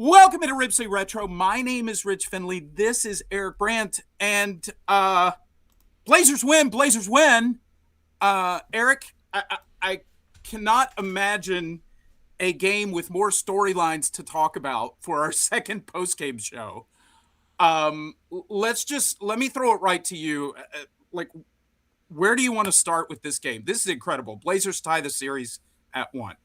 Welcome to Ripsy Retro. My name is Rich Finley. This is Eric Brandt. And Blazers win. Blazers win. Eric, I cannot imagine a game with more storylines to talk about for our second postgame show. Let me throw it right to you. Like, where do you want to start with this game? This is incredible. Blazers tie the series at 1.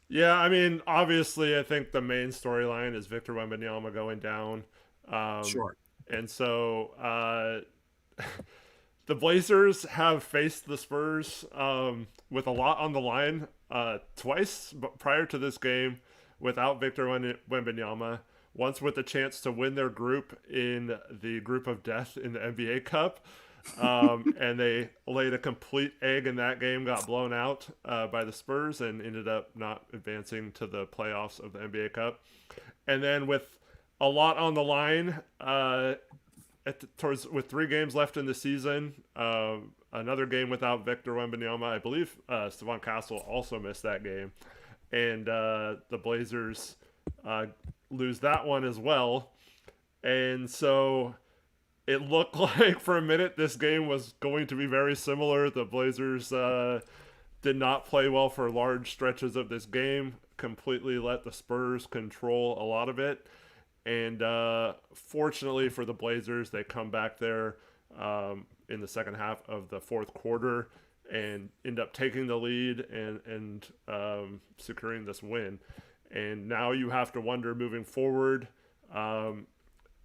Yeah, I mean, obviously, I think the main storyline is Victor Wembanyama going down, um, Sure. and so the Blazers have faced the Spurs with a lot on the line twice prior to this game without Victor Wembanyama. Once with a chance to win their group in the Group of Death in the NBA Cup, and they laid a complete egg in that game, got blown out by the Spurs, and ended up not advancing to the playoffs of the NBA Cup. And then with a lot on the line, with 3 games left in the season, another game without Victor Wembanyama. I believe Stephon Castle also missed that game, and the Blazers lose that one as well. And so it looked like for a minute this game was going to be very similar. The Blazers did not play well for large stretches of this game, completely let the Spurs control a lot of it. And fortunately for the Blazers, they come back there in the second half of the fourth quarter and end up taking the lead and securing this win. And now you have to wonder moving forward.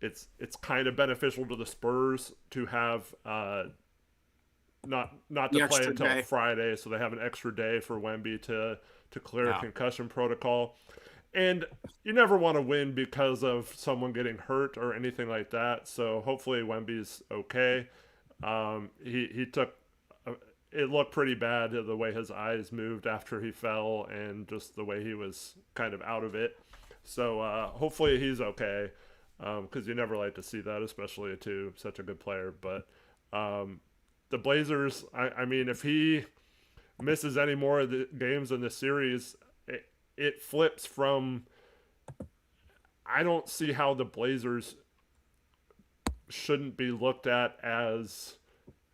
It's kind of beneficial to the Spurs to have not The to play extra until day. Friday, so they have an extra day for Wemby to clear Yeah. concussion protocol. And you never want to win because of someone getting hurt or anything like that. So hopefully Wemby's okay. He took it looked pretty bad the way his eyes moved after he fell and just the way he was kind of out of it. So hopefully he's okay because you never like to see that, especially to such a good player. But the Blazers, I mean, if he misses any more of the games in the series, it flips from. I don't see how the Blazers shouldn't be looked at as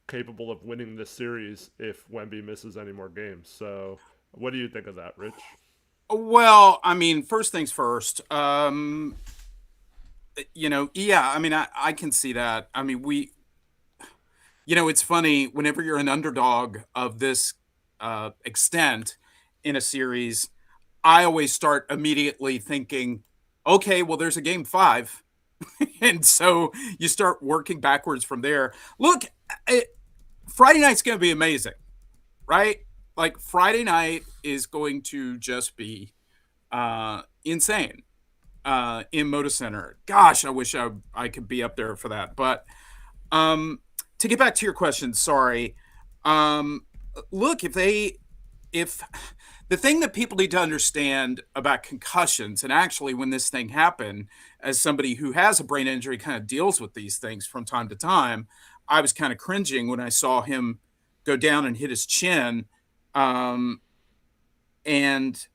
capable of winning this series if Wemby misses any more games. So, what do you think of that, Rich? Well, I mean, first things first. Yeah, I mean, I can see that. I mean, it's funny whenever you're an underdog of this extent in a series, I always start immediately thinking, okay, well, there's a game 5. And so you start working backwards from there. Look, Friday night's going to be amazing, right? Like, Friday night is going to just be insane in Moda Center. Gosh, I wish I could be up there for that. But to get back to your question, sorry. Um, Look, if the thing that people need to understand about concussions, and actually when this thing happened, as somebody who has a brain injury kind of deals with these things from time to time, I was kind of cringing when I saw him go down and hit his chin. Um, and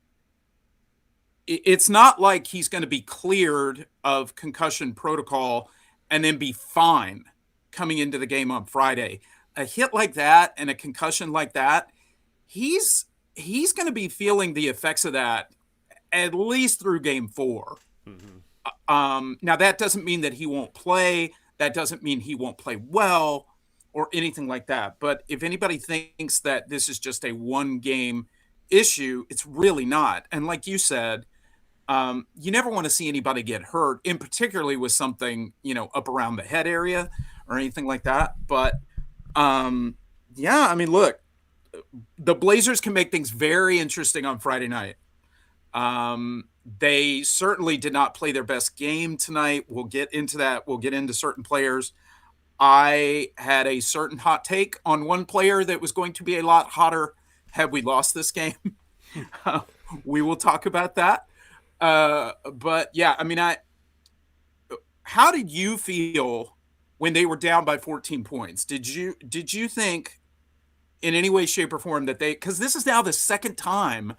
it's not like he's going to be cleared of concussion protocol and then be fine coming into the game on Friday. A hit like that and a concussion like that, he's going to be feeling the effects of that at least through game 4. Mm-hmm. Now that doesn't mean that he won't play. That doesn't mean he won't play well or anything like that. But if anybody thinks that this is just a one game issue, it's really not. And like you said, you never want to see anybody get hurt, in particularly with something, up around the head area or anything like that. But yeah, I mean, look, the Blazers can make things very interesting on Friday night. They certainly did not play their best game tonight. We'll get into that. We'll get into certain players. I had a certain hot take on one player that was going to be a lot hotter had we lost this game. uh, we will talk about that. But yeah, I mean, how did you feel when they were down by 14 points? Did you think in any way, shape, or form that because this is now the second time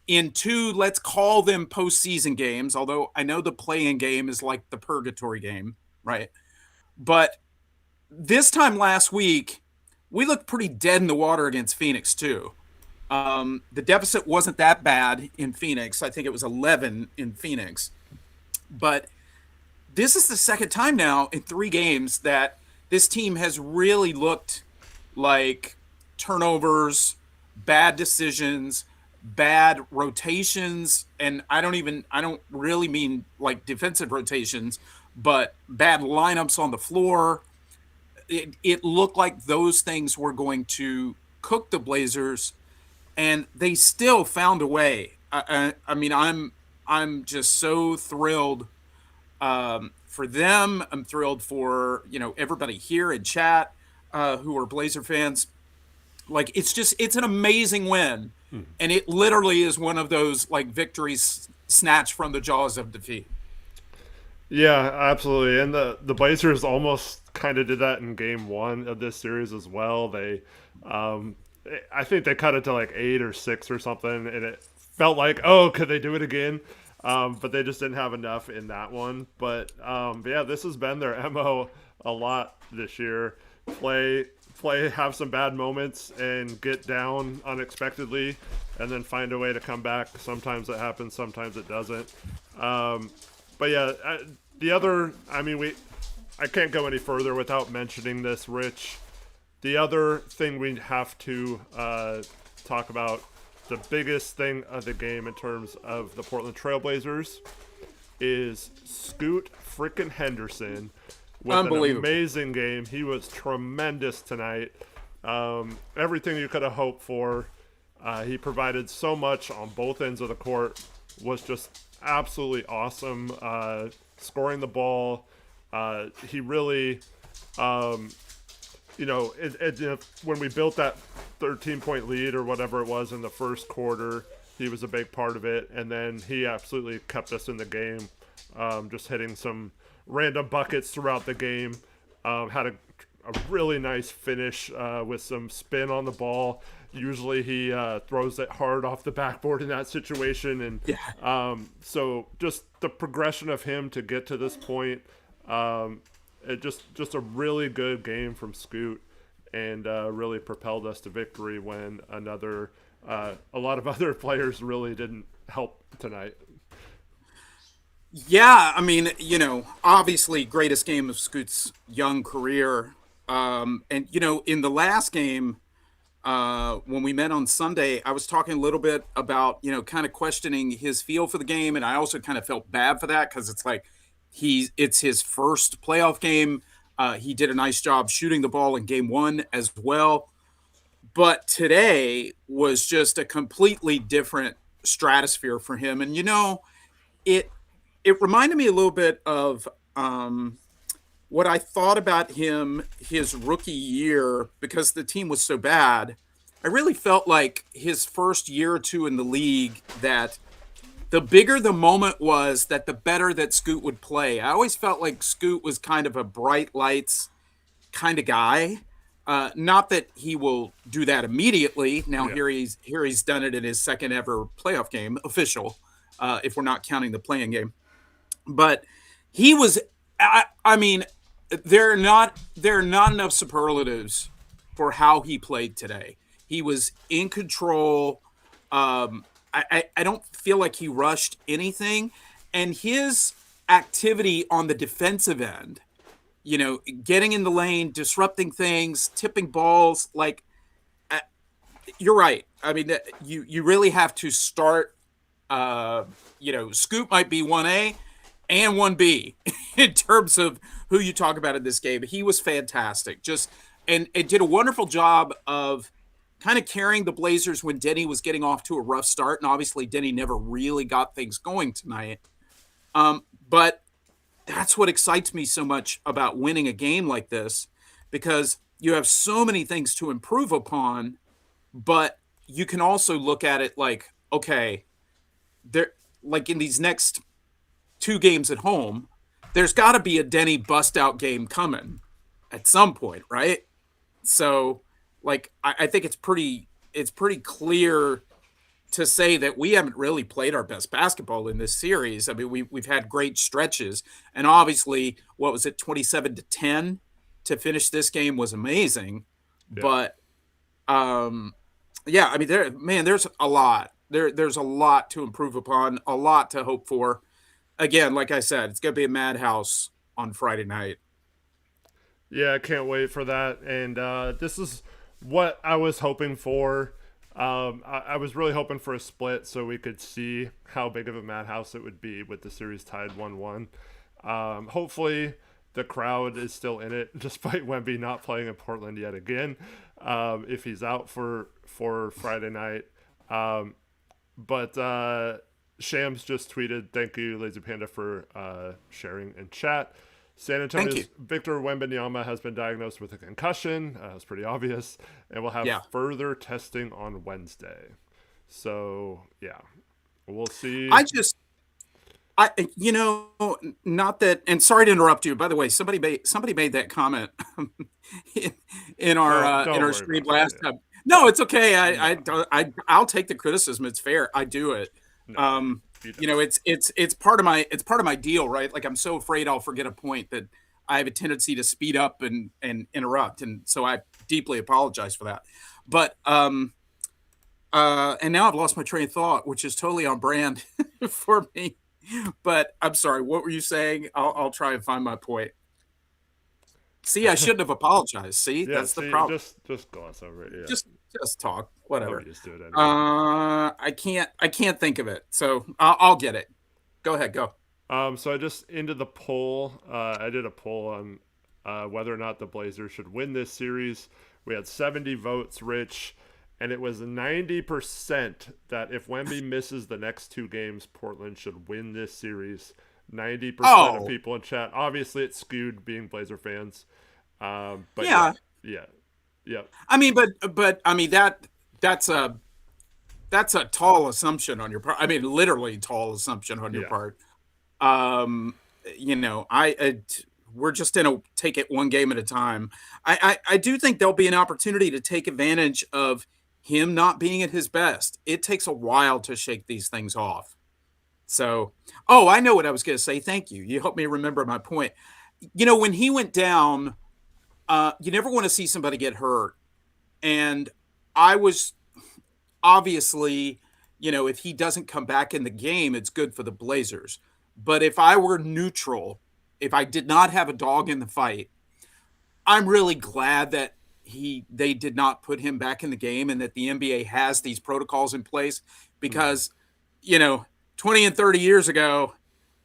in two, let's call them postseason games, although I know the play-in game is like the purgatory game, right? But this time last week, we looked pretty dead in the water against Phoenix too. The deficit wasn't that bad in Phoenix. I think it was 11 in Phoenix. But this is the second time now in 3 games that this team has really looked like turnovers, bad decisions, bad rotations, and I don't really mean like defensive rotations, but bad lineups on the floor. It looked like those things were going to cook the Blazers, and they still found a way. I mean, I'm just so thrilled for them. I'm thrilled for everybody here in chat who are Blazer fans. Like it's an amazing win, and it literally is one of those like victories snatched from the jaws of defeat. Yeah, absolutely. And the Blazers almost kind of did that in game one of this series as well. Um, I think they cut it to like 8 or 6 or something, and it felt like, oh, could they do it again? But they just didn't have enough in that one. But yeah, this has been their MO a lot this year. Play, have some bad moments and get down unexpectedly, and then find a way to come back. Sometimes it happens, sometimes it doesn't. Um, but yeah, the other, I mean, I can't go any further without mentioning this, Rich. The other thing we have to talk about, the biggest thing of the game in terms of the Portland Trailblazers, is Scoot frickin' Henderson with an Unbelievable. amazing game. He was tremendous tonight. Everything you could have hoped for. He provided so much on both ends of the court. Was just absolutely awesome. Scoring the ball. He really, when we built that 13-point lead or whatever it was in the first quarter, he was a big part of it. And then he absolutely kept us in the game, just hitting some random buckets throughout the game. Had a really nice finish with some spin on the ball. Usually he throws it hard off the backboard in that situation. And Yeah. so just the progression of him to get to this point, it just a really good game from Scoot, and really propelled us to victory when a lot of other players really didn't help tonight. Yeah, I mean, obviously greatest game of Scoot's young career. And in the last game, when we met on Sunday, I was talking a little bit about, kind of questioning his feel for the game. And I also kind of felt bad for that because it's like it's his first playoff game. He did a nice job shooting the ball in game one as well. But today was just a completely different stratosphere for him. And, it, it reminded me a little bit of what I thought about him his rookie year because the team was so bad. I really felt like his first year or two in the league that the bigger the moment was, that the better that Scoot would play. I always felt like Scoot was kind of a bright lights kind of guy. Not that he will do that immediately. Now Yeah. he's done it in his second ever playoff game, official, if we're not counting the playing game. But he was. I mean, there are not enough superlatives for how he played today. He was in control. I don't feel like he rushed anything, and his activity on the defensive end, getting in the lane, disrupting things, tipping balls, like you're right. I mean, you really have to start. Scoop might be 1A and 1B in terms of who you talk about in this game. He was fantastic. Just and it did a wonderful job of kind of carrying the Blazers when Denny was getting off to a rough start, and obviously Denny never really got things going tonight. But that's what excites me so much about winning a game like this, because you have so many things to improve upon, but you can also look at it like, okay, there, like in these next 2 games at home, there's got to be a Denny bust out game coming at some point, right? So, like, I think it's pretty clear to say that we haven't really played our best basketball in this series. I mean, we've had great stretches, and obviously, what was it, 27-10 to finish this game was amazing. Yeah. But yeah, I mean, there's a lot. There's a lot to improve upon, a lot to hope for. Again, like I said, it's going to be a madhouse on Friday night. Yeah, I can't wait for that. And this is what I was hoping for. I was really hoping for a split so we could see how big of a madhouse it would be with the series tied 1-1. Hopefully, the crowd is still in it, despite Wemby not playing in Portland yet again, if he's out for Friday night. But Shams just tweeted, "Thank you, Lazy Panda, for sharing in chat." San Thank you. Antonio's Victor Wembanyama has been diagnosed with a concussion. It's pretty obvious, and will have Yeah. further testing on Wednesday. So yeah, we'll see. I just not that, and sorry to interrupt you. By the way, somebody made that comment in, in Don't our worry stream about it. last time. No, it's okay. I No, don't. I'll take the criticism. It's fair. I do it. no, Um, you don't. it's part of my deal, right? Like I'm so afraid I'll forget a point that I have a tendency to speed up and interrupt, and so I deeply apologize for that. But and now I've lost my train of thought, which is totally on brand for me. But I'm sorry. What were you saying? I'll try and find my point. See, I shouldn't have apologized. See, Yeah, that's the see, problem. just gloss over it. Yeah, Just talk, I'm whatever. used to it anyway. I can't think of it, so I'll get it. Go ahead, go. So I just ended the poll. I did a poll on whether or not the Blazers should win this series. We had 70 votes, Rich, and it was 90% that if Wemby misses the next two games, Portland should win this series. 90% of Oh, people in chat. Obviously, it's skewed being Blazer fans. But yeah, yeah. yeah, yeah, I mean, but I mean that's a that's a tall assumption on your part. I mean, literally tall assumption on your yeah. part. Um, we're just in a take it one game at a time. I do think there'll be an opportunity to take advantage of him not being at his best. It takes a while to shake these things off. So, oh, I know what I was going to say. Thank you. You helped me remember my point. When he went down, you never want to see somebody get hurt. And I was obviously, if he doesn't come back in the game, it's good for the Blazers. But if I were neutral, if I did not have a dog in the fight, I'm really glad that they did not put him back in the game and that the NBA has these protocols in place Mm-hmm. because, you know, 20 and 30 years ago,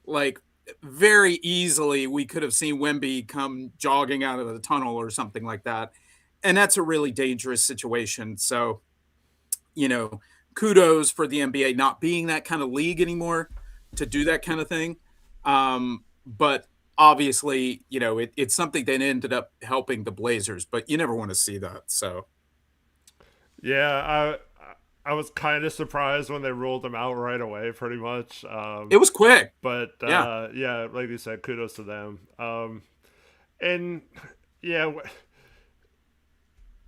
like very easily we could have seen Wemby come jogging out of the tunnel or something like that. And that's a really dangerous situation. So, you know, kudos for the NBA not being that kind of league anymore to do that kind of thing. But obviously, it's something that ended up helping the Blazers, but you never want to see that. So Yeah, I was kind of surprised when they ruled him out right away, pretty much. it was quick. But Yeah. yeah, like you said, kudos to them. And yeah,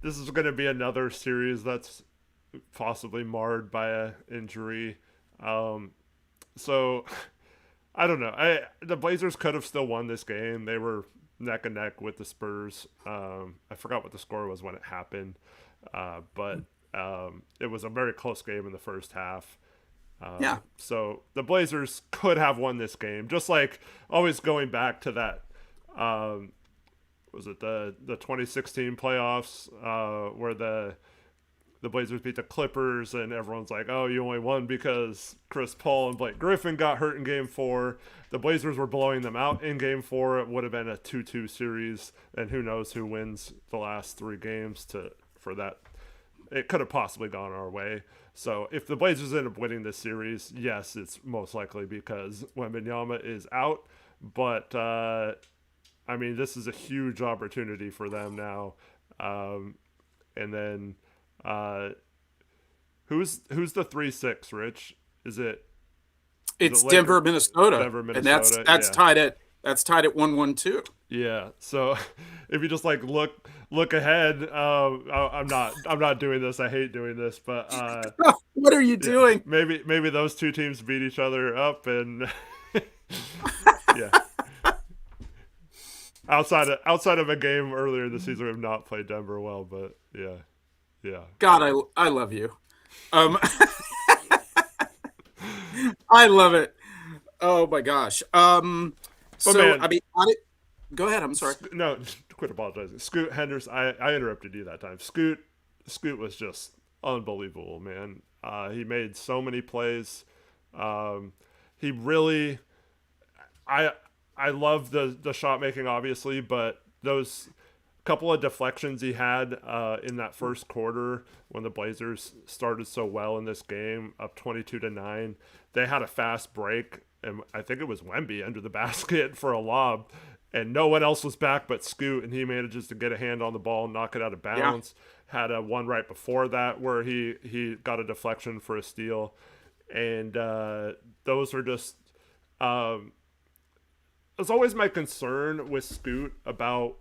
this is going to be another series that's possibly marred by a injury. Um, so I don't know. The Blazers could have still won this game. They were neck and neck with the Spurs. I forgot what the score was when it happened, but it was a very close game in the first half. Yeah. So the Blazers could have won this game, just like always going back to that. Um, was it the 2016 playoffs where the Blazers beat the Clippers, and everyone's like, "Oh, you only won because Chris Paul and Blake Griffin got hurt in Game 4." The Blazers were blowing them out in Game 4. It would have been a 2-2 series, and who knows who wins the last three games for that. It could have possibly gone our way. So if the Blazers end up winning this series, yes, it's most likely because Wembanyama is out. But I mean, this is a huge opportunity for them now. And then uh, who's the 3-6? Rich, is it It's Laker, Denver, Minnesota, Denver, and that's Minnesota? that's Yeah, tied at That's tied at 1-1 too. Yeah. So if you just like look ahead, I'm not doing this. I hate doing this, but What are you yeah, doing? maybe those two teams beat each other up, and yeah. Outside of a game earlier this season, we have not played Denver well, but yeah, yeah. God, I love you. Um, I love it. Oh my gosh. But So man, I mean, go ahead. I'm sorry. No, quit apologizing. Scoot Henderson, I interrupted you that time. Scoot was just unbelievable, man. He made so many plays. Um, he really, I I love the shot making, obviously, but those couple of deflections he had in that first quarter when the Blazers started so well in this game, up 22-9. They had a fast break, and I think it was Wemby under the basket for a lob, and no one else was back but Scoot, and he manages to get a hand on the ball and knock it out of Yeah. bounds. Had a one right before that where he got a deflection for a steal, and those are just. Um, it's always my concern with Scoot about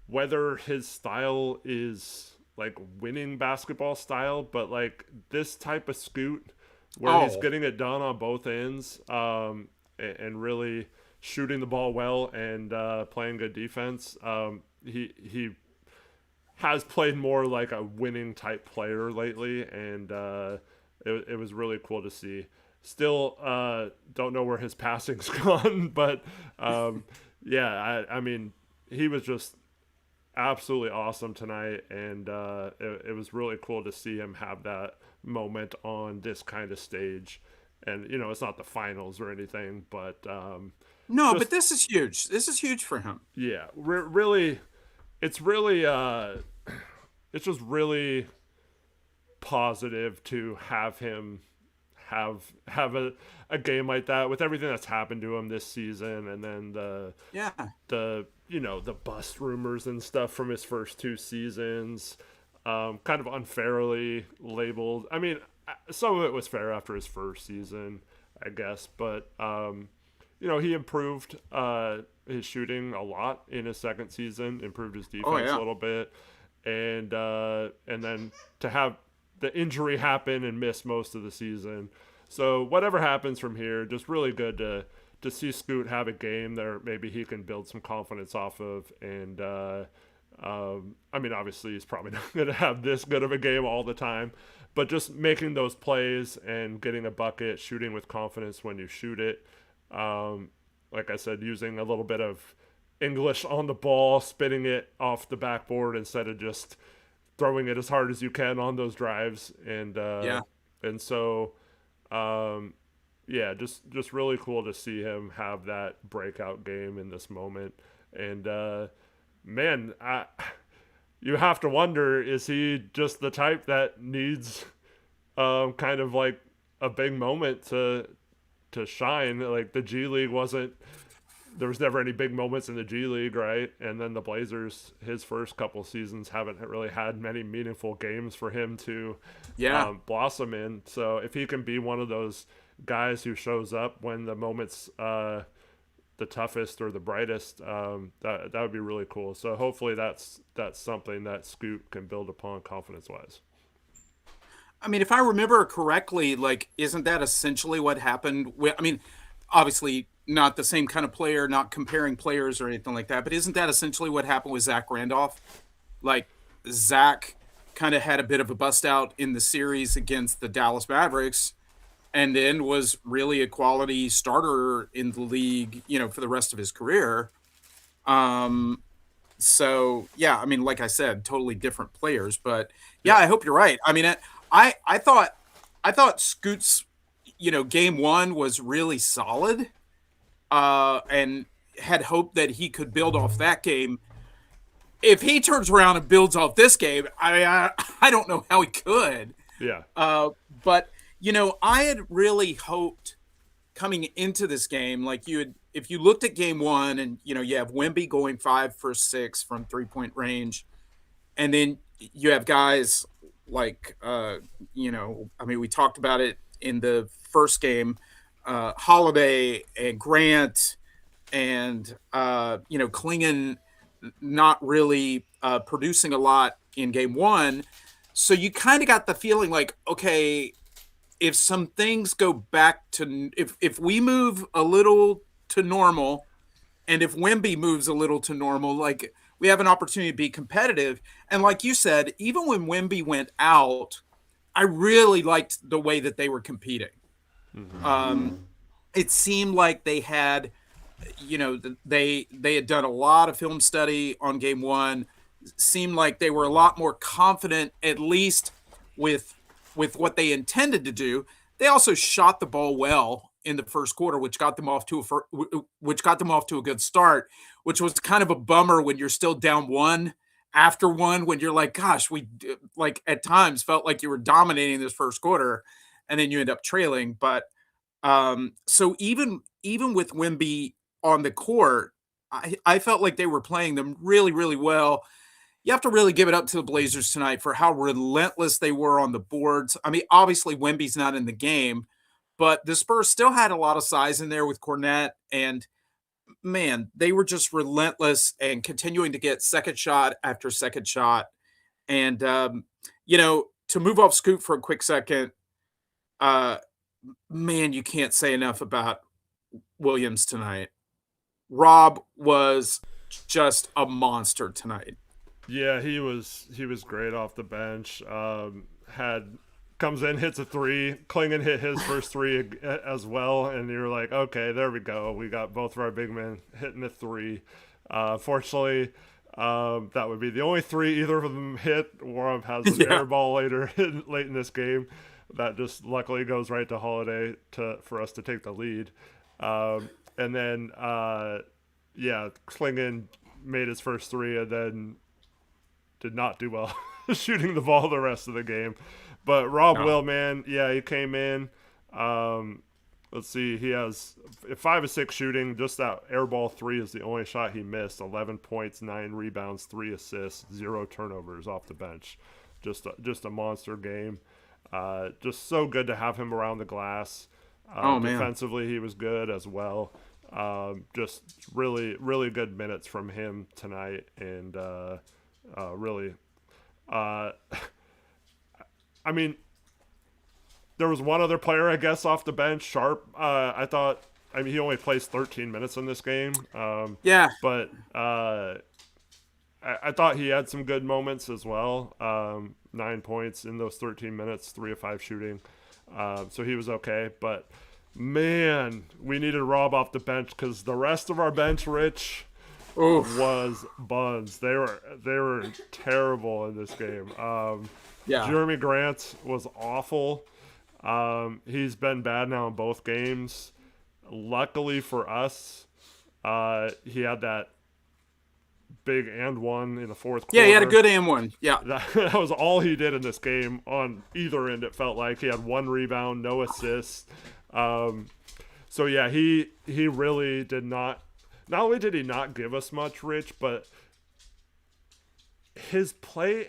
whether his style is like winning basketball style, but like this type of Scoot where he's Oh, getting it done on both ends, and really shooting the ball well and playing good defense. He has played more like a winning type player lately, and it was really cool to see. Still, don't know where his passing's gone, but yeah, I mean, he was just absolutely awesome tonight, and it was really cool to see him have that moment on this kind of stage. And it's not the finals or anything, but no, but just this is huge. This is huge for him. yeah, really, it's really it's just really positive to have him have a game like that with everything that's happened to him this season, and then Yeah. the bust rumors and stuff from his first two seasons, kind of unfairly labeled. I mean, some of it was fair after his first season, I guess, but he improved his shooting a lot in his second season, improved his Oh defense a yeah. little bit, and then to have the injury happen and miss most of the season. So whatever happens from here, just really good to see Scoot have a game there. Maybe he can build some confidence off of, and I mean, obviously he's probably not going to have this good of a game all the time, but just making those plays and getting a bucket, shooting with confidence when you shoot it. Um, like I said, using a little bit of English on the ball, spinning it off the backboard instead of just throwing it as hard as you can on those drives, Yeah. and so um, yeah, just really cool to see him have that breakout game in this moment, and man, you have to wonder, is he just the type that needs kind of like a big moment to shine? Like the G League wasn't there was never any big moments in the G League, right? And then the Blazers, his first couple seasons, haven't really had many meaningful games for him to Yeah. blossom in. So if he can be one of those guys who shows up when the moment's the toughest or the brightest, that would be really cool. So hopefully that's something that Scoot can build upon confidence wise. I mean, if I remember correctly, like, isn't that essentially what happened with, I mean, obviously not the same kind of player, not comparing players or anything like that, but isn't that essentially what happened with Zach Randolph? Like, Zach kind of had a bit of a bust out in the series against the Dallas Mavericks and then was really a quality starter in the league, for the rest of his career. Um, so yeah, I mean, like I said, totally different players, but yeah, Yeah, I hope you're right. I mean, I thought Scoot's, game one was really solid, and had hoped that he could build off that game. If he turns around and builds off this game, I don't know how he could. yeah, But I had really hoped coming into this game, like if you looked at game one, and you have Wemby going 5 for 6 from 3 point range, and then you have guys like I mean, we talked about it in the first game, Holiday and Grant. and Klingon not really producing a lot in game one. So you kind of got the feeling like, okay, if some things go back to if we move a little to normal, and if Wemby moves a little to normal, like we have an opportunity to be competitive. And like you said, even when Wemby went out, I really liked the way that they were competing. Um, it seemed like they had, they had done a lot of film study on game one. Seemed like they were a lot more confident, at least with what they intended to do. They also shot the ball well in the first quarter, which got them off to a good start, which was kind of a bummer when you're still down one after one, when you're like, gosh, we like at times felt like you were dominating this first quarter, and then you end up trailing. But so even with Wimby on the court, I felt like they were playing them really, really well. You have to really give it up to the Blazers tonight for how relentless they were on the boards. I mean, obviously Wemby's not in the game, but the Spurs still had a lot of size in there with Cornette, and man, they were just relentless and continuing to get second shot after second shot. And to move off Scoop for a quick second, uh, man, you can't say enough about Williams tonight. Rob was just a monster tonight. Yeah, he was great off the bench. Had comes in, hits a three. Klingon hit his first three as well, and you're like, okay, there we go. We got both of our big men hitting a three. Fortunately, that would be the only three either of them hit. Warren has an Yeah. air ball later late in this game that just luckily goes right to Holiday for us to take the lead. And then yeah, Klingon made his first three and then did not do well shooting the ball the rest of the game. But Rob No. Will, man, yeah, he came in. Um, let's see, he has 5 of 6 shooting. Just that air ball three is the only shot he missed. 11 points, 9 rebounds, 3 assists, 0 turnovers off the bench. Just a monster game. Just so good to have him around the glass. Oh man. Defensively, he was good as well. Just really, really good minutes from him tonight, and really, uh, I mean, there was one other player, I guess, off the bench, Sharp. I thought, I mean, he only plays 13 minutes in this game, Yeah. but I thought he had some good moments as well. 9 points in those 13 minutes, 3 of 5 shooting. So he was okay. But man, we needed Rob off the bench because the rest of our bench, Rich, Oof. was buns. They were terrible in this game. Yeah. Jeremy Grant was awful. He's been bad now in both games. Luckily for us, he had that big and one in the fourth Yeah, he had a quarter. good and one. Yeah. That was all he did in this game on either end. It felt like he had 1 rebound, no assists. So yeah, he really did not. Not only did he not give us much, Rich, but his play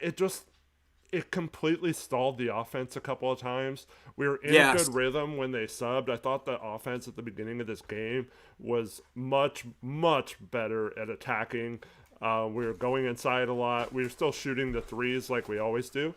it completely stalled the offense a couple of times. We were in a good Yes. rhythm when they subbed. I thought the offense at the beginning of this game was much, much better at attacking. We were going inside a lot. We were still shooting the threes like we always do,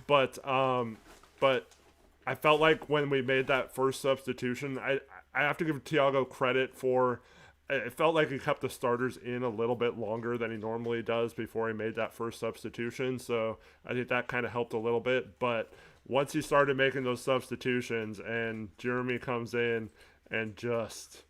but I felt like when we made that first substitution, I have to give Thiago credit for. It felt like he kept the starters in a little bit longer than he normally does before he made that first substitution. So I think that kind of helped a little bit. But once he started making those substitutions and Jeremy comes in and just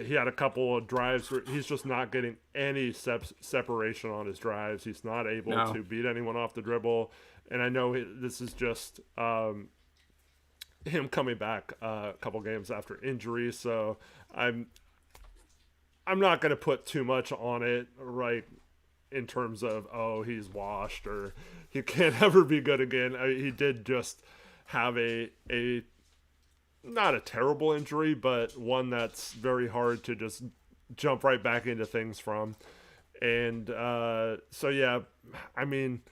he had a couple of drives where he's just not getting any separation on his drives. He's not able No. to beat anyone off the dribble. And I know this is just him coming back a couple games after injury. So I'm not going to put too much on it, right? In terms of, oh, he's washed or he can't ever be good again. He did just have a not a terrible injury, but one that's very hard to just jump right back into things from. And so yeah, I mean,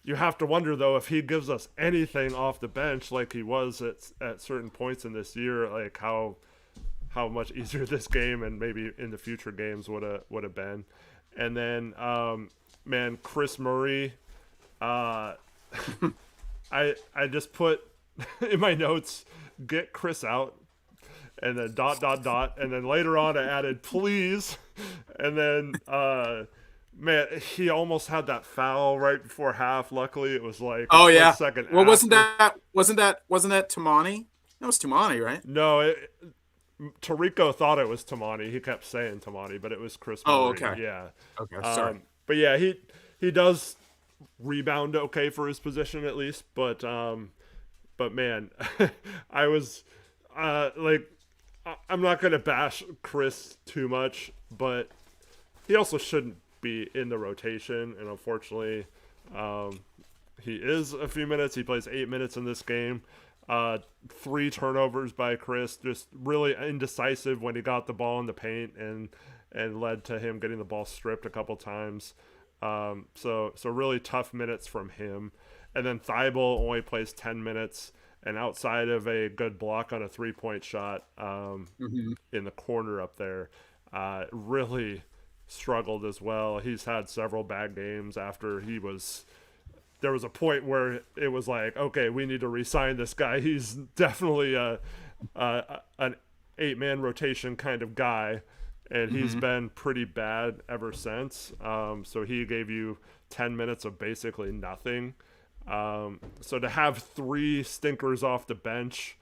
you have to wonder though if he gives us anything off the bench like he was at certain points in this year, like how how much easier this game and maybe in the future games would have been. And then, man, Chris Murray, uh, I just put in my notes, get Chris out, and then dot dot dot, and then later on I added please, and then man, he almost had that foul right before half. Luckily, it was like a Oh split yeah. second Well, after. wasn't that Tamani? That was Tamani, right? No, Tarico thought it was Tamani. He kept saying Tamani, but it was Chris Oh, Murray. okay. Yeah, Okay, sorry. but yeah, he does rebound okay for his position at least. But man, I was like, I'm not gonna bash Chris too much, but he also shouldn't be in the rotation, and unfortunately, um, he is a few minutes. He plays 8 minutes in this game. Three turnovers by Chris, just really indecisive when he got the ball in the paint, and led to him getting the ball stripped a couple times. So really tough minutes from him. And then Thibault only plays 10 minutes, and outside of a good block on a 3-point shot Hmm. in the corner up there, really struggled as well. He's had several bad games after he was. There was a point where it was like, okay, we need to re-sign this guy. He's definitely an 8-man rotation kind of guy, and he's Hmm. been pretty bad ever since. So he gave you 10 minutes of basically nothing. So to have three stinkers off the bench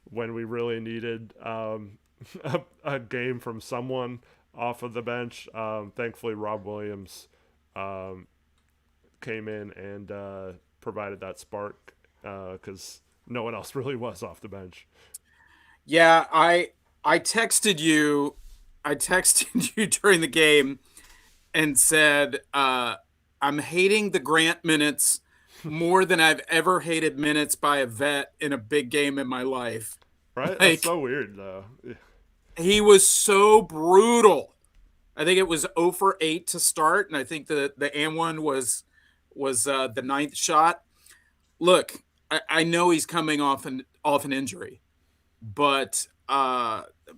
when we really needed a game from someone off of the bench, thankfully Rob Williams um, came in and provided that spark because no one else really was off the bench. Yeah, I texted you. I texted you during the game and said, I'm hating the Grant minutes more than I've ever hated minutes by a vet in a big game in my life. Right? That's Like, so weird, though. he was so brutal. I think it was 0 for 8 to start, and I think the and one was the ninth shot. Look, I know he's coming off an injury, but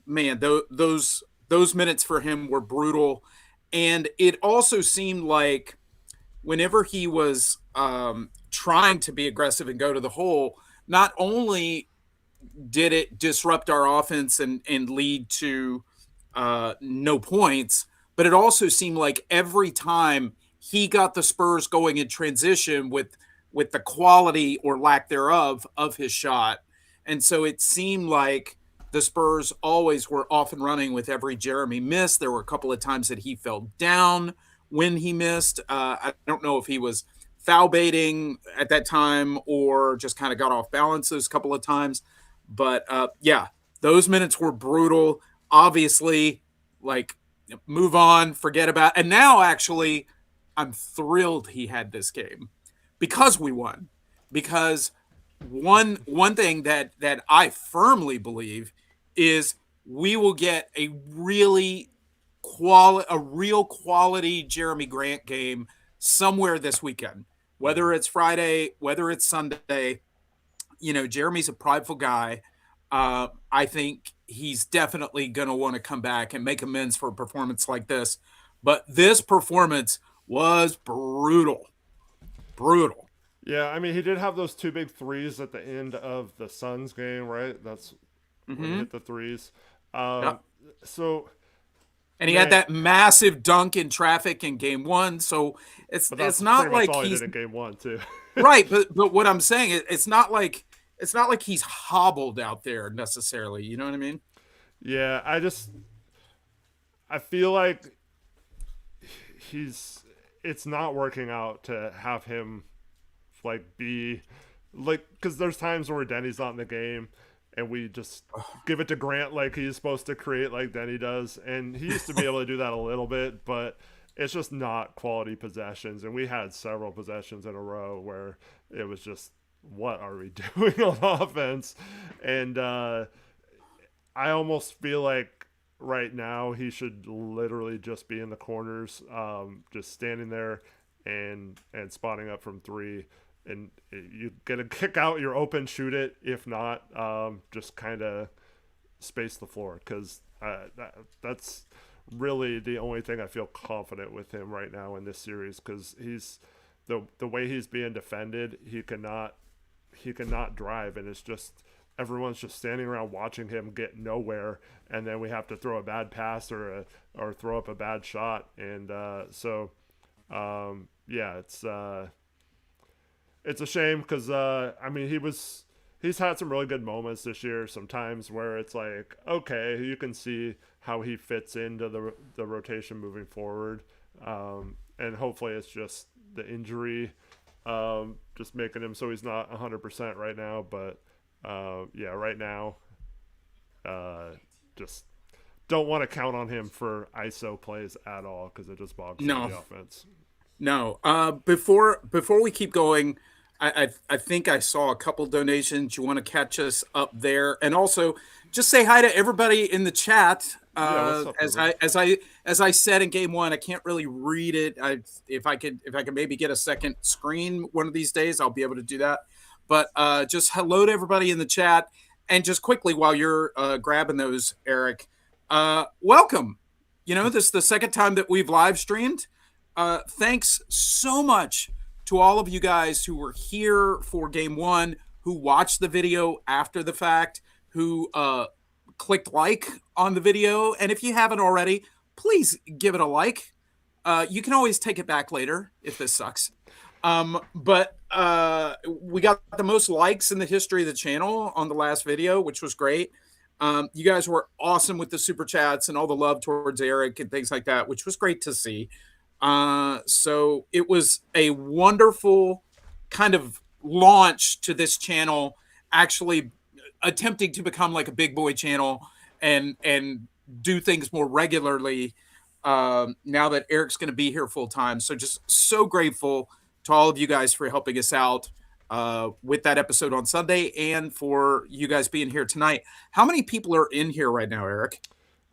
man, those minutes for him were brutal, and it also seemed like whenever he was trying to be aggressive and go to the hole, not only did it disrupt our offense and lead to no points, but it also seemed like every time he got the Spurs going in transition with the quality or lack thereof of his shot, and so it seemed like the Spurs always were off and running with every Jeremy miss. There were a couple of times that he fell down when he missed. I don't know if he was foul baiting at that time or just kind of got off balance those couple of times. But yeah, those minutes were brutal. Obviously, like move on, forget about. And now, actually, I'm thrilled he had this game because we won. Because one thing that I firmly believe is we will get a real quality Jeremy Grant game somewhere this weekend. Mm-hmm. Whether it's Friday, whether it's Sunday, Jeremy's a prideful guy. I think he's definitely going to want to come back and make amends for a performance like this. But this performance was brutal, brutal. Yeah, I mean, he did have those two big threes at the end of the Suns game, right? That's when he Mm-hmm. hit the threes. Yeah. Um, so, And he had man, that massive dunk in traffic in game one. So but it's that's pretty not much like all he did he's in game one, too. right. But what I'm saying is it's not like he's hobbled out there necessarily. You know what I mean? Yeah, I feel like he's, it's not working out to have him like be like, because there's times where Denny's not in the game and we just give it to Grant like he's supposed to create like Denny does, and he used to be able to do that a little bit, but it's just not quality possessions. And we had several possessions in a row where it was just, what are we doing on offense? And I almost feel like right now he should literally just be in the corners, just standing there and spotting up from three. And you get a kick out, you're open, shoot it. If not, just kind of space the floor, because that's really the only thing I feel confident with him right now in this series, because he's the way he's being defended, he cannot drive, and it's just everyone's just standing around watching him get nowhere, and then we have to throw a bad pass or throw up a bad shot, and yeah, it's a shame because I mean he's had some really good moments this year. Sometimes where it's like, okay, you can see how he fits into the rotation moving forward, and hopefully it's just the injury, just making him so he's not 100% right now. But yeah, right now, uh, just don't want to count on him for ISO plays at all because it just bogs down No, the offense. no. Before we keep going, I think I saw a couple donations. You want to catch us up there, and also just say hi to everybody in the chat. Yeah, what's up, As everybody? I said in game one, I can't really read it. If I could maybe get a second screen one of these days, I'll be able to do that. But just hello to everybody in the chat, and just quickly while you're grabbing those, Eric, welcome. You know, this is the second time that we've live streamed. Thanks so much to all of you guys who were here for game one, who watched the video after the fact, who clicked like on the video. And if you haven't already, please give it a like. You can always take it back later if this sucks. But we got the most likes in the history of the channel on the last video, which was great. You guys were awesome with the super chats and all the love towards Eric and things like that, which was great to see. So it was a wonderful kind of launch to this channel, actually attempting to become like a big boy channel and do things more regularly. Now that Eric's going to be here full time, so just so grateful to all of you guys for helping us out with that episode on Sunday and for you guys being here tonight. How many people are in here right now, Eric?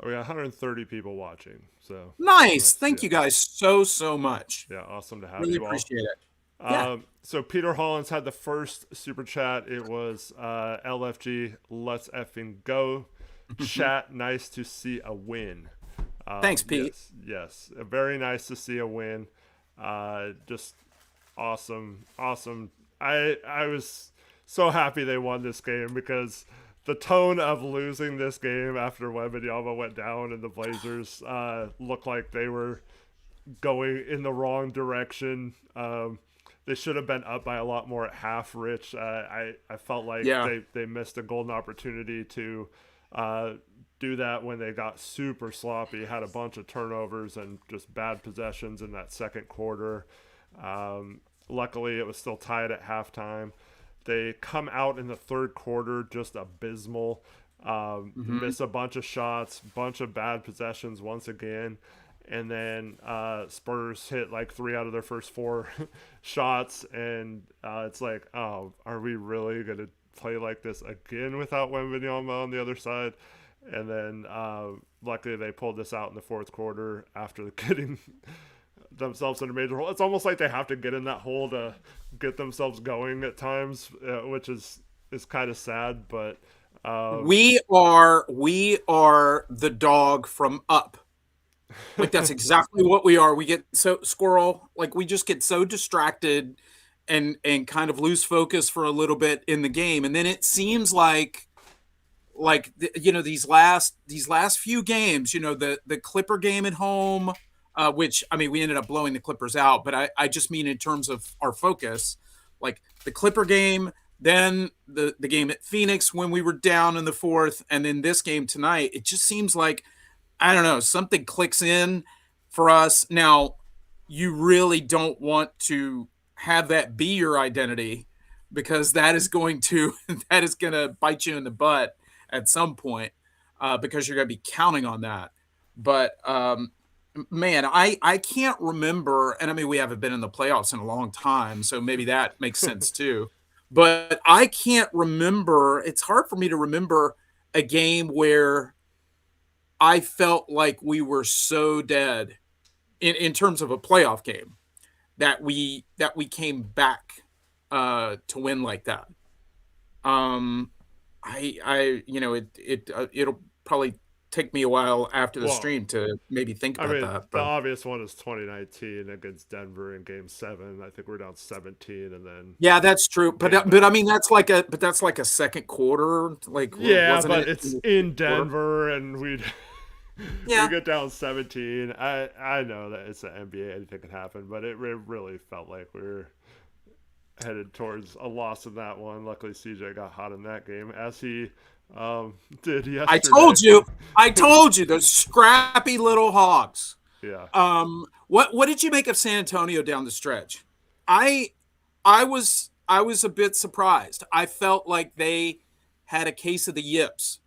Oh, we got 130 people watching, so Nice. nice. Thank Yeah, you guys so much. yeah, awesome to have Really you all. appreciate it. Yeah. So Peter Hollins had the first super chat. It was LFG. Let's effing go. Chat. Nice to see a win. Thanks, Pete. Yes. Very nice to see a win. Just awesome. I was so happy they won this game because the tone of losing this game after Wembanyama went down and the Blazers looked like they were going in the wrong direction. They should have been up by a lot more at half, Rich. I felt like Yeah. they missed a golden opportunity to do that when they got super sloppy, had a bunch of turnovers and just bad possessions in that second quarter. Luckily, it was still tied at halftime. They come out in the third quarter just abysmal. Miss a bunch of shots, bunch of bad possessions once again. And then Spurs hit like 3 out of their first 4 shots. And it's like, oh, are we really going to play like this again without Wembanyama on the other side? And then luckily they pulled this out in the fourth quarter after getting themselves in a major hole. It's almost like they have to get in that hole to get themselves going at times, which is kind of sad. But We are the dog from Up. Like that's exactly what we are. We get so squirrel, like we just get so distracted and kind of lose focus for a little bit in the game, and then it seems like you know these last few games, you know the Clipper game at home, which I mean we ended up blowing the Clippers out, but I just mean in terms of our focus, like the Clipper game, then the game at Phoenix when we were down in the fourth, and then this game tonight. It just seems like I don't know, something clicks in for us. Now, you really don't want to have that be your identity because that is going to bite you in the butt at some point because you're going to be counting on that. But man, I can't remember, and I mean we haven't been in the playoffs in a long time, so maybe that makes sense too. But I can't remember. It's hard for me to remember a game where I felt like we were so dead in terms of a playoff game that we came back to win like that. I you know it'll probably take me a while after the Well, stream to maybe think I about mean, that. the But obvious one is 2019 against Denver in Game 7. I think we're down 17, and then yeah, that's true. came But I back. mean that's like a second quarter. Like Yeah, wasn't but it in it's the second in quarter? Denver, and we Yeah, get down 17. I know that it's the NBA, anything can happen, but it really felt like we were headed towards a loss in that one. Luckily, CJ got hot in that game, as he did I yesterday. told you. I told you those scrappy little hogs. Yeah. What did you make of San Antonio down the stretch? I I was a bit surprised. I felt like they had a case of the yips.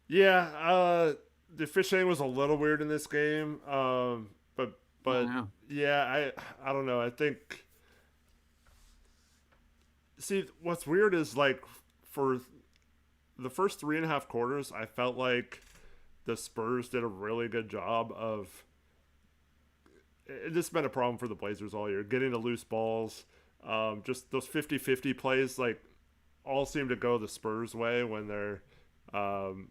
Yeah, the officiating was a little weird in this game. Oh But yeah. yeah, I don't know. I think, see, what's weird is like for the first 3.5 quarters, I felt like the Spurs did a really good job of. This has been a problem for the Blazers all year, getting the loose balls. Just those 50-50 plays, like, all seem to go the Spurs way when um,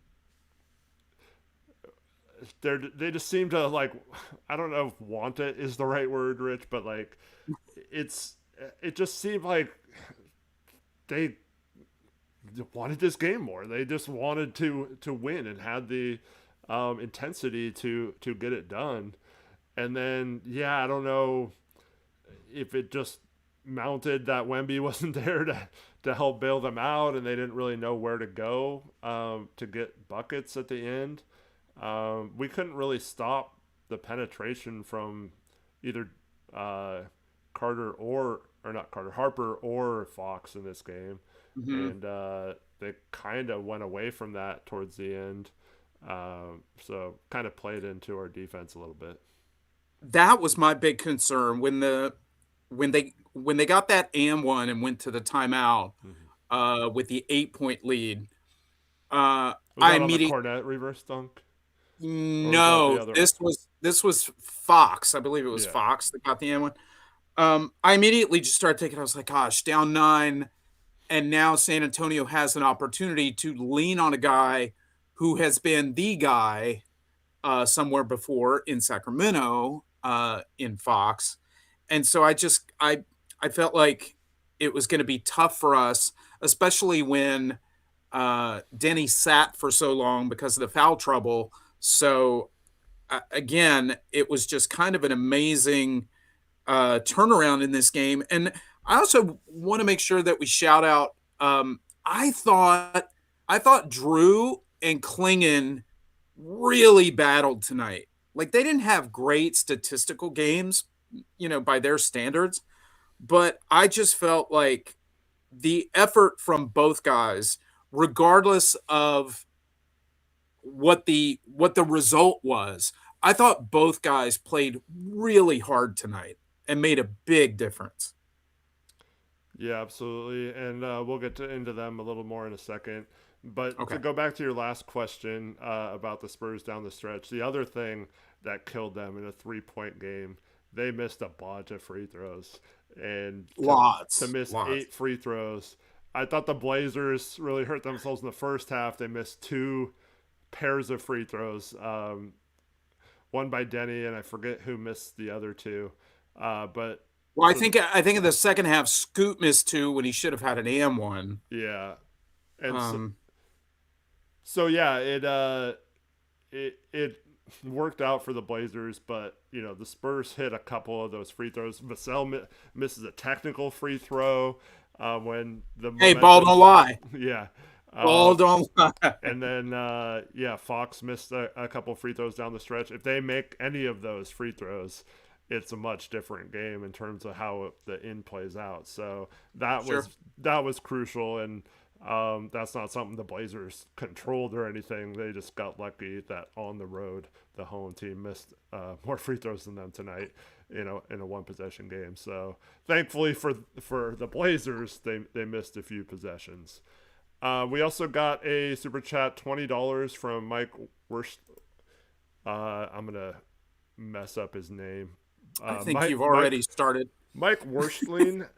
they just seem to, like, I don't know if want it is the right word, Rich, but like it's it just seemed like they wanted this game more. They just wanted to win and had the intensity to get it done. And then, yeah, I don't know if it just mounted that Wemby wasn't there to help bail them out, and they didn't really know where to go to get buckets at the end. We couldn't really stop the penetration from either uh, Carter or not Carter Harper or Fox in this game, Mm-hmm. and they kind of went away from that towards the end. So kind of played into our defense a little bit. That was my big concern when they got that and one and went to the timeout Mm-hmm. with the 8 point lead. Uh, Was I that on the immediately Cornet reverse dunk, or was that the no, other one? this was Fox. I believe it was Yeah, Fox that got the and one. I immediately just started thinking. I was like, gosh, down nine, and now San Antonio has an opportunity to lean on a guy who has been the guy somewhere before in Sacramento in Fox, and so I felt like it was going to be tough for us, especially when Denny sat for so long because of the foul trouble. So again, it was just kind of an amazing turnaround in this game, and I also want to make sure that we shout out. I thought Drew and Klingon really battled tonight. Like they didn't have great statistical games, by their standards, but I just felt like the effort from both guys, regardless of what the result was, I thought both guys played really hard tonight and made a big difference. yeah, absolutely, and we'll get into them a little more in a second. But to Okay. go back to your last question about the Spurs down the stretch, the other thing that killed them in a 3 point game, they missed a bunch of free throws, and to miss Lots. 8 free throws, I thought the Blazers really hurt themselves in the first half. They missed two pairs of free throws, one by Denny, and I forget who missed the other two. But Well, so I think in the second half, Scoot missed two when he should have had an AM one. yeah, and Um, so yeah, it worked out for the Blazers, but the Spurs hit a couple of those free throws. Vassell misses a technical free throw when the hey, ball momentum. don't lie. Yeah, Ball uh, don't lie. and then yeah, Fox missed a couple free throws down the stretch. If they make any of those free throws, it's a much different game in terms of how the in plays out. So that Sure. was crucial, and that's not something the Blazers controlled or anything. They just got lucky that on the road the home team missed more free throws than them tonight, in a one possession game. So thankfully for the Blazers, they missed a few possessions. We also got a super chat, $20 from Mike Worst. I'm gonna mess up his name. I think Mike you've already started. Mike Worstling,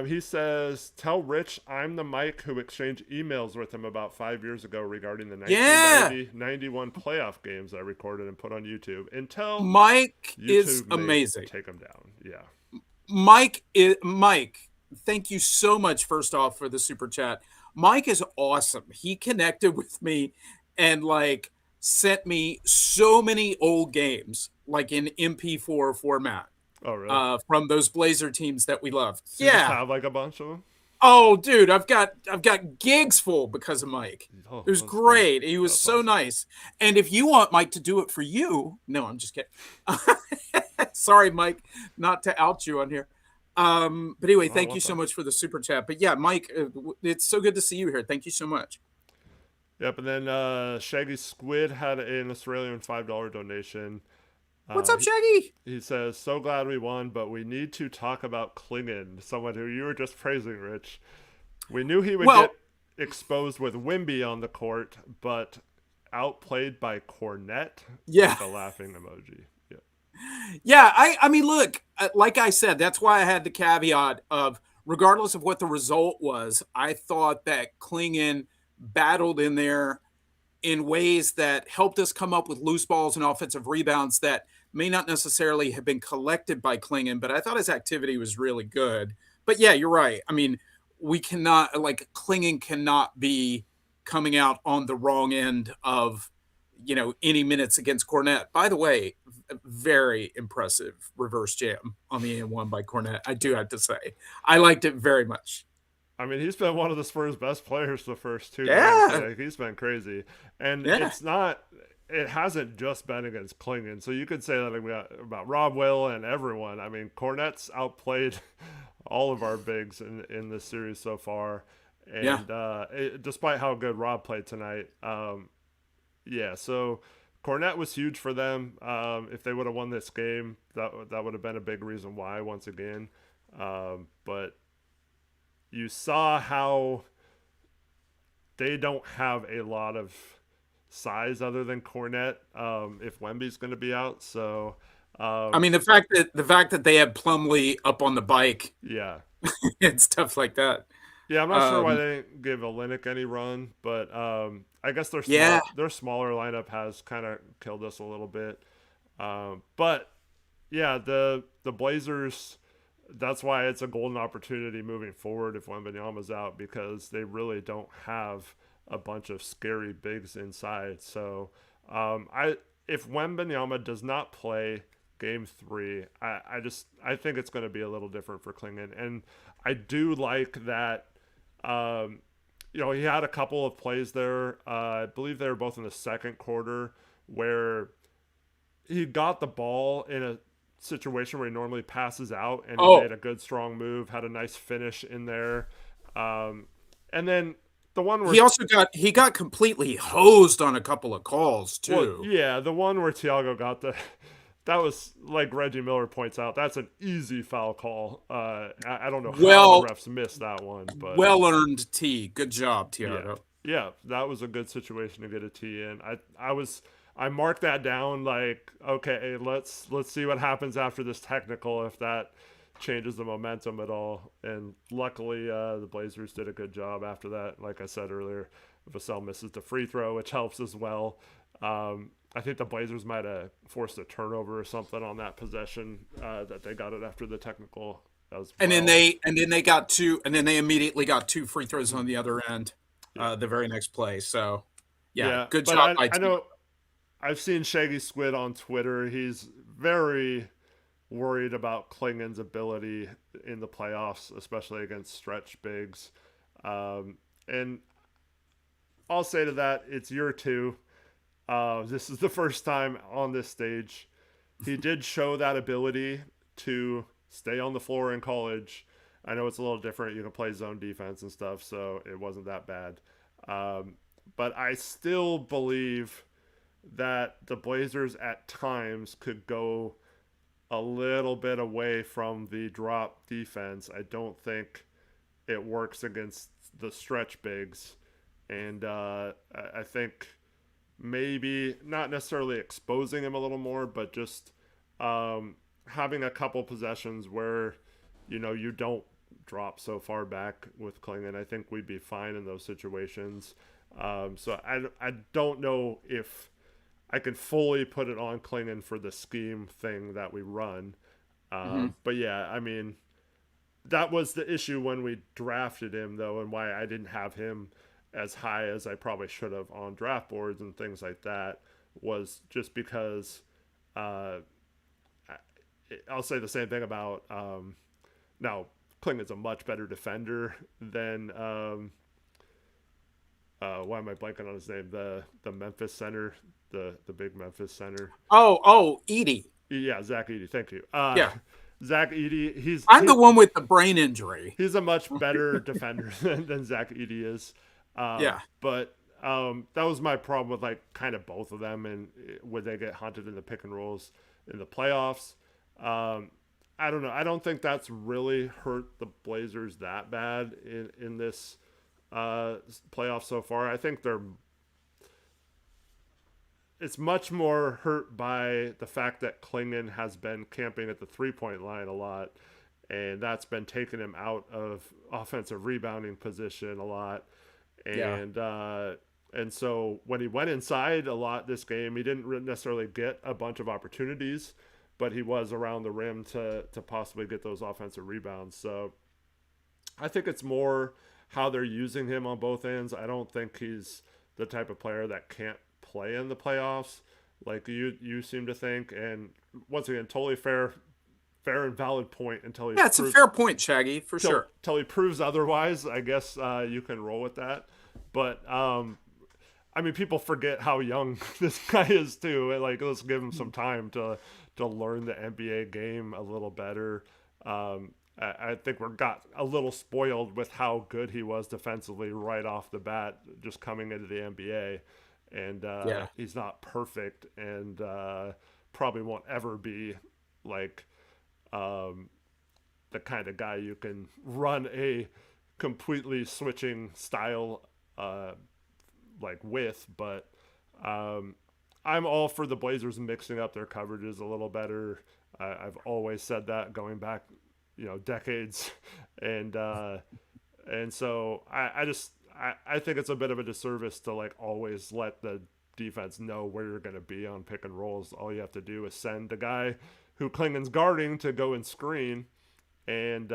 he says, "Tell Rich I'm the Mike who exchanged emails with him about 5 years ago regarding the Yeah, 1990-91 playoff games I recorded and put on YouTube. Until Mike is YouTube may amazing. take him down." Yeah. Mike. Thank you so much. First off, for the super chat, Mike is awesome. He connected with me and like sent me so many old games, like in MP4 format, Oh, really? from those Blazer teams that we loved. So you just Yeah. have like a bunch of them? Oh, dude, I've got gigs full because of Mike. Oh, It was great. He was that's so awesome. nice. And if you want Mike to do it for you, no, I'm just kidding. Sorry, Mike, not to out you on here. But anyway, No, I thank you want so that. much for the super chat. But yeah, Mike, it's so good to see you here. Thank you so much. Yep, and then Shaggy Squid had an Australian $5 donation. What's Uh, up, he, Shaggy? he says, "So glad we won, but we need to talk about Klingon, someone who you were just praising, Rich. We knew he would Well, get exposed with Wemby on the court, but outplayed by Cornette yeah, with a laughing emoji." Yeah. yeah. I mean, look, like I said, that's why I had the caveat of regardless of what the result was, I thought that Klingon battled in there in ways that helped us come up with loose balls and offensive rebounds that may not necessarily have been collected by Klingon, but I thought his activity was really good. But yeah, you're right. I mean, we cannot, like, Klingon cannot be coming out on the wrong end of, any minutes against Cornette. By the way, very impressive reverse jam on the N1 by Cornette. I do have to say, I liked it very much. I mean, he's been one of the Spurs' best players the first two games. Yeah. Like, he's been crazy. And Yeah. it hasn't just been against Klingon. So you could say that about Rob Will and everyone. I mean, Cornette's outplayed all of our bigs in this series so far. Yeah. And despite how good Rob played tonight, yeah, so Cornette was huge for them. If they would have won this game, that would have been a big reason why, once again. But you saw how they don't have a lot of size other than Cornette if Wemby's going to be out. So, I mean, the fact that they had Plumlee up on the bike yeah. and stuff like that. Yeah, I'm not sure why Um, they didn't give Olynyk any run, but I guess yeah, their smaller lineup has kind of killed us a little bit. But yeah, the Blazers. That's why it's a golden opportunity moving forward if Wembanyama's out, because they really don't have a bunch of scary bigs inside. So I if Wembanyama does not play game three, I think it's going to be a little different for Klingon, and I do like that. Um, he had a couple of plays there. I believe they were both in the second quarter where he got the ball in a situation where he normally passes out, and he oh, made a good strong move, had a nice finish in there. And then the one where he got completely hosed on a couple of calls well, too. yeah, the one where Thiago got the that was like Reggie Miller points out. That's an easy foul call. I don't know how the Well, refs missed that one, but well earned T. Good job, yeah, Tiago. yeah, that was a good situation to get a T in. I marked that down like, okay, let's see what happens after this technical, if that changes the momentum at all. And luckily, the Blazers did a good job after that. Like I said earlier, Vassell misses the free throw, which helps as well. I think the Blazers might have forced a turnover or something on that possession that they got it after the technical as And then well. they immediately got two free throws on the other end, Yeah, the very next play. So, yeah, yeah, good but job by I T. know I've seen Shaggy Squid on Twitter. He's very worried about Klingon's ability in the playoffs, especially against stretch bigs. And I'll say to that, it's year two. This is the first time on this stage. He did show that ability to stay on the floor in college. I know it's a little different. You can play zone defense and stuff, so it wasn't that bad. Um, but I still believe that the Blazers at times could go a little bit away from the drop defense. I don't think it works against the stretch bigs. And I think maybe not necessarily exposing him a little more, but just having a couple possessions where you don't drop so far back with Klingon, I think we'd be fine in those situations. So I don't know if I can fully put it on Klingon for the scheme thing that we run. Hmm. But yeah, I mean, that was the issue when we drafted him, though, and why I didn't have him as high as I probably should have on draft boards and things like that, was just because uh, I'll say the same thing about now. Klingon's a much better defender than why am I blanking on his name? The Memphis center, the big Memphis center. Oh, Edie. Yeah, Zach Edey. Thank you. Yeah, Zach Edey. I'm the one with the brain injury. He's a much better defender than Zach Edey is. Yeah, But that was my problem with like kind of both of them, and would they get hunted in the pick and rolls in the playoffs? Um, I don't know. I don't think that's really hurt the Blazers that bad in this playoff so far. I think it's much more hurt by the fact that Klingon has been camping at the 3-point line a lot, and that's been taking him out of offensive rebounding position a lot. yeah, And so when he went inside a lot this game, he didn't necessarily get a bunch of opportunities, but he was around the rim to possibly get those offensive rebounds. So I think it's more how they're using him on both ends. I don't think he's the type of player that can't play in the playoffs like you seem to think. And once again, totally fair and valid point until he yeah. It's a proves fair point, Shaggy, for sure. till he proves otherwise. I guess you can roll with that. But I mean, people forget how young this guy is too. Like, let's give him some time to learn the NBA game a little better. I think we got a little spoiled with how good he was defensively right off the bat, just coming into the NBA. And Yeah, he's not perfect, and probably won't ever be like um, the kind of guy you can run a completely switching style uh, like with. But um, I'm all for the Blazers mixing up their coverages a little better. I've always said that going back, decades, and so I think it's a bit of a disservice to like always let the defense know where you're going to be on pick and rolls. All you have to do is send the guy who Klingon's guarding to go and screen, and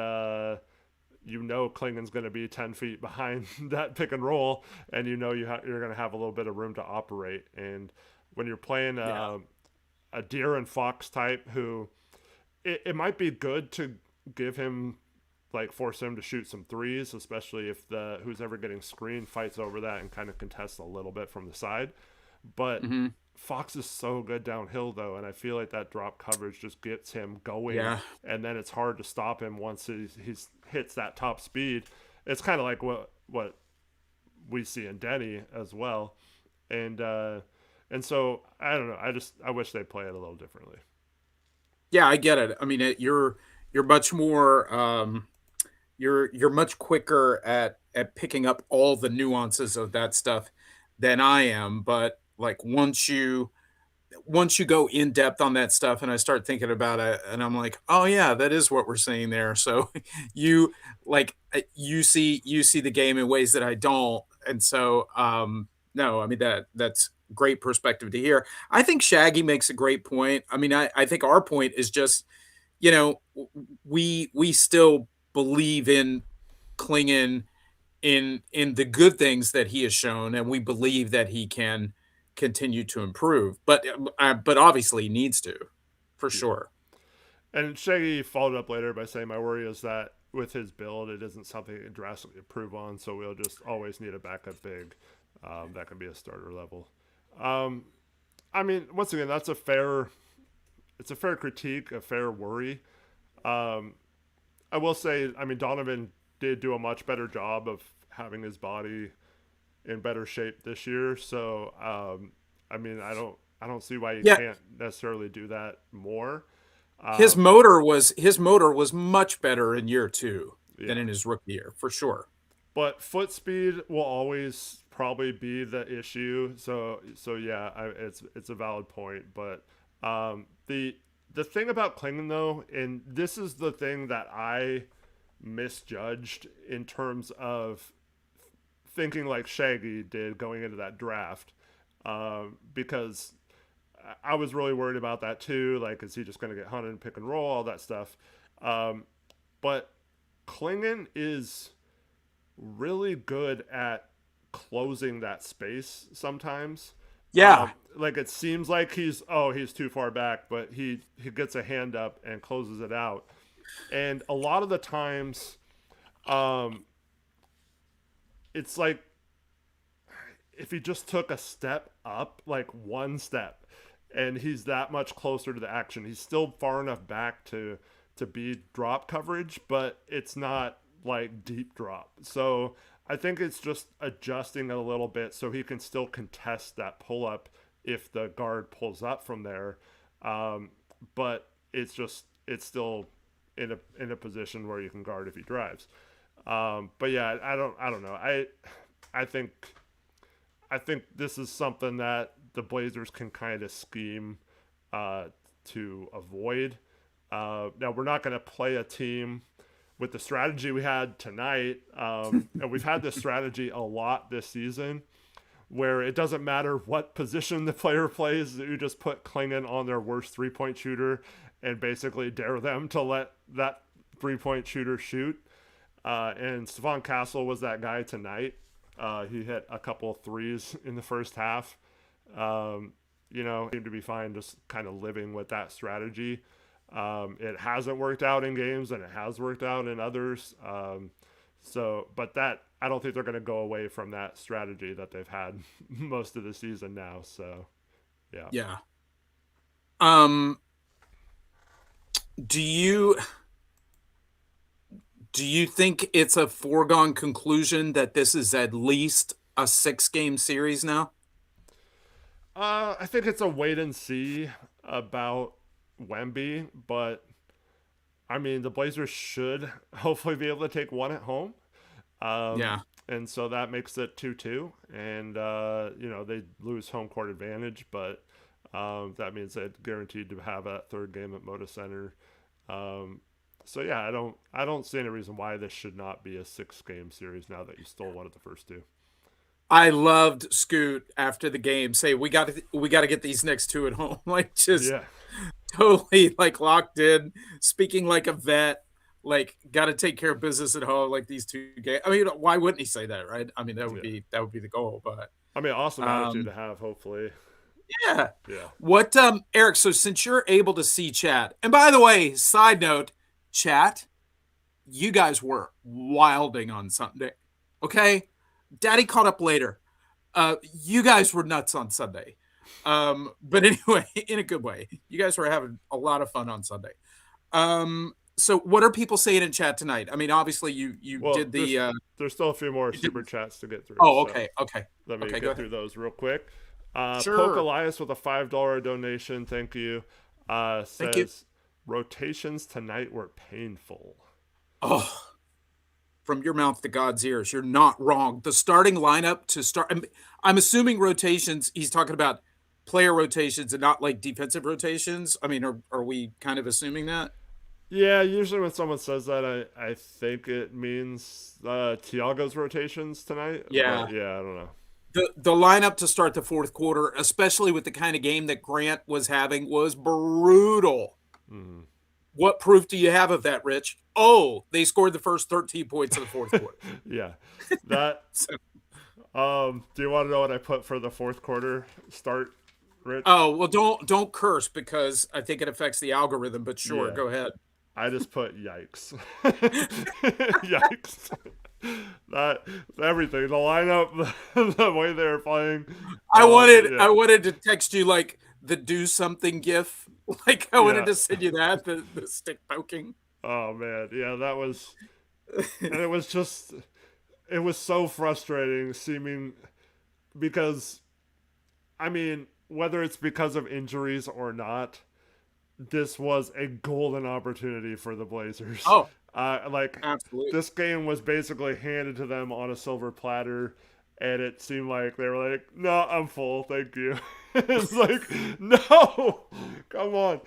Klingon's going to be 10 feet behind that pick and roll, and you're going to have a little bit of room to operate. And when you're playing yeah, a De'Aaron Fox type who it might be good to give him like force him to shoot some threes, especially if the who's ever getting screened fights over that and kind of contests a little bit from the side. But hmm, Fox is so good downhill though, and I feel like that drop coverage just gets him going, yeah, and then it's hard to stop him once he's hits that top speed. It's kind of like what we see in Denny as well, and so I don't know. I wish they play it a little differently. yeah. I get it. I mean, you're much more you're much quicker at picking up all the nuances of that stuff than I am. But like once you go in depth on that stuff and I start thinking about it and I'm like, "Oh yeah, that is what we're seeing there." So you you see the game in ways that I don't. And so no, I mean that's great perspective to hear. I think Shaggy makes a great point. I mean, I think our point is just, we still believe in Klingon in the good things that he has shown, and we believe that he can continue to improve. But obviously he needs to, for Yeah. sure. And Shaggy followed up later by saying, "My worry is that with his build, it isn't something he can drastically improve on. So we'll just always need a backup big that can be a starter level." Um, I mean, once again, it's a fair critique, a fair worry. Um, I will say, I mean, Donovan did do a much better job of having his body in better shape this year. So, I mean, I don't see why you Yeah, can't necessarily do that more. his Um, motor was much better in year two than yeah, in his rookie year, for sure. but foot speed will always probably be the issue. So yeah, it's a valid point. But the the thing about Klingon though, and this is the thing that I misjudged in terms of thinking like Shaggy did going into that draft, because I was really worried about that too. Like, is he just going to get hunted and pick and roll, all that stuff? Um, but Klingon is really good at closing that space sometimes. Yeah. Like it seems like he's too far back, but he gets a hand up and closes it out. And a lot of the times, um, it's like if he just took a step up, like one step, and he's that much closer to the action. He's still far enough back to be drop coverage, but it's not like deep drop. So I think it's just adjusting it a little bit so he can still contest that pull up if the guard pulls up from there. But it's still in a position where you can guard if he drives. But yeah, I don't know. I think I think this is something that the Blazers can kind of scheme to avoid. Now we're not going to play a team with the strategy we had tonight, and we've had this strategy a lot this season, where it doesn't matter what position the player plays, you just put Klingon on their worst 3-point shooter and basically dare them to let that 3-point shooter shoot. And Stephon Castle was that guy tonight. He hit a couple of threes in the first half. Seemed to be fine just kind of living with that strategy. It hasn't worked out in games and it has worked out in others. But that I don't think they're going to go away from that strategy that they've had most of the season now. So, yeah. Yeah. Um, do you think it's a foregone conclusion that this is at least a 6-game series now? I think it's a wait and see about Wemby, but I mean the Blazers should hopefully be able to take one at home. Yeah. And so that makes it 2-2, and they lose home court advantage, but that means they're guaranteed to have a third game at Moda Center. So yeah, I don't see any reason why this should not be a 6-game series now that you stole one of the first two. I loved Scoot after the game say we got to get these next two at home. Like just Yeah, totally like locked in, speaking like a vet, like got to take care of business at home like these two games. I mean, why wouldn't he say that, right? I mean, yeah. that would be the goal, but I mean, awesome attitude um to have. Hopefully, yeah. yeah. What Eric, so since you're able to see chat. And by the way, side note, chat, you guys were wilding on Sunday. Okay? Daddy caught up later. You guys were nuts on Sunday. But anyway, in a good way. You guys were having a lot of fun on Sunday. So what are people saying in chat tonight? I mean, obviously you Well, did the there's still a few more you did, super chats to get through. oh, So okay, okay. let me Okay, go get ahead. through those real quick. Poke Sure. Elias with a $5 donation. Thank you. Thank you. Says rotations tonight were painful. Oh, from your mouth to God's ears. You're not wrong. The starting lineup to start. I'm assuming rotations. He's talking about player rotations and not like defensive rotations. I mean, are we kind of assuming that? Yeah, usually when someone says that, I think it means Tiago's rotations tonight. Yeah. But yeah, I don't know. The lineup to start the fourth quarter, especially with the kind of game that Grant was having, was brutal. Mm. What proof do you have of that, Rich? Oh, they scored the first 13 points of the fourth quarter. Yeah, that. So, Do you want to know what I put for the fourth quarter start, Rich? oh well, don't curse because I think it affects the algorithm. But sure, Yeah, go ahead. I just put yikes. Yikes. That everything, the lineup, the way they were playing. I Yeah. wanted to text you like the do something gif. Like I wanted Yeah. to send you that the stick poking. Oh man, yeah, that was, and it was so frustrating seeming because, I mean, whether it's because of injuries or not, this was a golden opportunity for the Blazers. Oh, Like absolutely. this game was basically handed to them on a silver platter, and it seemed like they were like, "No, I'm full, thank you." It's like, no, Come on.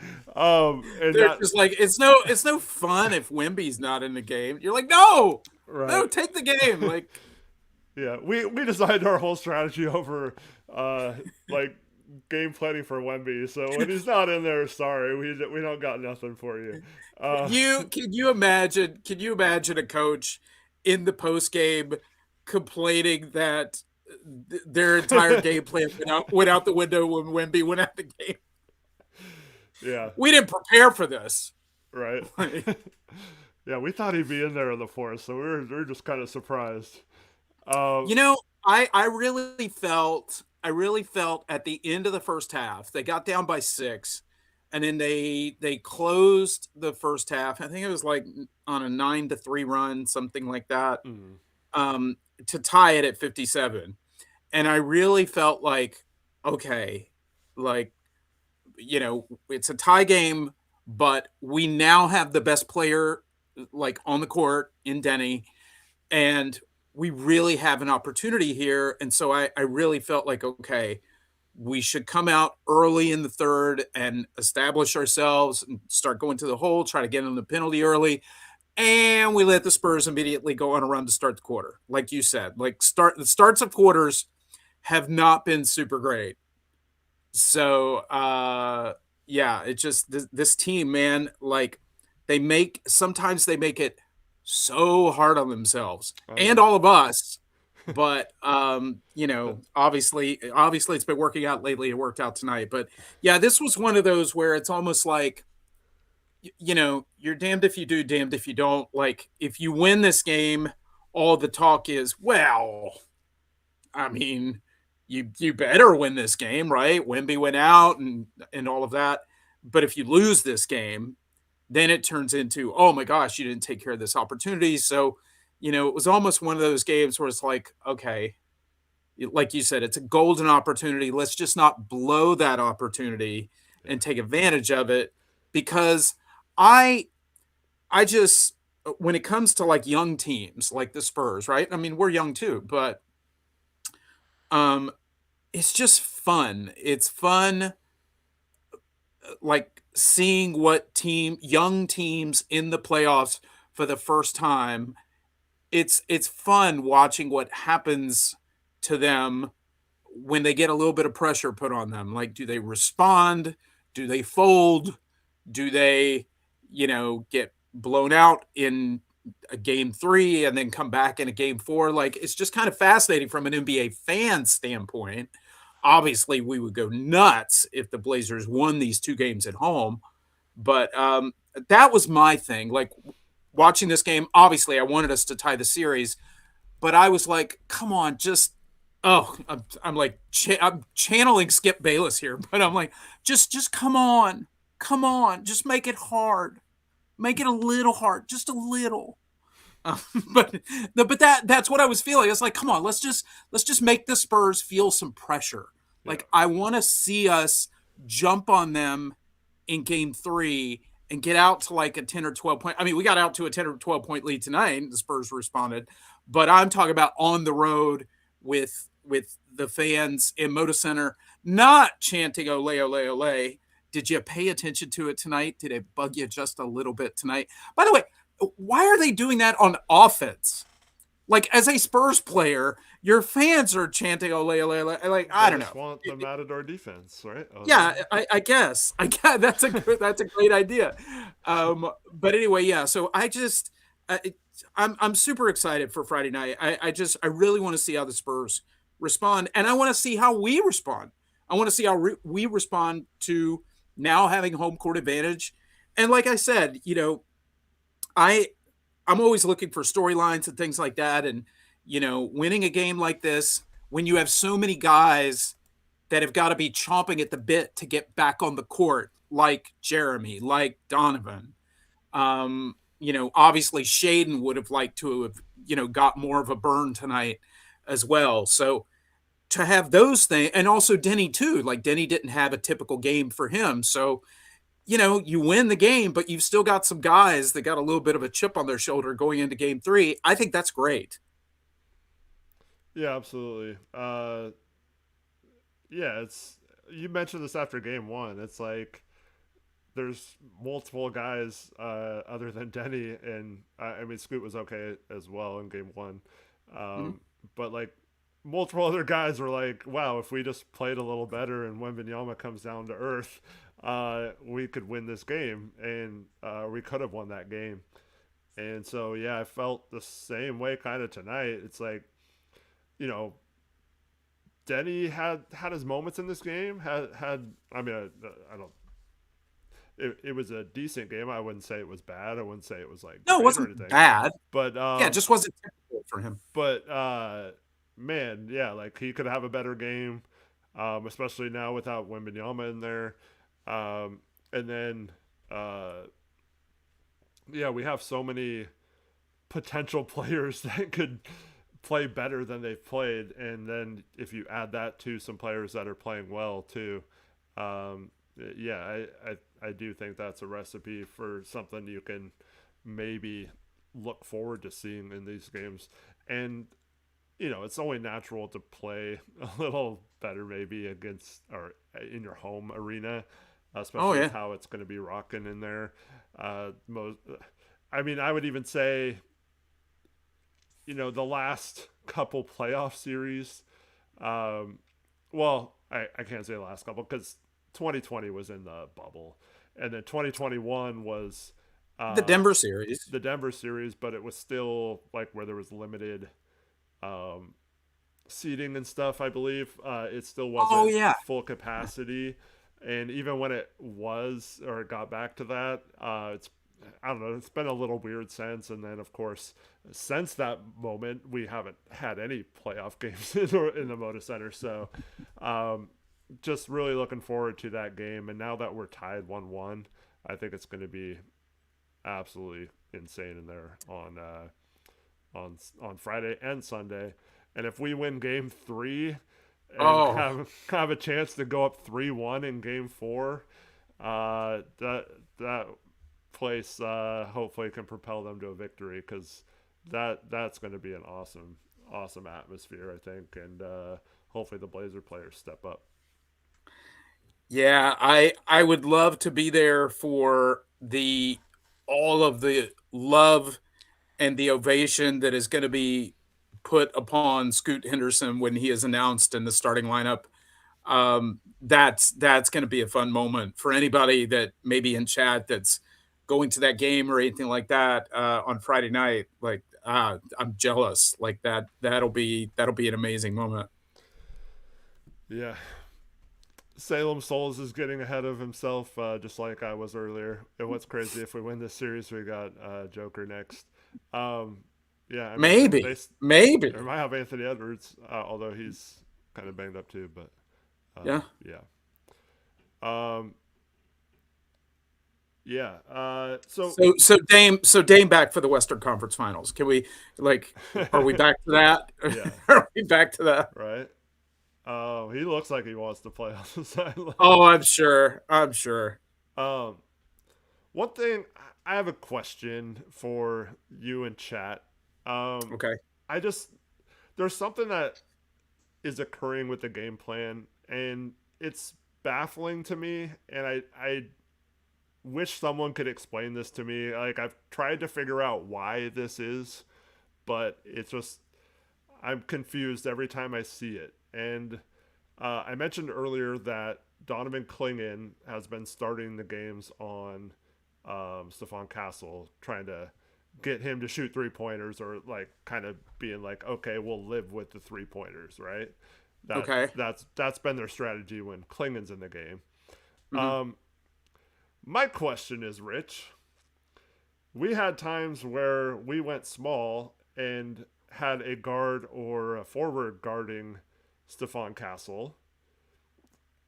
And They're that just like it's no fun if Wemby's not in the game. You're like, no, no, right. take the game. Like, Yeah, we designed our whole strategy over uh like game planning for Wemby. So when he's not in there, sorry, we don't got nothing for you. Uh can you imagine a coach in the post game complaining that their entire game plan went out the window when Wemby went out the game? yeah, We didn't prepare for this. right. Yeah, we thought he'd be in there in the fourth, so we were just kind of surprised. Uh, You know, I really felt at the end of the first half, they got down by 6, and then they closed the first half. I think it was like on a 9-3 run, something like that, mm, um, to tie it at 57. And I really felt like, okay, like, it's a tie game, but we now have the best player like on the court in Denny, and we really have an opportunity here. And so I really felt like, okay, we should come out early in the third and establish ourselves and start going to the hole, try to get in the penalty early. And we let the Spurs immediately go on a run to start the quarter. Like you said, like the starts of quarters have not been super great. So yeah, it just this team, man, like sometimes they make it so hard on themselves oh and yeah, all of us. But obviously it's been working out lately. It worked out tonight. But yeah, this was one of those where it's almost like you're damned if you do, damned if you don't. Like, if you win this game, all the talk is, well, I mean, you better win this game, right? Wemby went out and all of that. But if you lose this game, then it turns into, oh my gosh, you didn't take care of this opportunity. So, it was almost one of those games where it's like, okay, like you said, it's a golden opportunity. Let's just not blow that opportunity yeah, and take advantage of it, because I I just when it comes to like young teams like the Spurs, right? I mean, we're young too, but um it's just fun. It's fun, like seeing what young teams in the playoffs for the first time. It's fun watching what happens to them when they get a little bit of pressure put on them. Like, do they respond? Do they fold? Do they, get blown out in a game 3 and then come back in a game 4? Like, it's just kind of fascinating from an NBA fan standpoint. Obviously, we would go nuts if the Blazers won these 2 games at home, but that was my thing. Like, watching this game, obviously, I wanted us to tie the series, but I was like, come on, just I'm like I'm channeling Skip Bayless here, but I'm like, just come on, just make it hard, make it a little hard, just a little. Uh, but that's what I was feeling. It's like, come on, let's just make the Spurs feel some pressure. yeah, Like, I want to see us jump on them in game 3 and get out to like a 10 or 12 point. I mean, we got out to a 10 or 12 point lead tonight. The Spurs responded, but I'm talking about on the road with the fans in Moda Center, not chanting "Ole, ole, ole." Did you pay attention to it tonight? Did it bug you just a little bit tonight? By the way, why are they doing that on offense? Like, as a Spurs player, your fans are chanting "Ole, ole, ole." Like, I they don't just know. want the Matador defense, right? Yeah, I guess. I guess that's a great idea. But anyway, yeah. So I'm super excited for Friday night. I really want to see how the Spurs respond, and I want to see how we respond. I want to see how we respond to now having home court advantage. And like I said, I I'm always looking for storylines and things like that. And winning a game like this when you have so many guys that have got to be chomping at the bit to get back on the court, like Jeremy, like Donovan. Obviously Shaden would have liked to have, got more of a burn tonight as well. So to have those things, and also Denny too, like Denny didn't have a typical game for him. So, you win the game, but you've still got some guys that got a little bit of a chip on their shoulder going into game 3. I think that's great. yeah, absolutely. Yeah, it's you mentioned this after game one. It's like there's multiple guys other than Denny, and I mean Scoot was okay as well in game one, Mhm. but like multiple other guys were like, wow, if we just played a little better and Wembanyama comes down to earth, we could win this game, and we could have won that game. And so yeah, I felt the same way kind of tonight. It's like, you know, Denny had his moments in this game. Had I mean, I don't. It was a decent game. I wouldn't say it was bad. I wouldn't say it was like No, it great or wasn't anything. bad. But Yeah, it just wasn't typical for him. man, yeah, like he could have a better game, especially now without Wembanyama in there. And then yeah, we have so many potential players that could play better than they've played, and then if you add that to some players that are playing well too, um, yeah, I do think that's a recipe for something you can maybe look forward to seeing in these games. And you know, it's only natural to play a little better maybe against or in your home arena, Oh especially with yeah. how it's going to be rocking in there. Most, I mean, I would even say, you know, the last couple playoff series. Um, well, I can't say the last couple because 2020 was in the bubble, and then 2021 was The uh, Denver series. the Denver series, but it was still like where there was limited um, seating and stuff. I believe it still Oh wasn't yeah. full capacity, and even when it was or it got back to that, it's I don't know. It's been a little weird since, and then of course, since that moment, we haven't had any playoff games in the Moda Center. So, um, just really looking forward to that game. And now that we're tied 1-1, I think it's going to be absolutely insane in there on Friday and Sunday. And if we win Game 3 and Oh have a chance to go up 3-1 in Game 4, that place hopefully can propel them to a victory because that's going to be an awesome atmosphere, I think, and hopefully the Blazer players step up. yeah. I would love to be there for the all of the love and the ovation that is going to be put upon Scoot Henderson when he is announced in the starting lineup. That's going to be a fun moment for anybody that maybe in chat that's going to that game or anything like that on Friday night. Like, I'm jealous. Like that'll be an amazing moment. Yeah, Salem Souls is getting ahead of himself, just like I was earlier. And what's crazy, if we win this series, we got Joker next. Um, yeah, I mean Maybe, they maybe, might have Anthony Edwards, although he's kind of banged up too. But yeah. yeah, um, yeah. So Dame back for the Western Conference Finals. Can we like? Are we back to that? yeah, Are we back to that? right. He looks like he wants to play on the sideline. Oh, I'm sure. I'm sure. Um, one thing I have a question for you in chat. Um, Okay. I just there's something that is occurring with the game plan, and it's baffling to me. And I wish someone could explain this to me. Like I've tried to figure out why this is, but it's just I'm confused every time I see it. And I mentioned earlier that Donovan Clingan has been starting the games on Stephon Castle, trying to get him to shoot 3 pointers, or like kind of being like, okay, we'll live with the 3 pointers, right? Okay. That's been their strategy when Klingan's in the game. Hmm. Um, my question is, Rich, we had times where we went small and had a guard or a forward guarding Stephon Castle.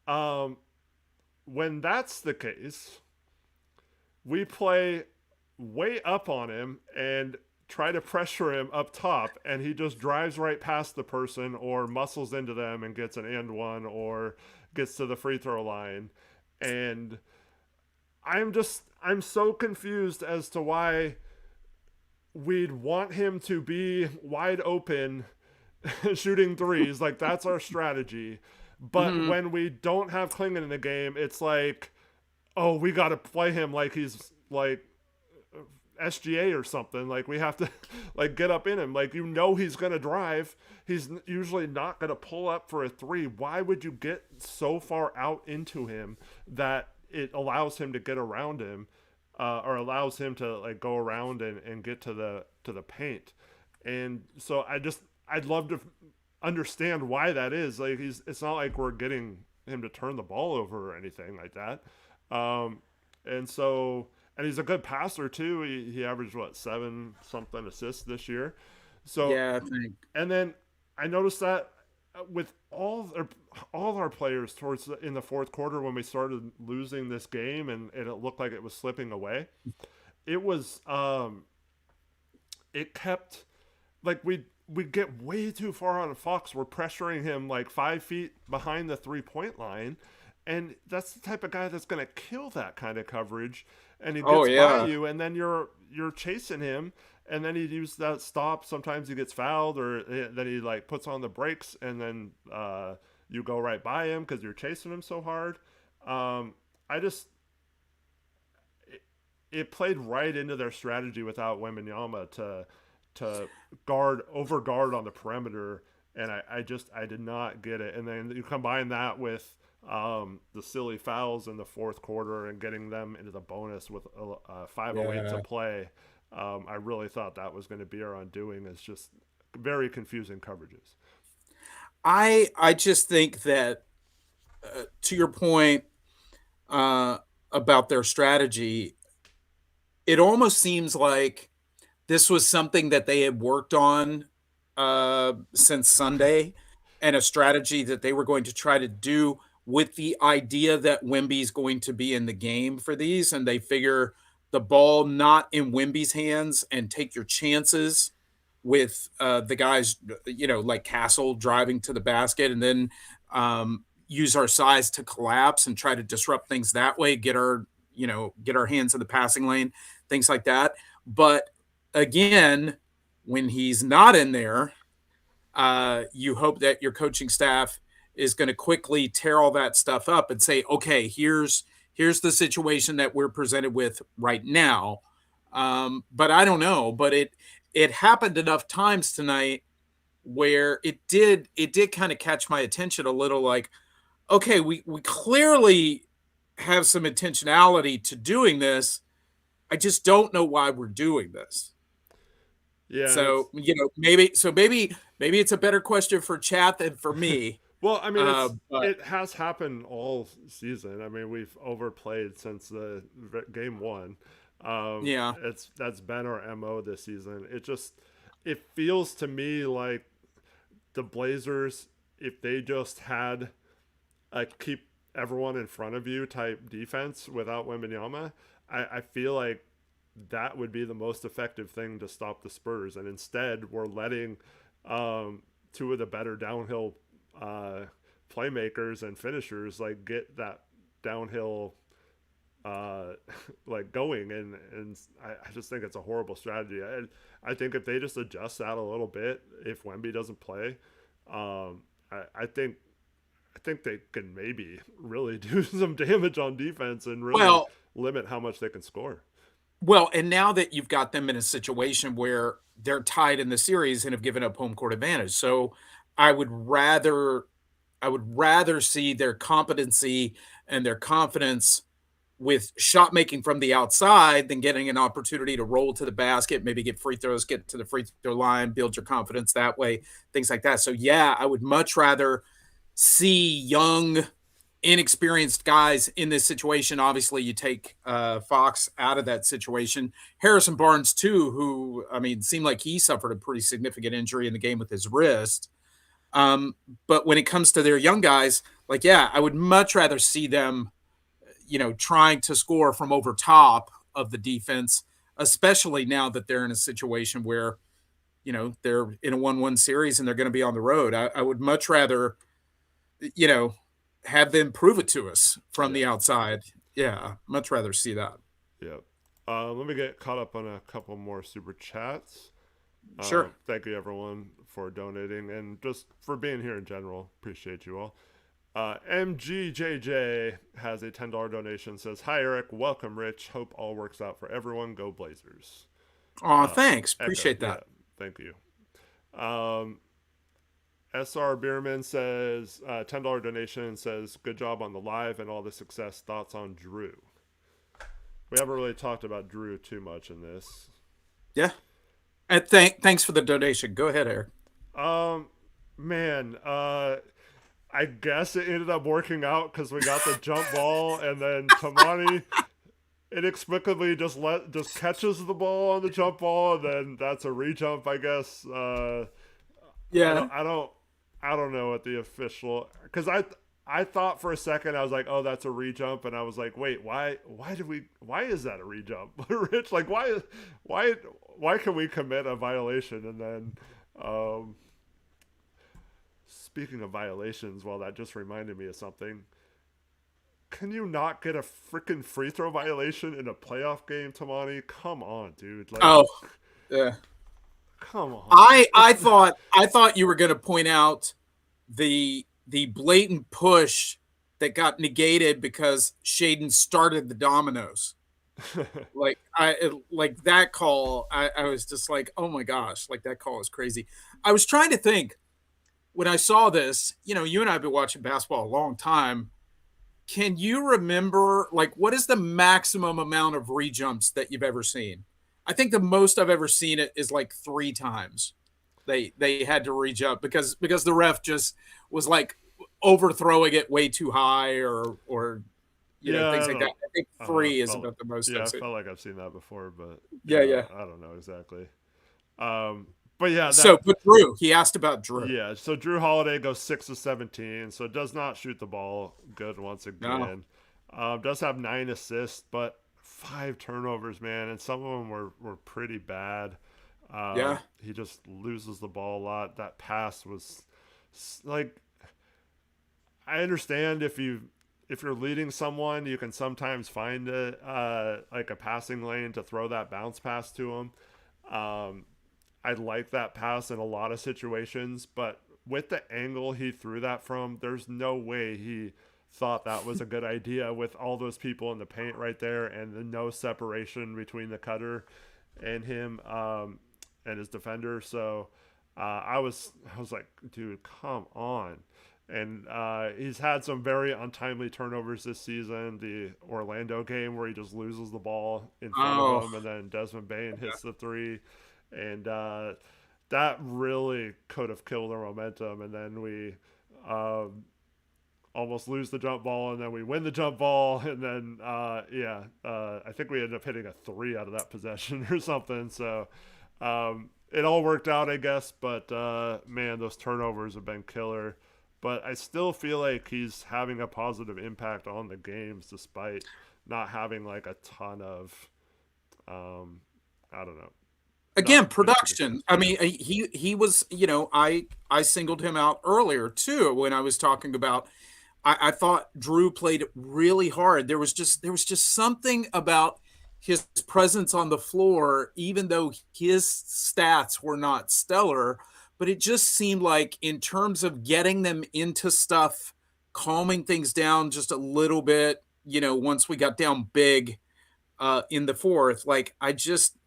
Um, when that's the case, we play way up on him and try to pressure him up top, and he just drives right past the person or muscles into them and gets an and one or gets to the free throw line. And I'm so confused as to why we'd want him to be wide open shooting threes. Like that's our strategy. But Hmm. when we don't have Klingon in the game, it's like, oh, we got to play him like he's like SGA or something. Like we have to like get up in him. Like he's gonna drive. He's usually not gonna pull up for a three. Why would you get so far out into him that it allows him to get around him, or allows him to like go around and get to the paint? And so I'd love to understand why that is. Like it's not like we're getting him to turn the ball over or anything like that. Um, and so and he's a good passer too. He averaged what, 7 something assists this year. So Yeah, I think. and then I noticed that with all our players towards in the fourth quarter when we started losing this game and it looked like it was slipping away. It was it kept like we get way too far on Fox. We're pressuring him like 5 feet behind the 3 point line, and that's the type of guy that's going to kill that kind of coverage. And he Oh gets by yeah. you, and then you're chasing him, and then he uses that stop. Sometimes he gets fouled, or then he like puts on the brakes, and then you go right by him because you're chasing him so hard. I just it played right into their strategy without Wembenyama to guard over guard on the perimeter, and I did not get it. And then you combine that with the silly fouls in the fourth quarter and getting them into the bonus with 5:08 to Yeah. play. I really thought that was going to be our undoing. It's just very confusing coverages. I just think that to your point uh, about their strategy, it almost seems like this was something that they had worked on since Sunday, and a strategy that they were going to try to do with the idea that Wemby's going to be in the game for these, and they figure the ball not in Wemby's hands and take your chances with the guys, like Castle driving to the basket, and then use our size to collapse and try to disrupt things that way, get our hands in the passing lane, things like that. But again, when he's not in there, you hope that your coaching staff is going to quickly tear all that stuff up and say, okay, here's the situation that we're presented with right now. But I don't know. But it happened enough times tonight where it did kind of catch my attention a little. Like, okay, we clearly have some intentionality to doing this. I just don't know why we're doing this. Yeah, and it's So, maybe it's a better question for chat than for me. well, I mean, But it has happened all season. I mean, we've overplayed since the game one. yeah. It's that's been our mo this season. It feels to me like the Blazers, if they just had a keep everyone in front of you type defense without Wembanyama, I feel like that would be the most effective thing to stop the Spurs. And instead, we're letting two of the better downhill uh, playmakers and finishers like get that downhill uh, like going, and I just think it's a horrible strategy. I think if they just adjust that a little bit, if Wemby doesn't play, I think they can maybe really do some damage on defense and really Well, limit how much they can score. and now that you've got them in a situation where they're tied in the series and have given up home court advantage, so I would rather I would rather see their competency and their confidence with shot making from the outside than getting an opportunity to roll to the basket, maybe get free throws, get to the free throw line, build your confidence that way, things like that. So yeah, I would much rather see young, inexperienced guys in this situation. Obviously, you take Fox out of that situation. Harrison Barnes too, who I mean, seemed like he suffered a pretty significant injury in the game with his wrist. Um, but when it comes to their young guys, like yeah, I would much rather see them trying to score from over top of the defense, especially now that they're in a situation where, they're in a 1-1 series and they're going to be on the road. I would much rather, you know, have them prove it to us from Yeah, the outside. Yeah, much rather see that. yeah. Let me get caught up on a couple more super chats. Sure. Thank you everyone for donating and just for being here in general. Appreciate you all. MGJJ has a $10 donation. Says, "Hi Eric, welcome Rich. Hope all works out for everyone. Go Blazers." Aw, thanks. Echo, Appreciate yeah, that. thank you. Um, SR Bierman says, $10 donation, says, "Good job on the live and all the success. Thoughts on Drew?" We haven't really talked about Drew too much in this. Yeah. And thanks for the donation. Go ahead, Eric. Um, man, I guess it ended up working out because we got the jump ball, and then Tamani inexplicably just catches the ball on the jump ball, and then that's a rejump, I guess. I Yeah. don't, I don't, I don't know what the official, because I thought for a second I was like, oh, that's a rejump, and I was like, wait, why is that a rejump, Rich? Like, why, why can we commit a violation and then, um, speaking of violations, well, that just reminded me of something. Can you not get a freaking free throw violation in a playoff game, Tamani? Come on, dude. Like, Oh, yeah. come on. I thought you were going to point out the blatant push that got negated because Shaden started the dominoes. Like that call, I was just like, oh my gosh, like that call is crazy. I was trying to think when I saw this. You and I have been watching basketball a long time. Can you remember, like, what is the maximum amount of rejumps that you've ever seen? I think the most I've ever seen it is like 3 times. They had to rejump because the ref just was like overthrowing it way too high, or Yeah, things like that. I think I don't know. three is about the most Yeah, I've I seen. felt like I've seen that before, but Yeah, yeah, yeah. I don't know exactly. But yeah, But Drew, he asked about Drew. yeah. So Drew Holiday goes 6 of 17, so does not shoot the ball good once No, again. Does have 9 assists, but 5 turnovers, man, and some of them were pretty bad. yeah, He just loses the ball a lot. That pass was like, I understand if you're leading someone, you can sometimes find like a passing lane to throw that bounce pass to him. Um, I like that pass in a lot of situations, but with the angle he threw that from, there's no way he thought that was a good idea with all those people in the paint right there and the no separation between the cutter and him, and his defender. So I was like, dude, come on. And he's had some very untimely turnovers this season. The Orlando game where he just loses the ball in front of oh, him, and then Desmond Bain hits the three, and that really could have killed our momentum. And then we um, almost lose the jump ball, and then we win the jump ball, and then I think we ended up hitting a three out of that possession or something. So it all worked out, I guess. But man, those turnovers have been killer. But I still feel like he's having a positive impact on the games, despite not having like a ton of, I don't know, again, not big production. assists. I Yeah, mean, he was. I singled him out earlier too when I was talking about. I thought Drew played really hard. There was just something about his presence on the floor, even though his stats were not stellar. But it just seemed like, in terms of getting them into stuff, calming things down just a little bit. Once we got down big in the fourth, like I just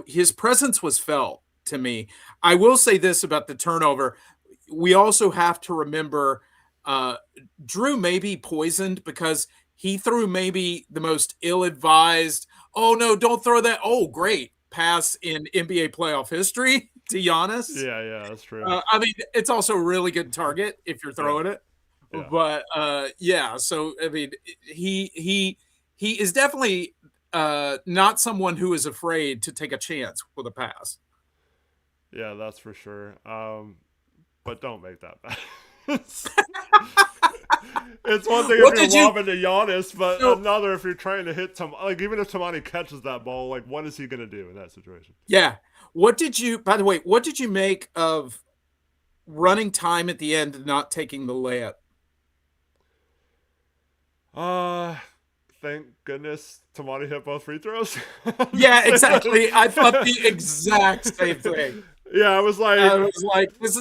his presence was felt to me. I will say this about the turnover. We also have to remember uh, Drew may be poisoned because he threw maybe the most ill advised, oh no, don't throw that. Oh, great pass in NBA playoff history to Giannis. yeah, that's true. I mean, it's also a really good target if you're Yeah, throwing it. yeah, But yeah, so I mean, he is definitely not someone who is afraid to take a chance with a pass. yeah, that's for sure. But don't make that bad. it's one thing if What you're did you lobbing to Giannis, but so another if you're trying to hit like even if Tamani catches that ball, like what is he gonna do in that situation? yeah. What did you by the way, what did you make of running time at the end and not taking the layup? Uh Thank goodness Tamani hit both free throws. Yeah, exactly. I thought the exact same thing. Yeah, I was like, I was like, this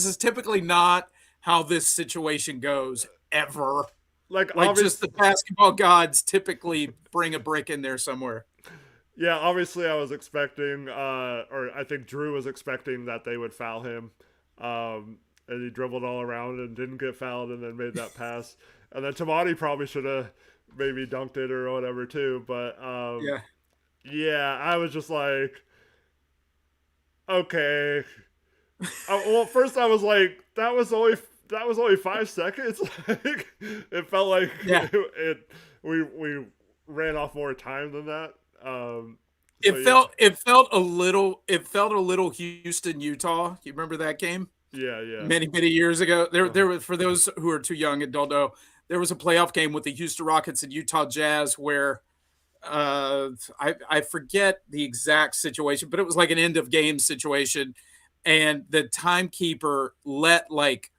is typically not how this situation goes ever. Like Like just obvious, the basketball gods typically bring a brick in there somewhere. yeah, obviously I was expecting, or I think Drew was expecting that they would foul him, and he dribbled all around and didn't get fouled, and then made that pass, and then Tamati probably should have maybe dunked it or whatever too, but Yeah. yeah, I was just like, okay. Well, first I was like, that was only 5 seconds. Like, it felt like Yeah. we ran off more time than that. So It yeah, felt it felt a little it felt a little Houston, Utah. You remember that game? yeah, yeah. Many years ago. There Uh-huh. was, for those who are too young and don't know, there was a playoff game with the Houston Rockets and Utah Jazz where I forget the exact situation, but it was like an end of game situation, and the timekeeper let like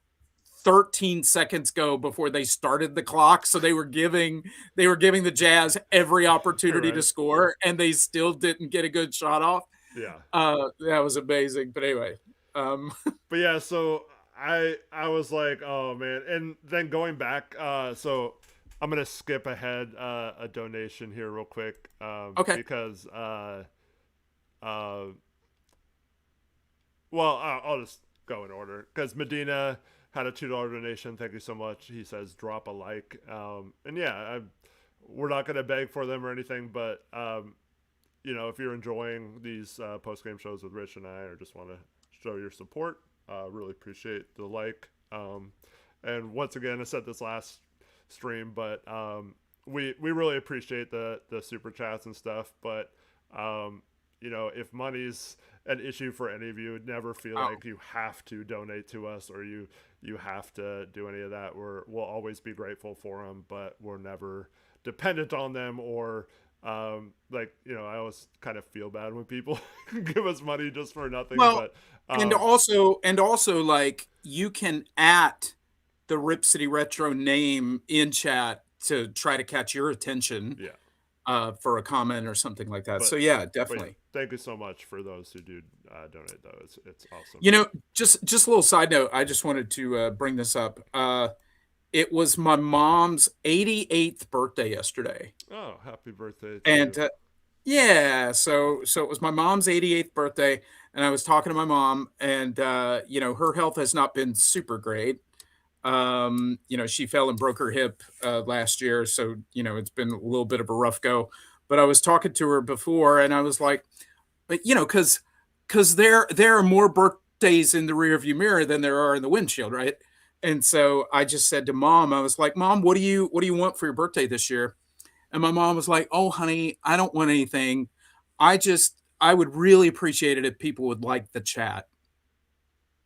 13 seconds go before they started the clock, so they were giving the Jazz every opportunity to Right. score, and they still didn't get a good shot off. Yeah. That was amazing. But anyway, But yeah, so I was like, oh man, and then going back, so I'm gonna skip ahead a donation here real quick, okay. because uh, well, I'll just go in order because Medina had a $2 donation. Thank you so much. He says drop a like, and yeah, we're not gonna beg for them or anything, but if you're enjoying these post game shows with Rich and I, or just want to show your support, really appreciate the like. And once again, I said this last stream, but we really appreciate the super chats and stuff. But if money's an issue for any of you, never feel Oh, like you have to donate to us, or you have to do any of that. We'll always be grateful for them, but we're never dependent on them, or I always kind of feel bad when people give us money just for nothing. well, But um, and also, like you can at the Rip City Retro name in chat to try to catch your attention yeah, for a comment or something like that. So but yeah, but yeah, definitely. thank you so much for those who do donate. Though it's awesome. You know, just a little side note. I just wanted to bring this up. It was my mom's 88th birthday yesterday, Oh, happy birthday to and you. yeah, so it was my mom's 88th birthday, and I was talking to my mom, and her health has not been super great. She fell and broke her hip last year, so it's been a little bit of a rough go. But I was talking to her before, and I was like, but because there are more birthdays in the rearview mirror than there are in the windshield, right? And so I just said to mom, I was like, Mom, what do you want for your birthday this year? And my mom was like, Oh, honey, I don't want anything. I would really appreciate it if people would like the chat.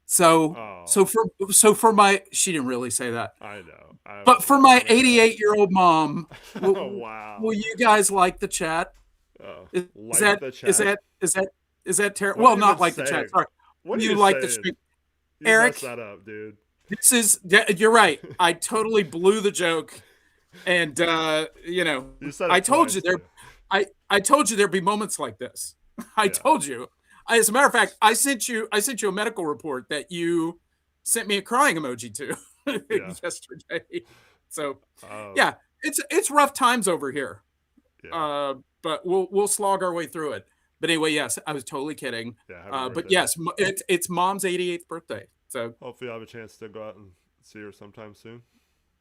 So Oh, so for my she didn't really say that, I know. but for I'm my gonna cry. 88-year-old mom, will Wow. you guys like the chat? Oh, Is like that the is chat. that is that is that terrible? What are Well, you even not like the chat. saying? Sorry. What Will are you you like the saying? stream? You messed Eric, that up, dude. this is yeah, you're right. I totally blew the joke, and You said I it told you twice there too. I told you there'd be moments like this. I Yeah, told you. As a matter of fact, I sent you a medical report that you sent me a crying emoji to yeah. yesterday. So, Um, yeah, it's rough times over here. yeah, But we'll slog our way through it. But anyway, yes, I was totally kidding. yeah. Happy But birthday. yes, it's mom's 88th birthday. So Hopefully, I'll have a chance to go out and see her sometime soon.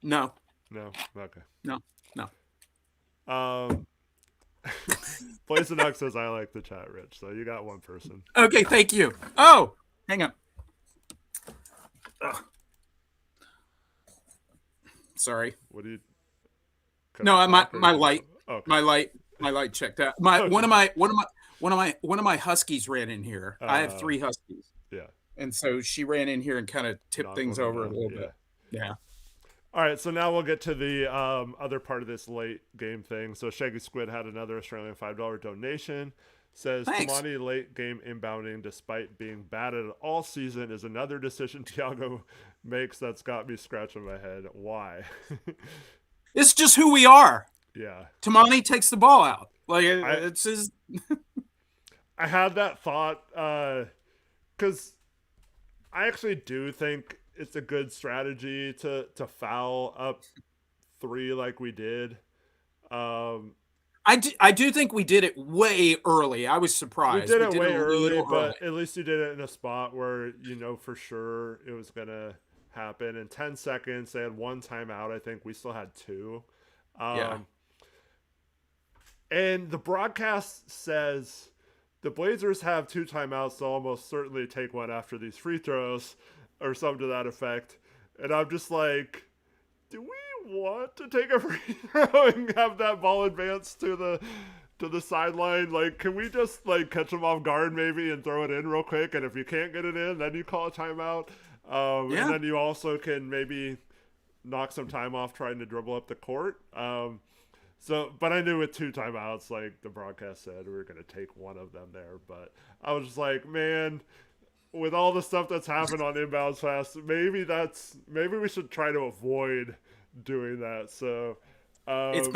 no, No, okay. no, no. Um, Blaze and says I like the chat, Rich. So you got one person. Okay, thank you. Oh, hang on. Ugh, sorry. What do you? Can I No, my talk or my no? light, Okay, my light, my light checked out. My one okay. of my one of my one of my huskies ran in here. I have Uh, three huskies, yeah. and so she ran in here and kind of tipped Knock things one of them over a down. little Yeah. bit. Yeah. All right, so now we'll get to the other part of this late game thing. So Shaggy Squid had another Australian $5 donation. Says Thanks. Tamani late game inbounding, despite being bad at it all season, is another decision Tiago makes that's got me scratching my head. Why? It's just who we are. Yeah, Tamani takes the ball out. Like I it's his. I had that thought because I actually do think it's a good strategy to foul up three like we did. Um, I do think we did it way early. I was we surprised. did We it did it way a early, little early. but at least you did it in a spot where you know for sure it was gonna happen. In 10 seconds, they had one timeout. I think we still had two. Yeah. Um, and the broadcast says the Blazers have two timeouts. They'll almost certainly take one after these free throws, or something to that effect. And I'm just like, do we want to take a free throw and have that ball advance to the sideline? Like, can we just like catch them off guard maybe and throw it in real quick? And if you can't get it in, then you call a timeout. And Yeah. then you also can maybe knock some time off trying to dribble up the court. But I knew with two timeouts, like the broadcast said, we were going to take one of them there. But I was just like, man, with all the stuff that's happened on inbounds fast, maybe we should try to avoid doing that. So, It's um,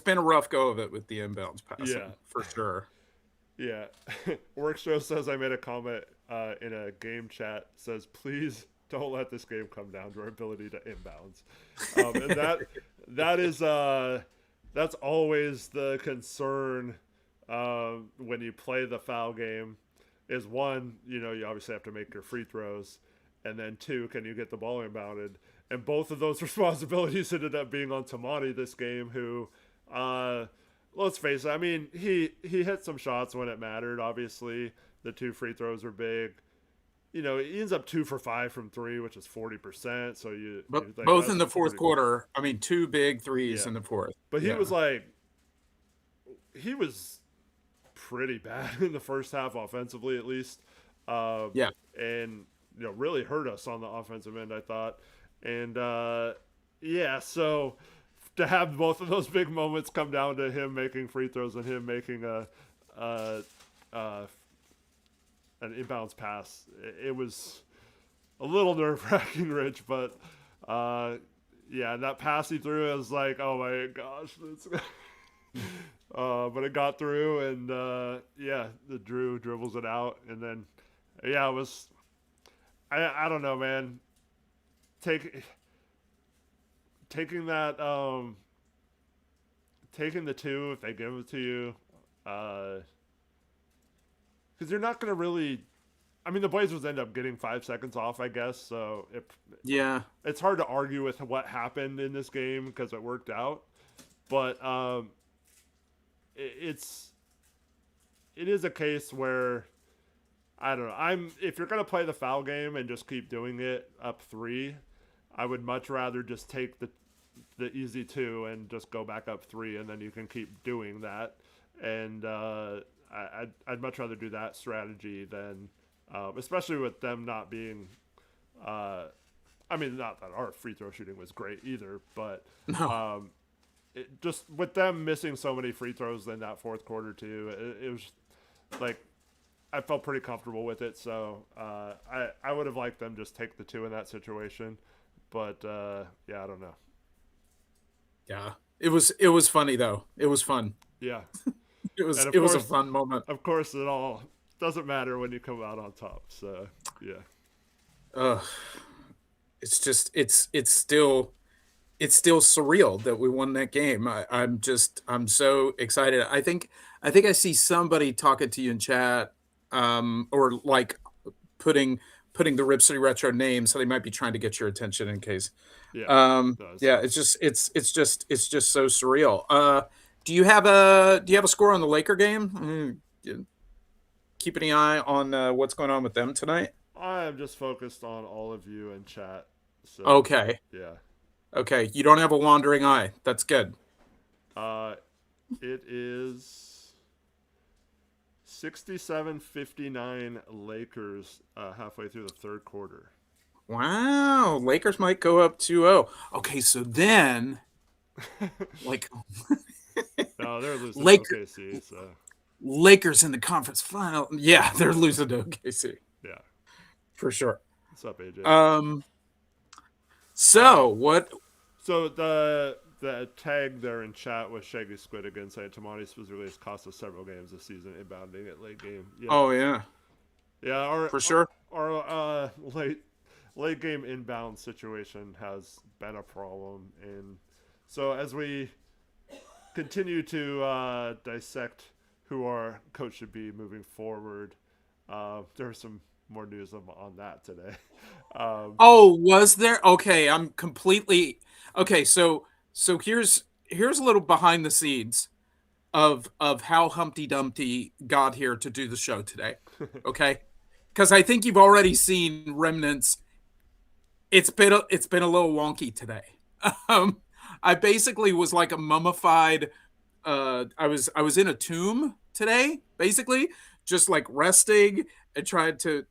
been a rough go of it with the inbounds yeah, passing for sure. yeah. Workshow says I made a comment in a game chat. Says please don't let this game come down to our ability to inbounds, and that is that's always the concern when you play the foul game. Is one, you know, you obviously have to make your free throws, and then two, can you get the ball inbounded? And both of those responsibilities ended up being on Tamani this game, who, let's face it, I mean, he hit some shots when it mattered. Obviously, the two free throws were big. You know, he ends up 2 for 5 from three, which is 40%. So But you think both that's in the fourth pretty good. quarter. I mean, two big threes Yeah, in the fourth. but Yeah. he was pretty bad in the first half offensively, at least, uh, Yeah. and you know really hurt us on the offensive end. I thought, and yeah, so to have both of those big moments come down to him making free throws and him making a, a an inbounds pass, it was a little nerve wracking, Rich, but. Yeah, and that pass he threw, I was like, oh my gosh, but it got through, and yeah, the Drew dribbles it out, and then yeah, it was I don't know, man. Take taking that taking the two if they give it to you, because you're not gonna really. I mean, the Blazers end up getting 5 seconds off, I guess. So Yeah. it's hard to argue with what happened in this game because it worked out. But it's it is a case where I don't know. If you're gonna play the foul game and just keep doing it up three, I would much rather just take the easy two and just go back up three, and then you can keep doing that. And I'd much rather do that strategy than, especially with them not being. I mean, not that our free throw shooting was great either, but No. um, just with them missing so many free throws in that fourth quarter too, it was like I felt pretty comfortable with it. So I would have liked them just take the two in that situation, but yeah, I don't know. Yeah. It was funny though. It was fun. Yeah, It was and it was a fun moment. of course, it all doesn't matter when you come out on top. So yeah, Ugh. It's just it's still surreal that we won that game. I'm so excited. I think I see somebody talking to you in chat, or like putting putting the Rip City Retro name, so they might be trying to get your attention in case. yeah, no, I Yeah, saw. it's just so surreal. Do you have a score on the Laker game? Keep an eye on what's going on with them tonight. I am just focused on all of you in chat. So Okay, yeah, okay, you don't have a wandering eye. That's good. uh, it is 67-59 Lakers halfway through the third quarter. Wow, Lakers might go up 2-0. Okay, so then like No, they're losing to Laker OKC. So Lakers in the conference final. Yeah, they're losing to OKC yeah, for sure. what's up, AJ? Um, so Uh, what? so the tag there in chat was Shaggy Squid again saying Tamani was released cost us several games this season inbounding at late game. Yeah, Oh yeah, yeah. for sure. Our late late game inbound situation has been a problem. And so as we continue to dissect who our coach should be moving forward, there's some more news on that today. Um, Oh, was there? Okay, I'm completely okay. So here's a little behind the scenes of how Humpty Dumpty got here to do the show today. Okay, because I think you've already seen remnants. It's been a little wonky today. Um, I basically was like a mummified. I was in a tomb today, basically, just like resting and tried to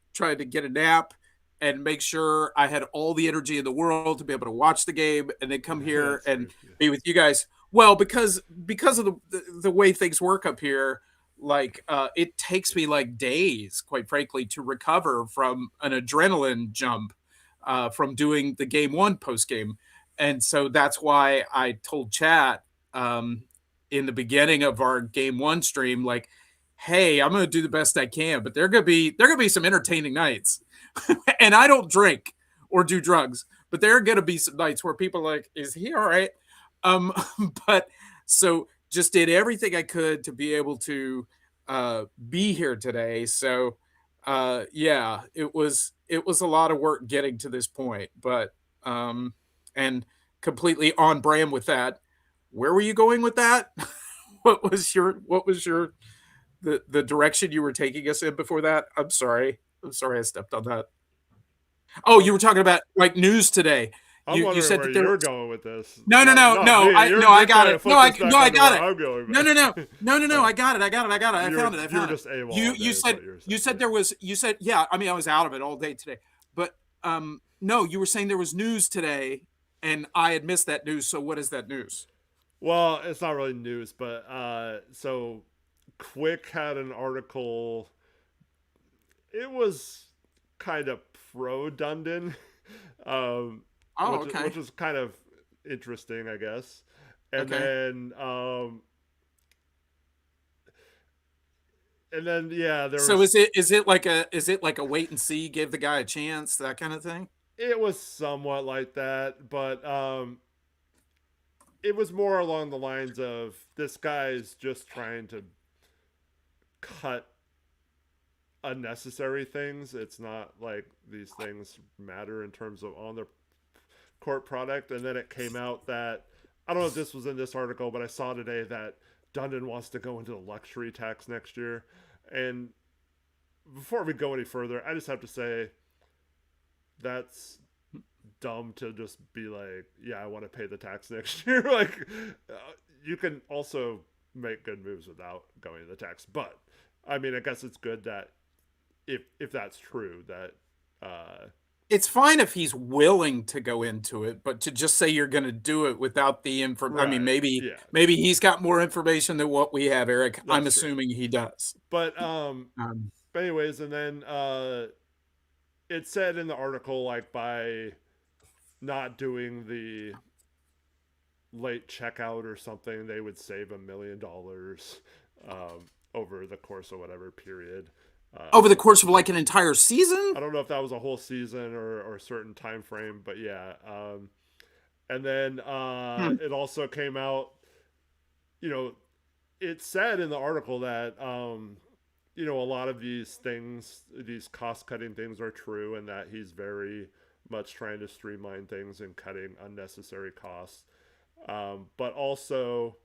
get a nap and make sure I had all the energy in the world to be able to watch the game and then come here that's and good. Yeah. be with you guys. Well, because of the way things work up here, like it takes me like days, quite frankly, to recover from an adrenaline jump from doing the game one post game, and so that's why I told chat in the beginning of our game one stream, like, hey, I'm gonna do the best I can, but there gonna be some entertaining nights. And I don't drink or do drugs, but there are gonna be some nights where people are like, is he all right? Um, but so just did everything I could to be able to be here today. So yeah, it was a lot of work getting to this point, but and completely on brand with that. Where were you going with that? What was your the direction you were taking us in before that? I'm sorry. I'm sorry I stepped on that. Oh, Oh, you were talking about like news today. I'm You wondering said where that there you're was going with this. no, no, Not no, not no. me. I You're no, I you're got trying to it. No, flip I this no, back I onto got where it. I'm going No, no, no, with. no, no, no. Oh, I got it. I got it. I got it. I found it. I you were found it. I you were found it. just AWOL You all you day is said what you were you saying. said there was you said yeah. I mean, I was out of it all day today, but no, you were saying there was news today, and I had missed that news. So what is that news? Well, it's not really news, but so Quick had an article. It was kind of pro Dundon, um, Oh, which okay, was kind of interesting, I guess. And okay. then yeah, there So was is it like a wait and see, give the guy a chance, that kind of thing? it was somewhat like that, but it was more along the lines of this guy's just trying to cut unnecessary things. It's not like these things matter in terms of on the court product. And then it came out that I don't know if this was in this article, but I saw today that Dundon wants to go into the luxury tax next year. And before we go any further, I just have to say that's dumb to just be like, yeah, I want to pay the tax next year. Like, you can also make good moves without going to the tax. But I mean, I guess it's good that if that's true, that It's fine if he's willing to go into it, but to just say you're going to do it without the info, I mean, right, maybe yeah, maybe he's got more information than what we have, Eric. I'm that's true. assuming he does. But Um, but anyways, and then it said in the article like by not doing the late checkout or something, they would save $1 million over the course of whatever period. over the course of like an entire season? I don't know if that was a whole season or a certain time frame, but yeah. And then Hmm. it also came out, you know, it said in the article that a lot of these things, these cost cutting things are true, and that he's very much trying to streamline things and cutting unnecessary costs. But also,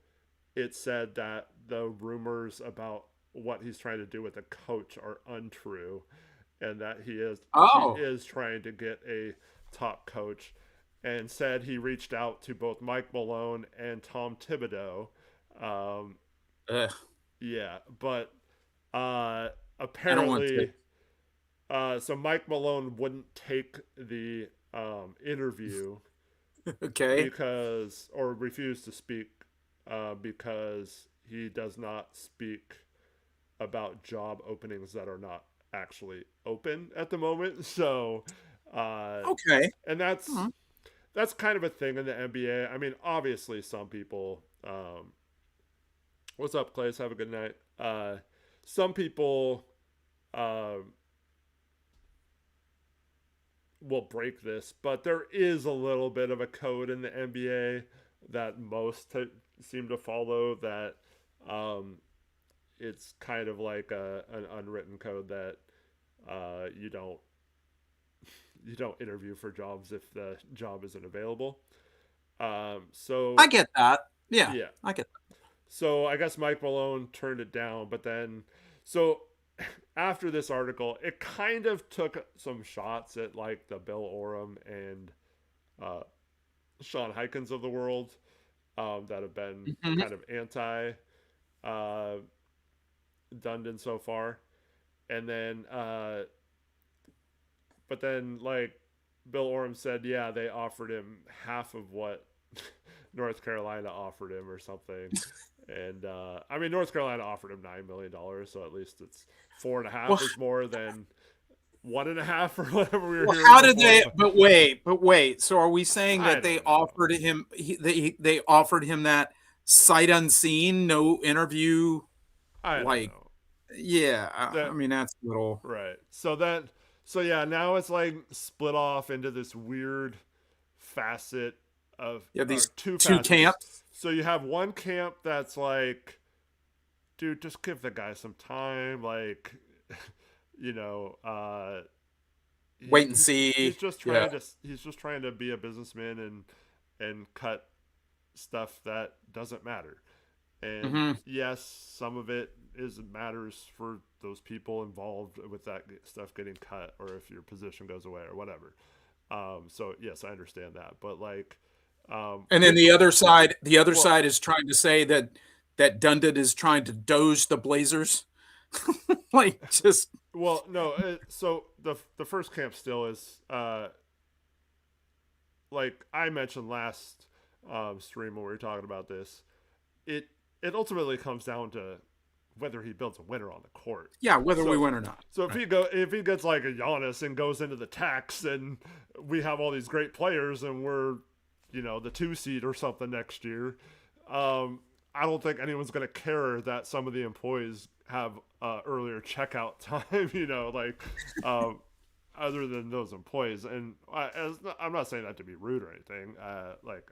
it said that the rumors about what he's trying to do with the coach are untrue, and that he Oh, is trying to get a top coach, and said he reached out to both Mike Malone and Tom Thibodeau. Um, ugh, yeah, but uh, I don't want to. apparently, so Mike Malone wouldn't take the interview Okay. because, or refused to speak because he does not speak about job openings that are not actually open at the moment. So, uh, Okay. and Hmm. that's kind of a thing in the NBA. I mean, obviously, some people. What's up, Clays? Have a good night. Some people um, will break this, but there is a little bit of a code in the NBA that seem to follow that um, it's kind of like an unwritten code that you don't interview for jobs if the job isn't available. I So get that. Yeah, yeah, I get so I guess Mike Malone turned it down, but then so after this article, it kind of took some shots at like the Bill Oram and uh, Sean Hykins of the world that have been that. Mhm. kind of anti uh, Dundon so far, and then but then like Bill Oram said, yeah, they offered him half of what North Carolina offered him or something. And I mean, North Carolina offered him $9 million, so at least it's four and a Well, half is more than one and a half or whatever we were well, hearing how did before. they? But But wait. So are we saying I that they don't know. offered him? They offered him that sight unseen, no interview. I don't Like, know yeah. I that mean, that's a little. right. So yeah, now it's like split off into this weird facet of You have or these two two facets. camps. So you have one camp that's like, dude, just give the guy some time. Like, you know, Wait and see. Yeah. he's just trying to be a businessman and cut stuff that doesn't matter. And Hmm. yes, some of it is matters for those people involved with that stuff getting cut, or if your position goes away or whatever. So yes, I understand that, but like, And then which the other well, side is trying to say that Dundon is trying to doge the Blazers. Like, just no. So the first camp still is like I mentioned last stream when we were talking about this. It it ultimately comes down to whether he builds a winner on the court. yeah, whether we So win or not. Right. if he gets like a Giannis and goes into the tax and we have all these great players and we're the 2 seed or something next year, I don't think anyone's gonna care that some of the employees have earlier checkout time. Like other than those employees. And I'm not saying that to be rude or anything. Like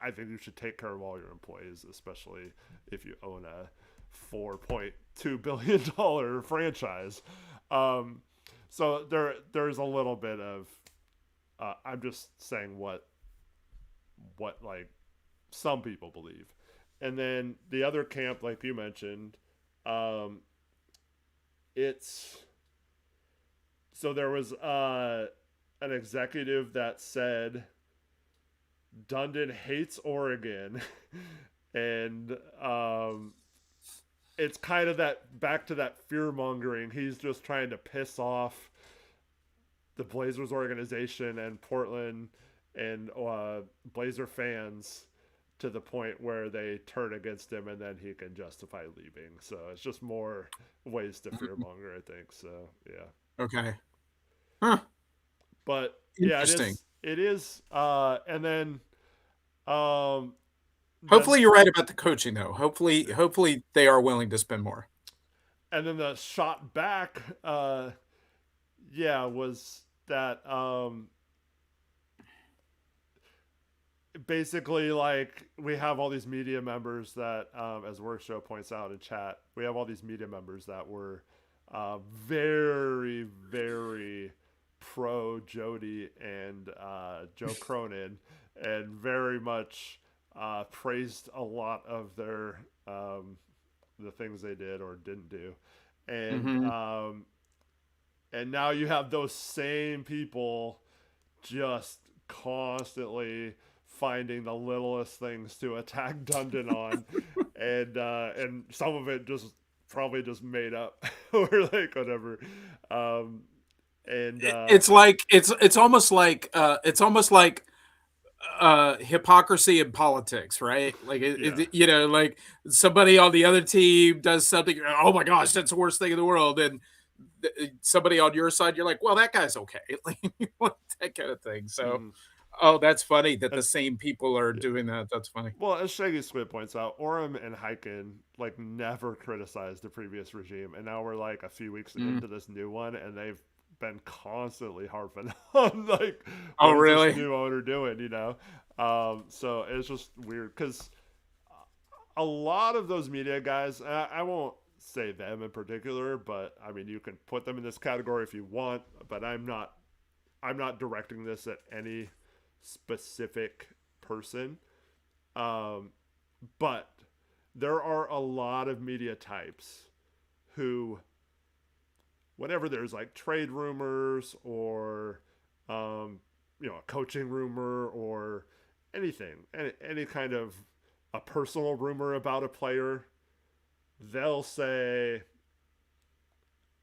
I think you should take care of all your employees, especially if you own a $4.2 billion franchise. Um, so there's a little bit of I'm just saying what like some people believe, and then the other camp, like you mentioned, um, it's so there was an executive that said Dundon hates Oregon, and it's kind of that back to that fear mongering. He's just trying to piss off the Blazers organization and Portland and Blazer fans to the point where they turn against him and then he can justify leaving. So it's just more ways to fear Mhm. monger, I think. So yeah, Okay. Huh. but yeah, Interesting. it is, and um, then Hopefully you're right about the coaching though. yeah. Hopefully they are willing to spend more. And then the shot back, yeah, was that basically like we have all these media members that, as Workshow points out in chat, we have all these media members that were very, very pro Jody and Joe Cronin, and very much praised a lot of their the things they did or didn't do, and Hmm. now you have those same people just constantly finding the littlest things to attack Dundon on, and some of it just probably just made up or like whatever, um, and It's almost like hypocrisy in politics, right? Like yeah, like somebody on the other team does something, oh my gosh, that's the worst thing in the world, and somebody on your side, you're like, well, that guy's okay, like that kind of thing. So, mm-hmm. oh, that's funny that the As same people are yeah. doing that. That's funny. Well, as Shaggy Squid points out, Orem and Hyken like never criticized the previous regime, and now we're like a few weeks Mm. into this new one, and they've been constantly harping on like, Oh, what is this really? new owner doing? So it's just weird because a lot of those media guys, I won't say them in particular, but I mean you can put them in this category if you want, but I'm not directing this at any specific person. Um, but there are a lot of media types who, whenever there's like trade rumors or, a coaching rumor or anything, any kind of a personal rumor about a player, they'll say,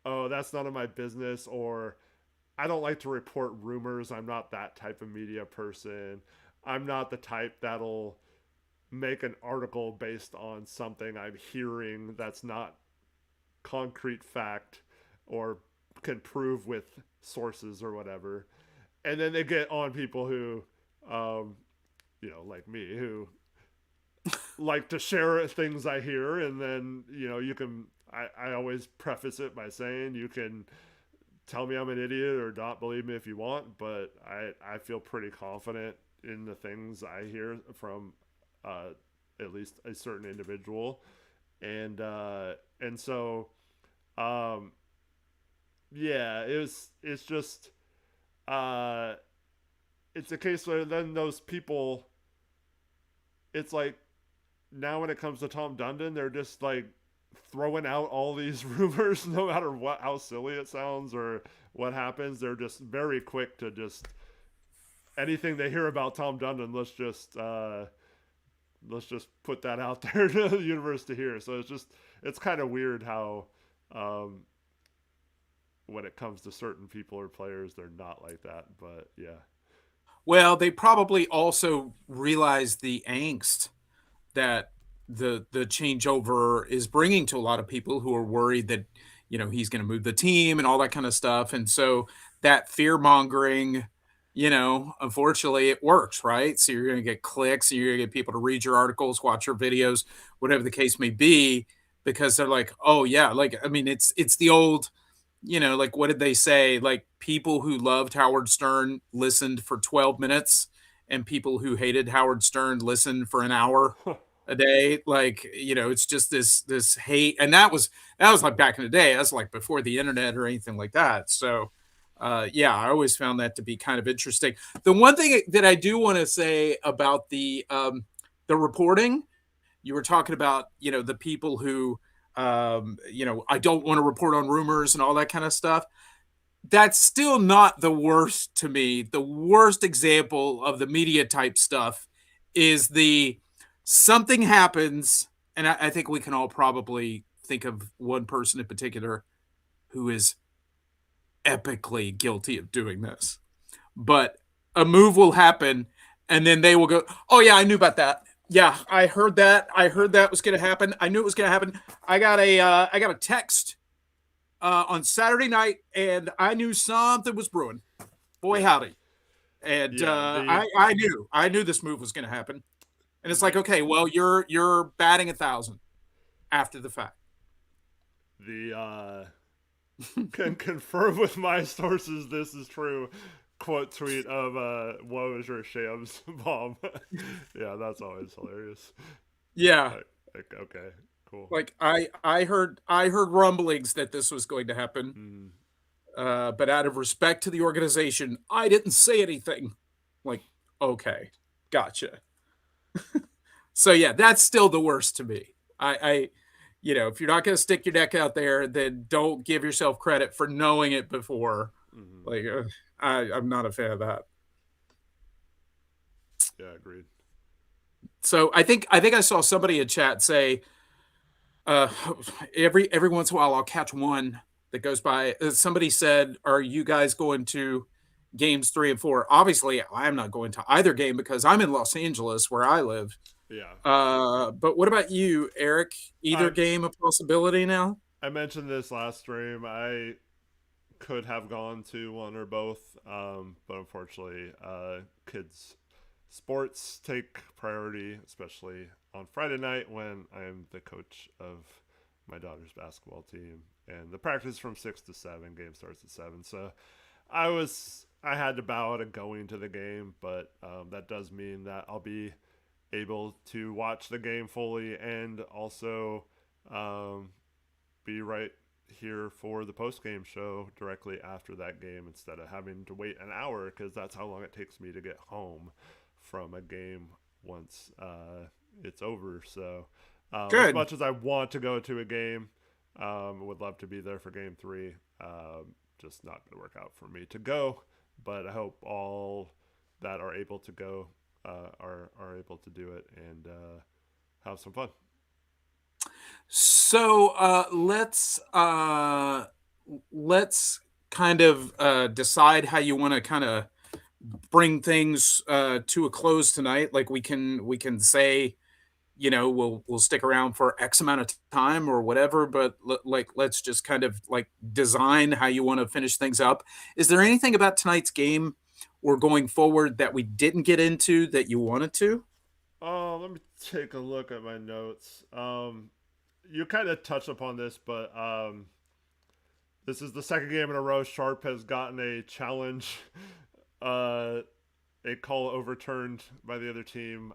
"Oh, that's none of my business," or "I don't like to report rumors. I'm not that type of media person. I'm not the type that'll make an article based on something I'm hearing that's not concrete fact or can prove with sources or whatever." And then they get on people who, um, like me, who like to share things I hear. And then, you can, I always preface it by saying you can tell me I'm an idiot or not believe me if you want, but I feel pretty confident in the things I hear from uh, at least a certain individual. And so, um, yeah, it's just, uh, it's a case where then those people, it's like, now when it comes to Tom Dundon, they're just like throwing out all these rumors, no matter what, how silly it sounds or what happens. They're just very quick to just anything they hear about Tom Dundon. Let's just put that out there to the universe to hear. So it's kind of weird how, um, when it comes to certain people or players, they're not like that. But yeah, Well, they probably also realize the angst that the changeover is bringing to a lot of people who are worried that he's going to move the team and all that kind of stuff, and so that fear mongering, unfortunately, it works, right? So you're going to get clicks, and you're going to get people to read your articles, watch your videos, whatever the case may be, because they're like, oh yeah, like I mean, it's the old. Like what did they say? Like people who loved Howard Stern listened for 12 minutes and people who hated Howard Stern listened for an hour a day. Like, it's just this hate. And that was like back in the day. That's like before the internet or anything like that. So yeah, I always found that to be kind of interesting. The one thing that I do want to say about the reporting, you were talking about, the people who I don't want to report on rumors and all that kind of stuff. That's still not the worst to me. The worst example of the media type stuff is the something happens, and I think we can all probably think of one person in particular who is epically guilty of doing this. But a move will happen, and then they will go, "Oh yeah, I knew about that. Yeah, I heard that. I heard that was going to happen. I knew it was going to happen. I got a text on Saturday night, and I knew something was brewing. Boy, yeah, howdy!" And yeah. I knew this move was going to happen. And it's like, The okay, well, you're batting 1,000 after the fact. the can confirm with my sources this is true. Quote tweet of "Woe is your shams bomb." Yeah, that's always hilarious. Yeah, Okay, cool. like I heard rumblings that this was going to happen, Mm, but out of respect to the organization, I didn't say anything. Like, okay, gotcha. So yeah, that's still the worst to me. If you're not going to stick your neck out there, then don't give yourself credit for knowing it before. mm, Like, I'm not a fan of that. yeah, agreed. So I think I saw somebody in chat say, uh, every once in a while I'll catch one that goes by. Somebody said, "Are you guys going to games 3 and 4?" Obviously, I'm not going to either game because I'm in Los Angeles where I live. Yeah, But what about you, Eric? Either I game a possibility now? I mentioned this last stream. I could have gone to one or both, but unfortunately, kids' sports take priority, especially on Friday night when I'm the coach of my daughter's basketball team, and the practice is from 6 to 7. Game starts at 7, so I had to bow out of going to the game, but that does mean that I'll be able to watch the game fully and also um, be right here for the post game show directly after that game instead of having to wait an hour because that's how long it takes me to get home from a game once it's over. So, as Good. much as I want to go to a game, would love to be there for game three. Just not going to work out for me to go, but I hope all that are able to go are able to do it and have some fun. So let's kind of decide how you want to kind of bring things to a close tonight. Like we can say, we'll stick around for X amount of time or whatever, but like let's just kind of like design how you want to finish things up. Is there anything about tonight's game or going forward that we didn't get into that you wanted to? Oh, let me take a look at my notes. You kind of touched upon this, but this is the second game in a row Sharp has gotten a challenge, uh, a call overturned by the other team,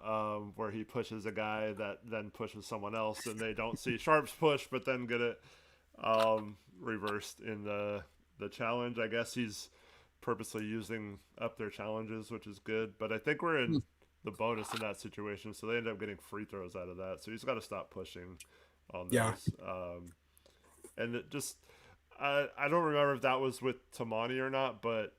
where he pushes a guy that then pushes someone else, and they don't see Sharp's push, but then get it reversed in the challenge. I guess he's purposely using up their challenges, which is good. But I think we're in Hmm. the bonus in that situation, so they end up getting free throws out of that. So he's got to stop pushing on Yeah. those. And it just, I don't remember if that was with Tamani or not, but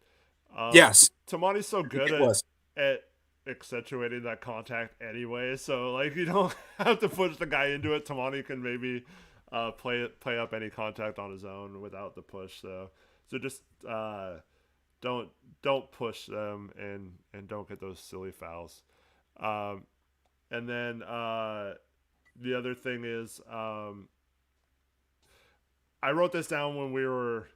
Yes, Tamani's so I think good it was. at accentuating that contact anyway. So like you don't have to push the guy into it. Tamani can maybe play up any contact on his own without the push. So just don't don't push them and don't get those silly fouls. Um, and then the other thing is I wrote this down when we were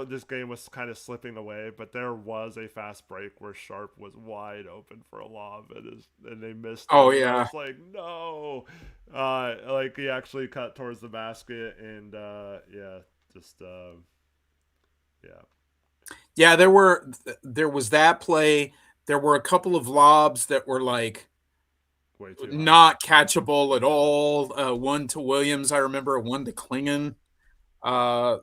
this game was kind of slipping away, but there was a fast break where Sharp was wide open for a lob and they missed Oh it, and I yeah. was like, no, like he actually cut towards the basket, and yeah, just yeah, Yeah, there was that play. There were a couple of lobs that were like way too high. not catchable at Yeah, all. One to Williams, I remember, one to Klingon.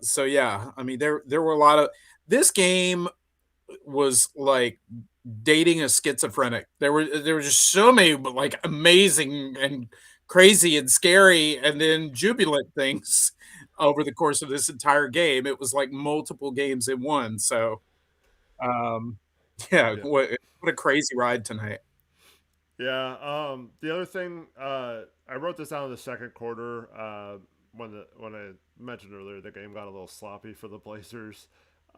So yeah, I mean there were a lot of this game was like dating a schizophrenic. There were just so many like amazing and crazy and scary and then jubilant things over the course of this entire game. It was like multiple games in one. So um yeah, yeah. what a crazy ride tonight. Yeah. The other thing, I wrote this down in the second quarter. When I mentioned earlier, the game got a little sloppy for the Blazers.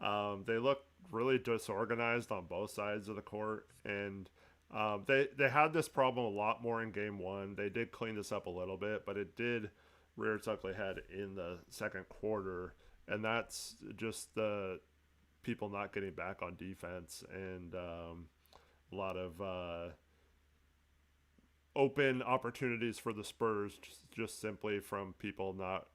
They looked really disorganized on both sides of the court, and they had this problem a lot more in game one. They did clean this up a little bit, but it did rear its ugly head in the second quarter, and that's just the people not getting back on defense and a lot of open opportunities for the Spurs just simply from people not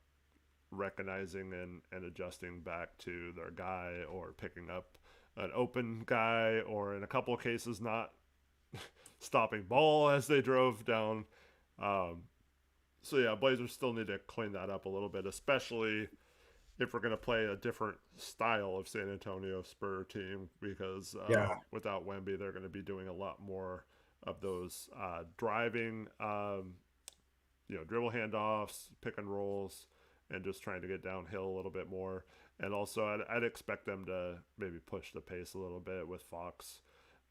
recognizing and adjusting back to their guy or picking up an open guy or in a couple of cases not stopping ball as they drove down. Um, so yeah, Blazers still need to clean that up a little bit, especially if we're going to play a different style of San Antonio Spur team because Yeah. without Wemby, they're going to be doing a lot more of those driving, dribble handoffs, pick and rolls, and just trying to get downhill a little bit more. And also, I'd expect them to maybe push the pace a little bit with Fox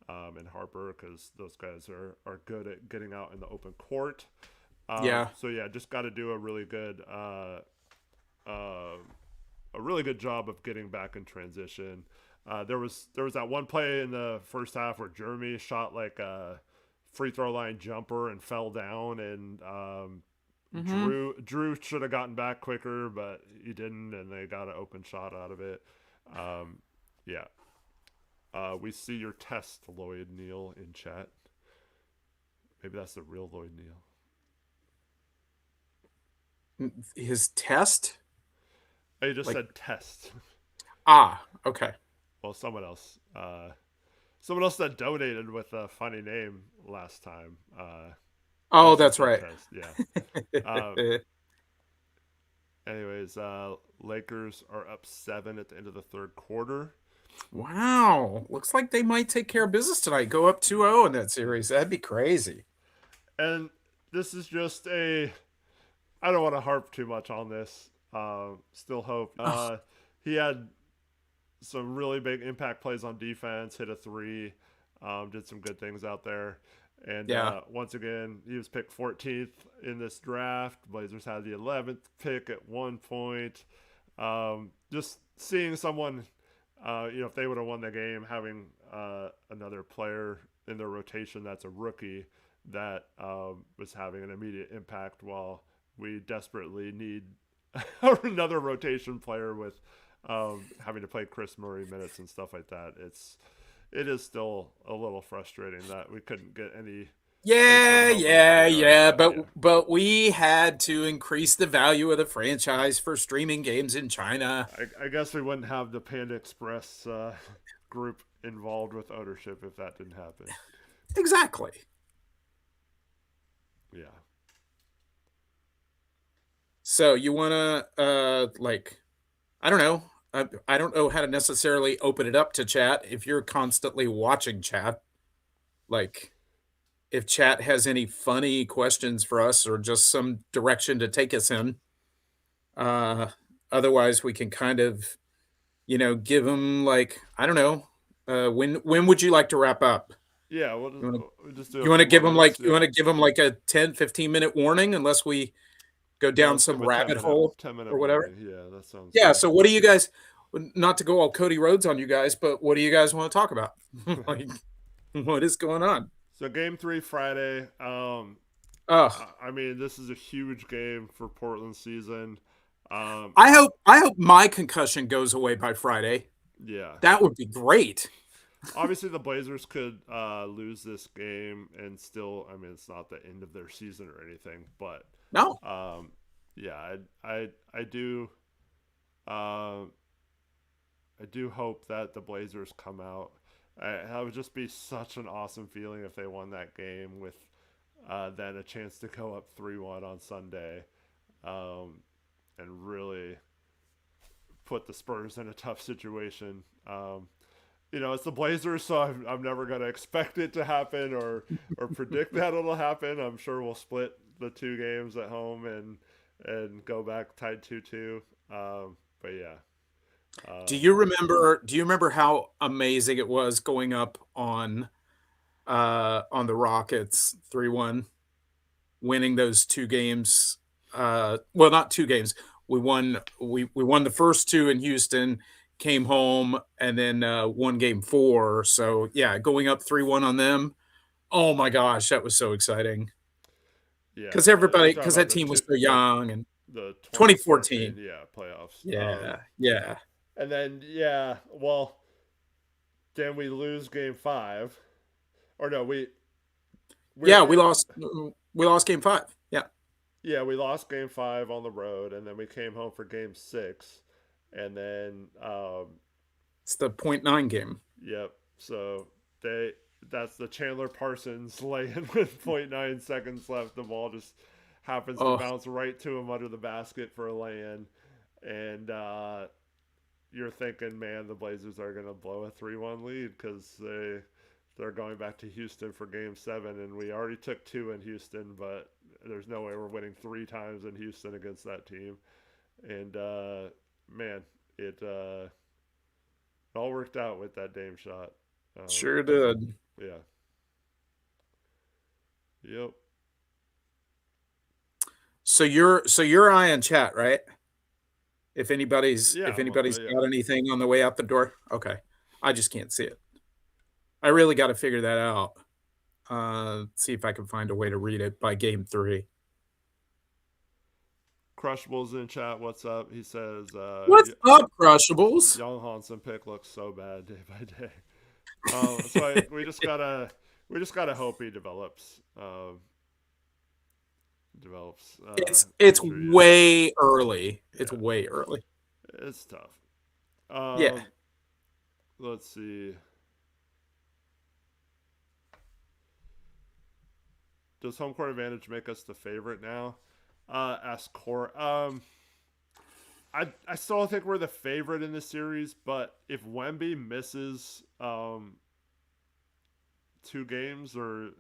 and Harper because those guys are good at getting out in the open court. Yeah. So yeah, just got to do uh, a really good job of getting back in transition. There was that one play in the first half where Jeremy shot like a free throw line jumper and fell down, and Mhm. Drew should have gotten back quicker, but he didn't, and they got an open shot out of it. Um, yeah, we see your test, Lloyd Neal, in chat. Maybe that's the real Lloyd Neal. His test? I just Like, said test. okay. Well, someone else that donated with a funny name last time. Oh, Also that's said right. test. Yeah. Uh, anyways, Lakers are up 7 at the end of the third quarter. Wow. Looks like they might take care of business tonight. Go up 2-0 in that series. That'd be crazy. And this is just a. I don't want to harp too much on this. Still hope. Oh, He had some really big impact plays on defense, hit a three, did some good things out there. And yeah. once again, he was picked 14th in this draft. Blazers had the 11th pick at one point. Just seeing someone, if they would have won the game, having another player in their rotation that's a rookie that was having an immediate impact while we desperately need another rotation player with having to play Chris Murray minutes and stuff like that. It is still a little frustrating that we couldn't get any sort of Yeah, help in that yeah, regard. yeah. But But yeah, but we had to increase the value of the franchise for streaming games in China. I guess we wouldn't have the Panda Express group involved with ownership if that didn't happen. Exactly. Yeah, So you wanna like I don't know. I don't know how to necessarily open it up to chat if you're constantly watching chat. Like if chat has any funny questions for us or just some direction to take us in. Uh, Otherwise, we can kind of, give them like I don't know. When would you like to wrap up? yeah. You want to We'll just do a you want to few more give them minutes. like you Yeah, want to give them like a 10-15 minute warning unless we go yeah. down Let's give some a 10 rabbit minute hole 10 minute or whatever. warning. Yeah, that sounds Yeah. good. So what do you guys? Not to go all Cody Rhodes on you guys, but what do you guys want to talk about? Like, what is going on? So game three Friday. Oh, I mean, this is a huge game for Portland season. Um, I hope my concussion goes away by Friday. yeah. That would be great. Obviously, the Blazers could lose this game and still. I mean, it's not the end of their season or anything, but No, um, yeah, I do. Uh, I do hope that the Blazers come out. That would just be such an awesome feeling if they won that game with then a chance to go up 3-1 on Sunday, and really put the Spurs in a tough situation. It's the Blazers, so I'm never going to expect it to happen or predict that it'll happen. I'm sure we'll split the two games at home and go back tied 2-2. But yeah, um, do you remember how amazing it was going up on the Rockets 3-1, winning those two games? Well, not two games. We won the first two in Houston, came home, and then won game four. So yeah, going up 3-1 on them. Oh my gosh, that was so exciting. yeah, Because you're everybody, talking because about that the team was two so young, and the 2014 2014. playoffs. Yeah, yeah. And then yeah, well, then we lose game five, or no, we're Yeah, we in. lost we lost game 5. Yeah. Yeah, we lost game five on the road, and then we came home for game six, and then It's the .9 game. yep. So they that's the Chandler Parsons laying with point 0.9 seconds left. The ball just happens to Oh, bounce right to him under the basket for a lay-in, and you're thinking, man, the Blazers are gonna blow a 3-1 lead because they're going back to Houston for Game 7, and we already took two in Houston, but there's no way we're winning three times in Houston against that team. And man, it all worked out with that Dame shot. Um, sure did. yeah, yep, So you're eyeing chat, right? If anybody's yeah, if well, anybody's yeah. got anything on the way out the door. Okay. I just can't see it. I really got to figure that out. See if I can find a way to read it by game 3. Crushable's in chat. What's up? He says, What's up, Crushables? Young Hansen pick looks so bad day by day. We just gotta hope he develops. develops It's injury. Yeah, way early. It's yeah, way early. it's tough. Yeah. Um, let's see. Does home court advantage make us the favorite now? Ask Core. I still think we're the favorite in the series, but if Wemby misses 2 games or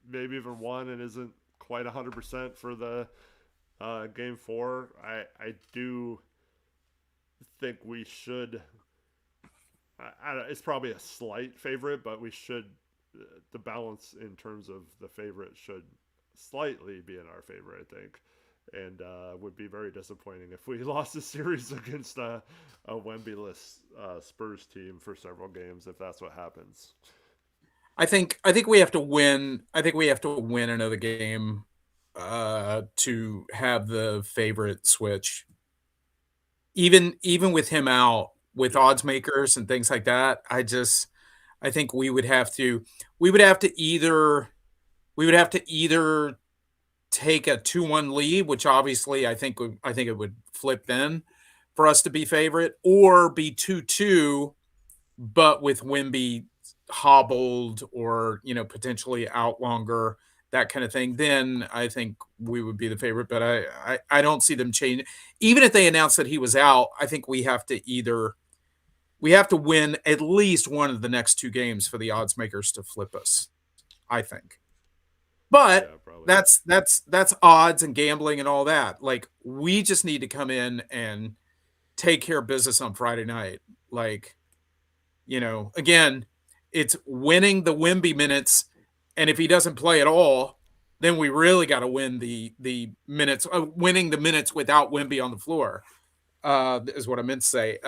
maybe even one and isn't quite 100% for the game 4, I do think we should. It's probably a slight favorite, but we should. The balance in terms of the favorite should slightly be in our favor, I think. And would be very disappointing if we lost the series against a Wemby-less Spurs team for several games if that's what happens. I think we have to win. I think we have to win another game to have the favorite switch. Even with him out, with Yeah, odds makers and things like that, I think we would have to either take a 2-1 lead, which obviously I think it would flip then for us to be favorite, or be 2-2, but with Wimby hobbled or, potentially out longer, that kind of thing, then I think we would be the favorite. But I don't see them changing. Even if they announce that he was out, I think we have to win at least one of the next two games for the odds makers to flip us, I think. But yeah, probably. that's odds and gambling and all that. Like, we just need to come in and take care of business on Friday night. Like, again, it's winning the Wimby minutes, and if he doesn't play at all, then we really got to win the minutes. Winning the minutes without Wimby on the floor is what I meant to say.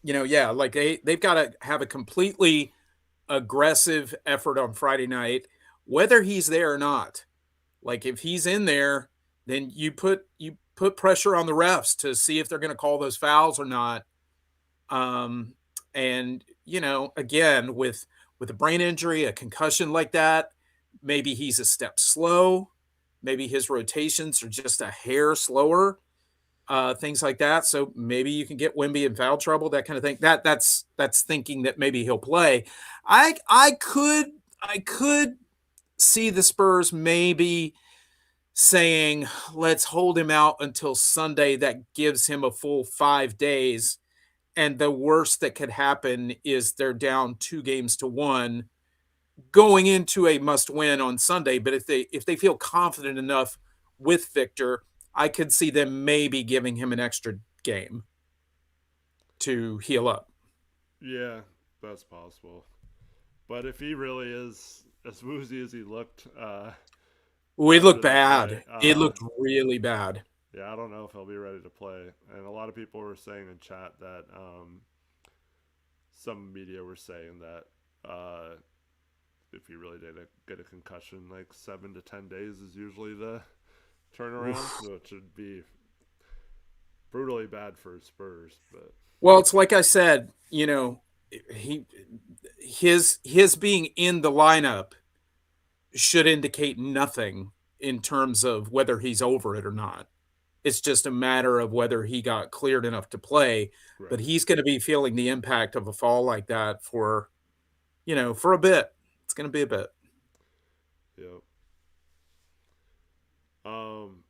Yeah, like they've got to have a completely aggressive effort on Friday night, whether he's there or not. Like, if he's in there, then you put pressure on the refs to see if they're going to call those fouls or not. Um, and again, with a brain injury, a concussion like that, maybe he's a step slow. Maybe his rotations are just a hair slower. Things like that. So maybe you can get Wimby in foul trouble, that kind of thing. That's thinking that maybe he'll play. I could see the Spurs maybe saying, let's hold him out until Sunday. That gives him a full 5 days, and the worst that could happen is they're down 2 games to 1 going into a must win on Sunday. But if they feel confident enough with Victor, I could see them maybe giving him an extra game to heal up. Yeah, that's possible. But if he really is as woozy as he looked We after looked the play, bad. It looked really bad. yeah, I don't know if he'll be ready to play. And a lot of people were saying in chat that some media were saying that if he really did get a concussion, like 7 to 10 days is usually the turnaround, Oof. which would be brutally bad for Spurs. But Well, it's like I said, he his being in the lineup should indicate nothing in terms of whether he's over it or not. It's just a matter of whether he got cleared enough to play, but right, he's going to be feeling the impact of a fall like that for a bit. It's going to be a bit. yep. Um,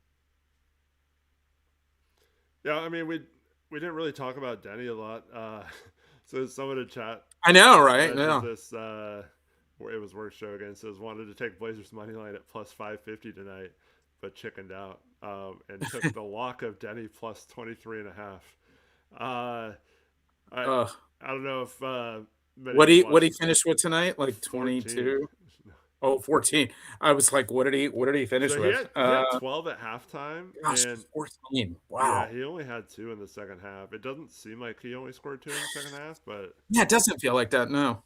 yeah, I mean we didn't really talk about Denny a lot. So someone in chat I know, right? mentioned Yeah. this. It was work show again. Says wanted to take Blazers money line at plus 550 tonight, but chickened out and took the lock of Denny plus 23.5. Uh, I Uh, I don't know if many what of you he what watched he finished with tonight? Like 14. 22. Oh, 14. I was like, what did he finish So he with? had he had 12 at halftime, Gosh, and 14. yeah, Wow. he only had two in the second half. It doesn't seem like he only scored two in the second half, but Yeah, it doesn't feel like that. No.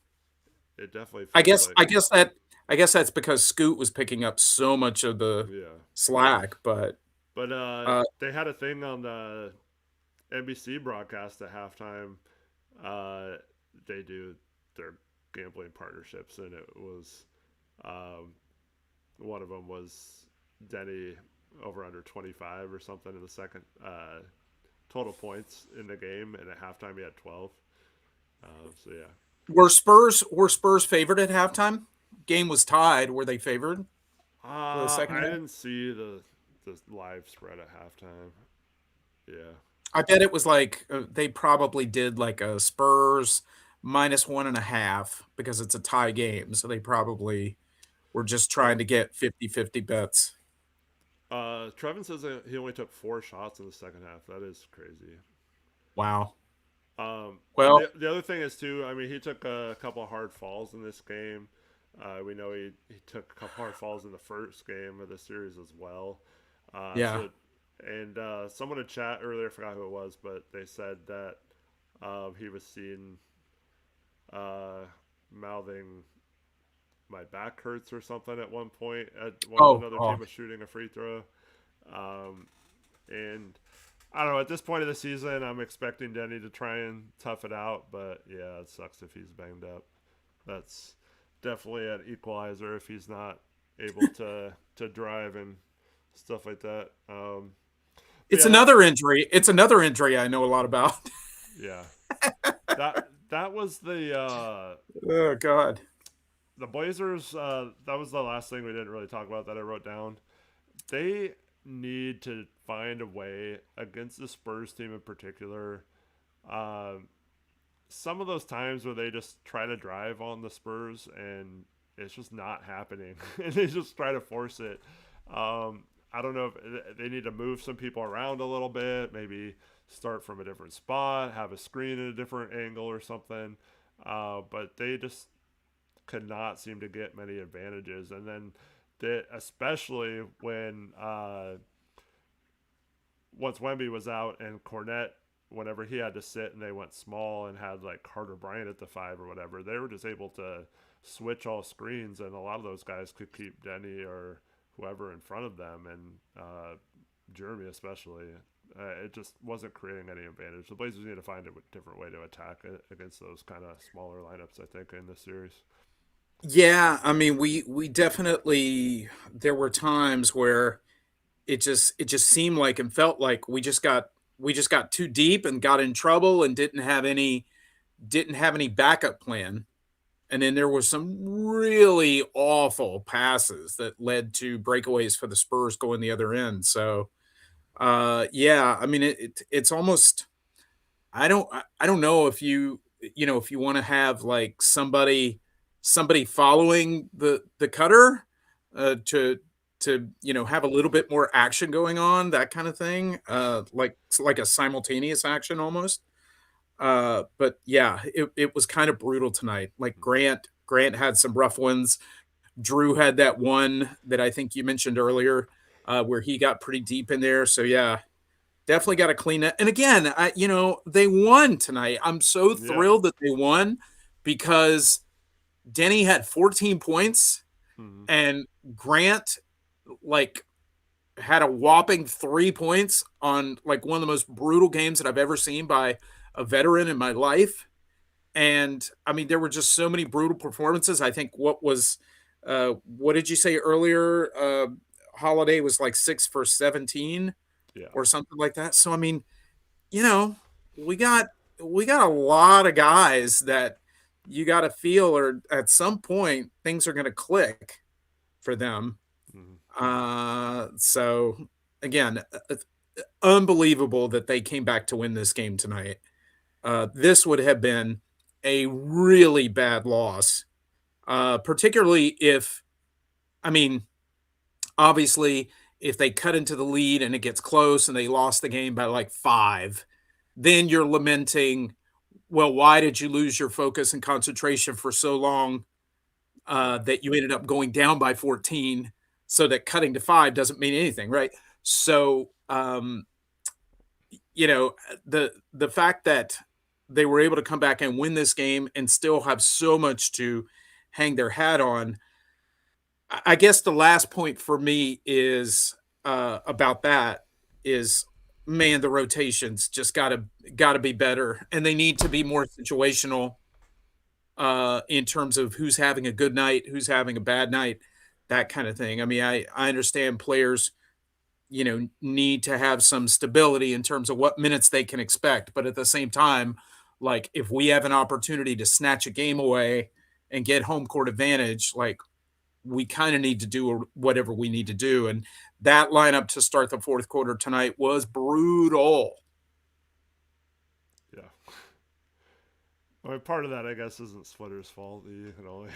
it definitely I feels guess like I guess that I guess that's because Scoot was picking up so much of the yeah. slack, but But uh they had a thing on the NBC broadcast at halftime. Uh, they do their gambling partnerships, and it was um, one of them was Denny over under 25 or something in the second total points in the game, and at halftime he had 12. So yeah. Were Spurs favored at halftime? Game was tied. Were they favored for the second I half? didn't see the live spread at halftime. Yeah. I bet it was like they probably did like a Spurs -1.5 because it's a tie game. So they probably were just trying Well, to get 50-50 bets. Trevin says that he only took 4 shots in the second half. That is crazy. Wow. And Well, the other thing is too. I mean, he took a couple of hard falls in this game. We know he took a couple hard falls in the first game of the series as well. yeah. So, and someone in chat earlier, I forgot who it was, but they said that he was seen uh, mouthing "my back hurts" or something at one point. At when Oh, another oh. team was shooting a free throw, um, and I don't know. At this point of the season, I'm expecting Denny to try and tough it out, but yeah, it sucks if he's banged up. That's definitely an equalizer if he's not able to drive and stuff like that. But It's yeah, that another injury. It's another injury I know a lot about. yeah that was Oh God. the Blazers. That was the last thing we didn't really talk about that I wrote down. They need to find a way against the Spurs team in particular. Um, some of those times where they just try to drive on the Spurs and it's just not happening, and they just try to force it. I don't know if they need to move some people around a little bit, maybe start from a different spot, have a screen at a different angle or something. But they just could not seem to get many advantages, and then especially when once Wemby was out and Cornette, whenever he had to sit and they went small and had like Carter Bryant at the 5 or whatever, they were just able to switch all screens, and a lot of those guys could keep Denny or whoever in front of them, and Jeremy especially. It just wasn't creating any advantage. The Blazers need to find a different way to attack it against those kind of smaller lineups, I think, in this series. Yeah, I mean, we definitely there were times where it just seemed like and felt like we just got too deep and got in trouble and didn't have any backup plan. And then there was some really awful passes that led to breakaways for the Spurs going the other end. So, yeah, I mean, it's almost I don't know if if you want to have like somebody following the cutter to have a little bit more action going on, that kind of thing, like a simultaneous action almost. But yeah, it was kind of brutal tonight. Like Grant had some rough ones. Drew had that one that I think you mentioned earlier, where he got pretty deep in there. So yeah, definitely got to clean that. And again, they won tonight. I'm so Yeah. thrilled that they won because Denny had 14 points Mm-hmm. and Grant like had a whopping 3 points on like one of the most brutal games that I've ever seen by a veteran in my life. And I mean, there were just so many brutal performances. I think what did you say earlier? Holiday was like 6 for 17 Yeah. or something like that. So I mean, you know, we got we got a lot of guys that you got to feel or at some point things are going to click for them. Mm-hmm. So again, unbelievable that they came back to win this game tonight. This would have been a really bad loss, particularly if, I mean, obviously, if they cut into the lead and it gets close and they lost the game by like 5, then you're lamenting, well, why did you lose your focus and concentration for so long Yeah. that you ended up going down by 14 so that cutting to 5 doesn't mean anything, right? So, you know, the fact that they were able to come back and win this game and still have so much to hang their hat on. I guess the last point for me is about that is, man, the rotations just gotta be better, and they need to be more situational in terms of who's having a good night, who's having a bad night, that kind of thing. I mean, I understand players need to have some stability in terms of what minutes they can expect. But at the same time, like if we have an opportunity to snatch a game away and get home court advantage, like we kind of need to do whatever we need to do. And that lineup to start the fourth quarter tonight was brutal. Yeah. I mean, part of that, I guess, isn't Splitter's fault. He can only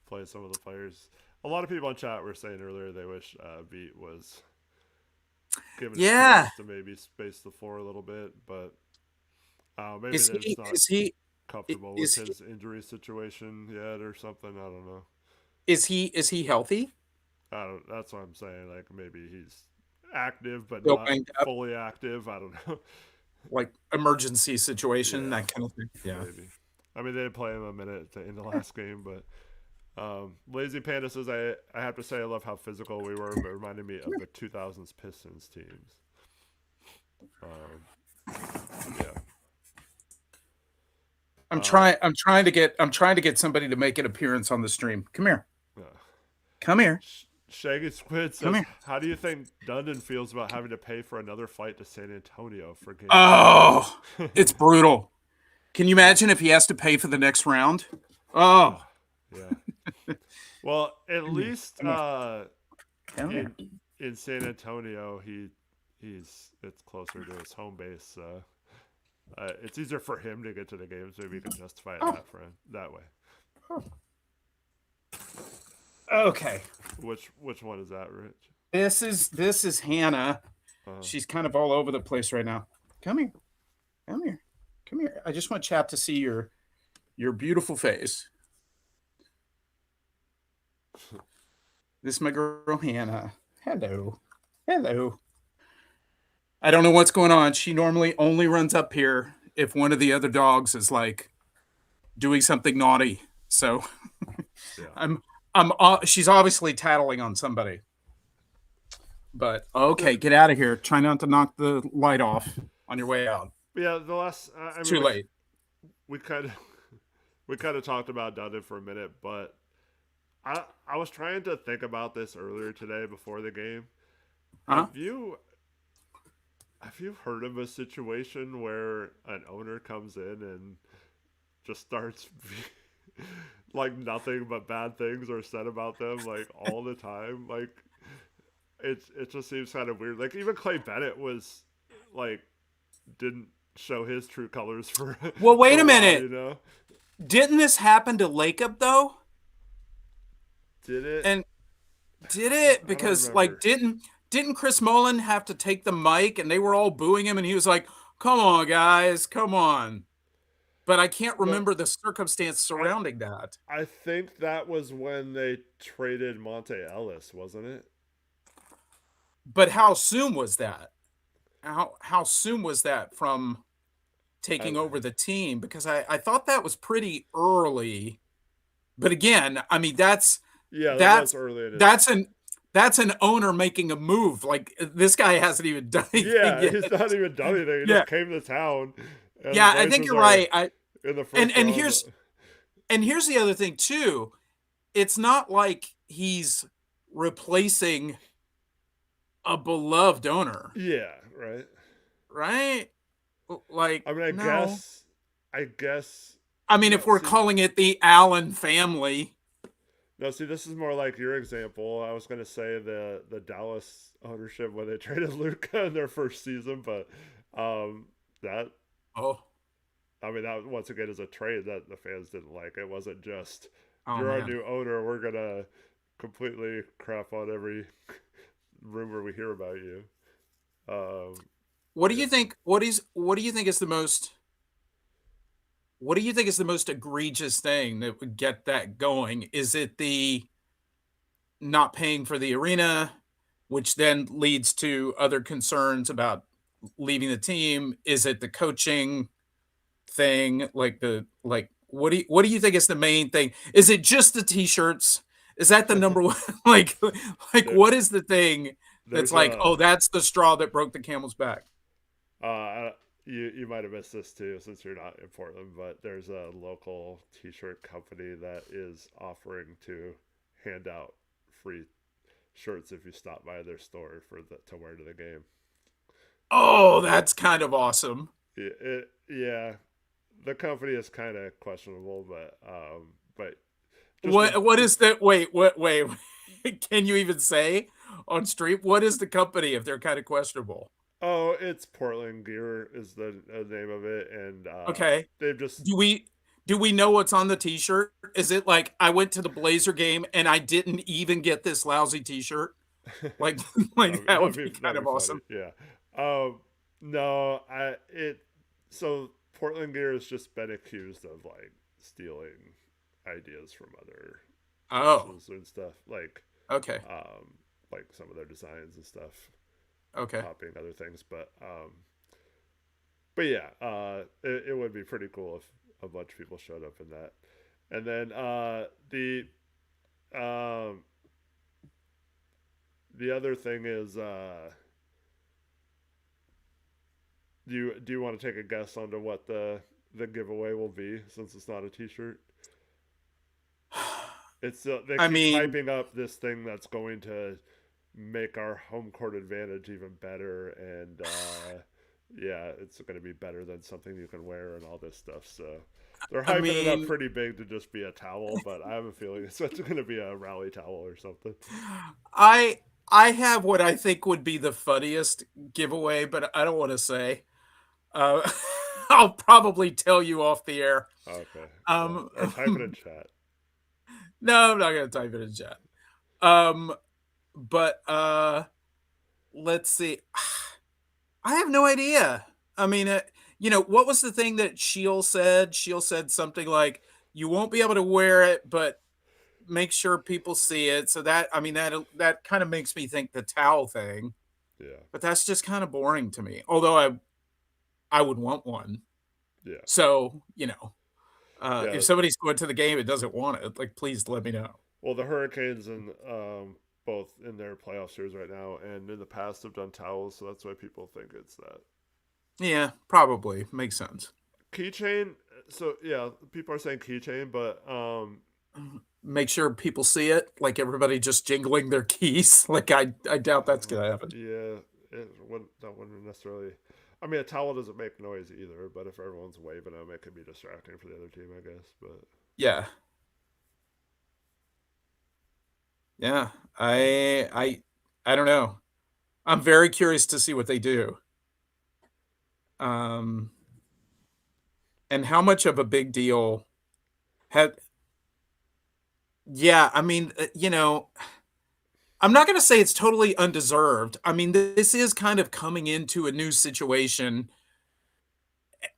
play some of the players. A lot of people in chat were saying earlier they wish Beat was given a Yeah. chance to maybe space the floor a little bit, but maybe Is they're he just not is he comfortable with is he his injury situation yet or something. I don't know. is he healthy? I don't. That's what I'm saying. Like maybe he's active but Still not banged up, fully active. I don't know. like emergency situation, Yeah, that kind of thing. Yeah. maybe. I mean, they did play him a minute in the last game, but Lazy Panda says I have to say I love how physical we were, but it reminded me of the 2000s Pistons teams. Um, yeah. Uh, I'm trying to get somebody to make an appearance on the stream. Come here. uh, Come here. Shaggy Squid Come says, here. "How do you think Dundon feels about having to pay for another flight to San Antonio for Game 7?" Oh, it's brutal. Can you Yeah. imagine if he has to pay for the next round? Oh, Yeah. Well, at come here. least Come here. Come here. in San Antonio, he's it's closer to his home base. It's easier for him to get to the games. Maybe he can justify it Oh, that way. okay. Which one is that, Rich? This is Hannah. Uh, She's kind of all over the place right now. Come here. Come here. Come here. I just want chat to see your beautiful face. This is my girl Hannah. Hello. Hello. I don't know what's going on. She normally only runs up here if one of the other dogs is like doing something naughty. So yeah. I'm she's obviously tattling on somebody. But okay, get out of here. Try not to knock the light off on your way out. Yeah, the last. I It's mean, too late. we kind of we kind of talked about Dundon for a minute, but I was trying to think about this earlier today before the game. Huh? Have you heard of a situation where an owner comes in and just starts like nothing but bad things are said about them like all the time? Like it just seems kind of weird. Like even Clay Bennett was like didn't show his true colors for Well, for wait a a while, minute. you know? Didn't this happen to Lakeup though? Did it? And did it I don't because like remember. didn't Chris Mullen have to take the mic and they were all booing him and he was like, "Come on, guys, come on." But I can't No, remember the circumstance I surrounding that. I think that was when they traded Monte Ellis, wasn't it? But how soon was that? How soon was that from I, taking over the team? Because I thought that was pretty early. But again, I mean yeah, that was that's early in his. that's an that's an owner making a move. Like this guy hasn't even done anything Yeah, yet. he's not even done anything. He Yeah. just came to town, and the Yeah, I think Blazers you're are right. I in the and first and round. here's the other thing too. It's not like he's replacing a beloved owner, Yeah, right. right? Like I mean, no. I guess. I mean, No, if we're see, calling it the Allen family, no, see. This is more like your example. I was gonna say the Dallas ownership when they traded Luca in their first season, but that oh, I mean that once again is a trade that the fans didn't like. It wasn't just oh you're our man. new owner. We're gonna completely crap on every rumor we hear about you. Um, What do yeah. you think? What do you think is the most? What do you think is the most egregious thing that would get that going? Is it the not paying for the arena, which then leads to other concerns about leaving the team? Is it the coaching thing? What do you think is the main thing? Is it just the t-shirts? Is that the number one? Like there, what is the thing that's there's like, a oh, that's the straw that broke the camel's back? uh, you might have missed this too since you're not in Portland, but there's a local T-shirt company that is offering to hand out free shirts if you stop by their store to wear to the game. Oh, that's kind of awesome. Yeah, the company is kind of questionable, but just the What is that? Wait. Can you even say on stream what is the company if they're kind of questionable? oh, it's Portland Gear is the name of it, and Okay. they've just Do we do we know what's on the t-shirt? Is it like I went to the Blazer game and I didn't even get this lousy t-shirt? Like like that would be kind that'd be of funny. awesome. Yeah. No, I it so Portland Gear has just been accused of like stealing ideas from other Oh, branches and stuff, okay. um like some of their designs and stuff, Okay. copying other things, but yeah, it would be pretty cool if a bunch of people showed up in that. And then um the other thing is do you want to take a guess onto what the giveaway will be since it's not a T-shirt? It's they I keep mean, hyping up this thing that's going to make our home court advantage even better, and yeah, it's going to be better than something you can wear and all this stuff. So they're I hyping it up mean, pretty big to just be a towel, but I have a feeling it's going to be a rally towel or something. I I have what I think would be the funniest giveaway, but I don't want to say. Uh, I'll probably tell you off the air. Okay, well, Um, or type it in chat. no, I'm not gonna type it in chat. Um, but let's see. I have no idea. I mean, what was the thing that Sheil said? Sheil said something like, "You won't be able to wear it, but make sure people see it." So that, I mean, that kind of makes me think the towel thing, Yeah, but that's just kind of boring to me. Although I would want one. yeah, So, if yeah. somebody's going to the game and doesn't want it, like, please let me know. Well, the Hurricanes and both in their playoff series right now and in the past have done towels, so that's why people think it's that Yeah, probably makes sense. keychain. So yeah, people are saying keychain, but Make sure people see it, like everybody just jingling their keys. Like I doubt that's gonna happen. yeah, that wouldn't necessarily. I mean, a towel doesn't make noise either, but if everyone's waving them, it could be distracting for the other team, I guess. But Yeah. Yeah. I don't know. I'm very curious to see what they do. Um, and how much of a big deal had yeah, I mean, I'm not gonna say it's totally undeserved. I mean, this is kind of coming into a new situation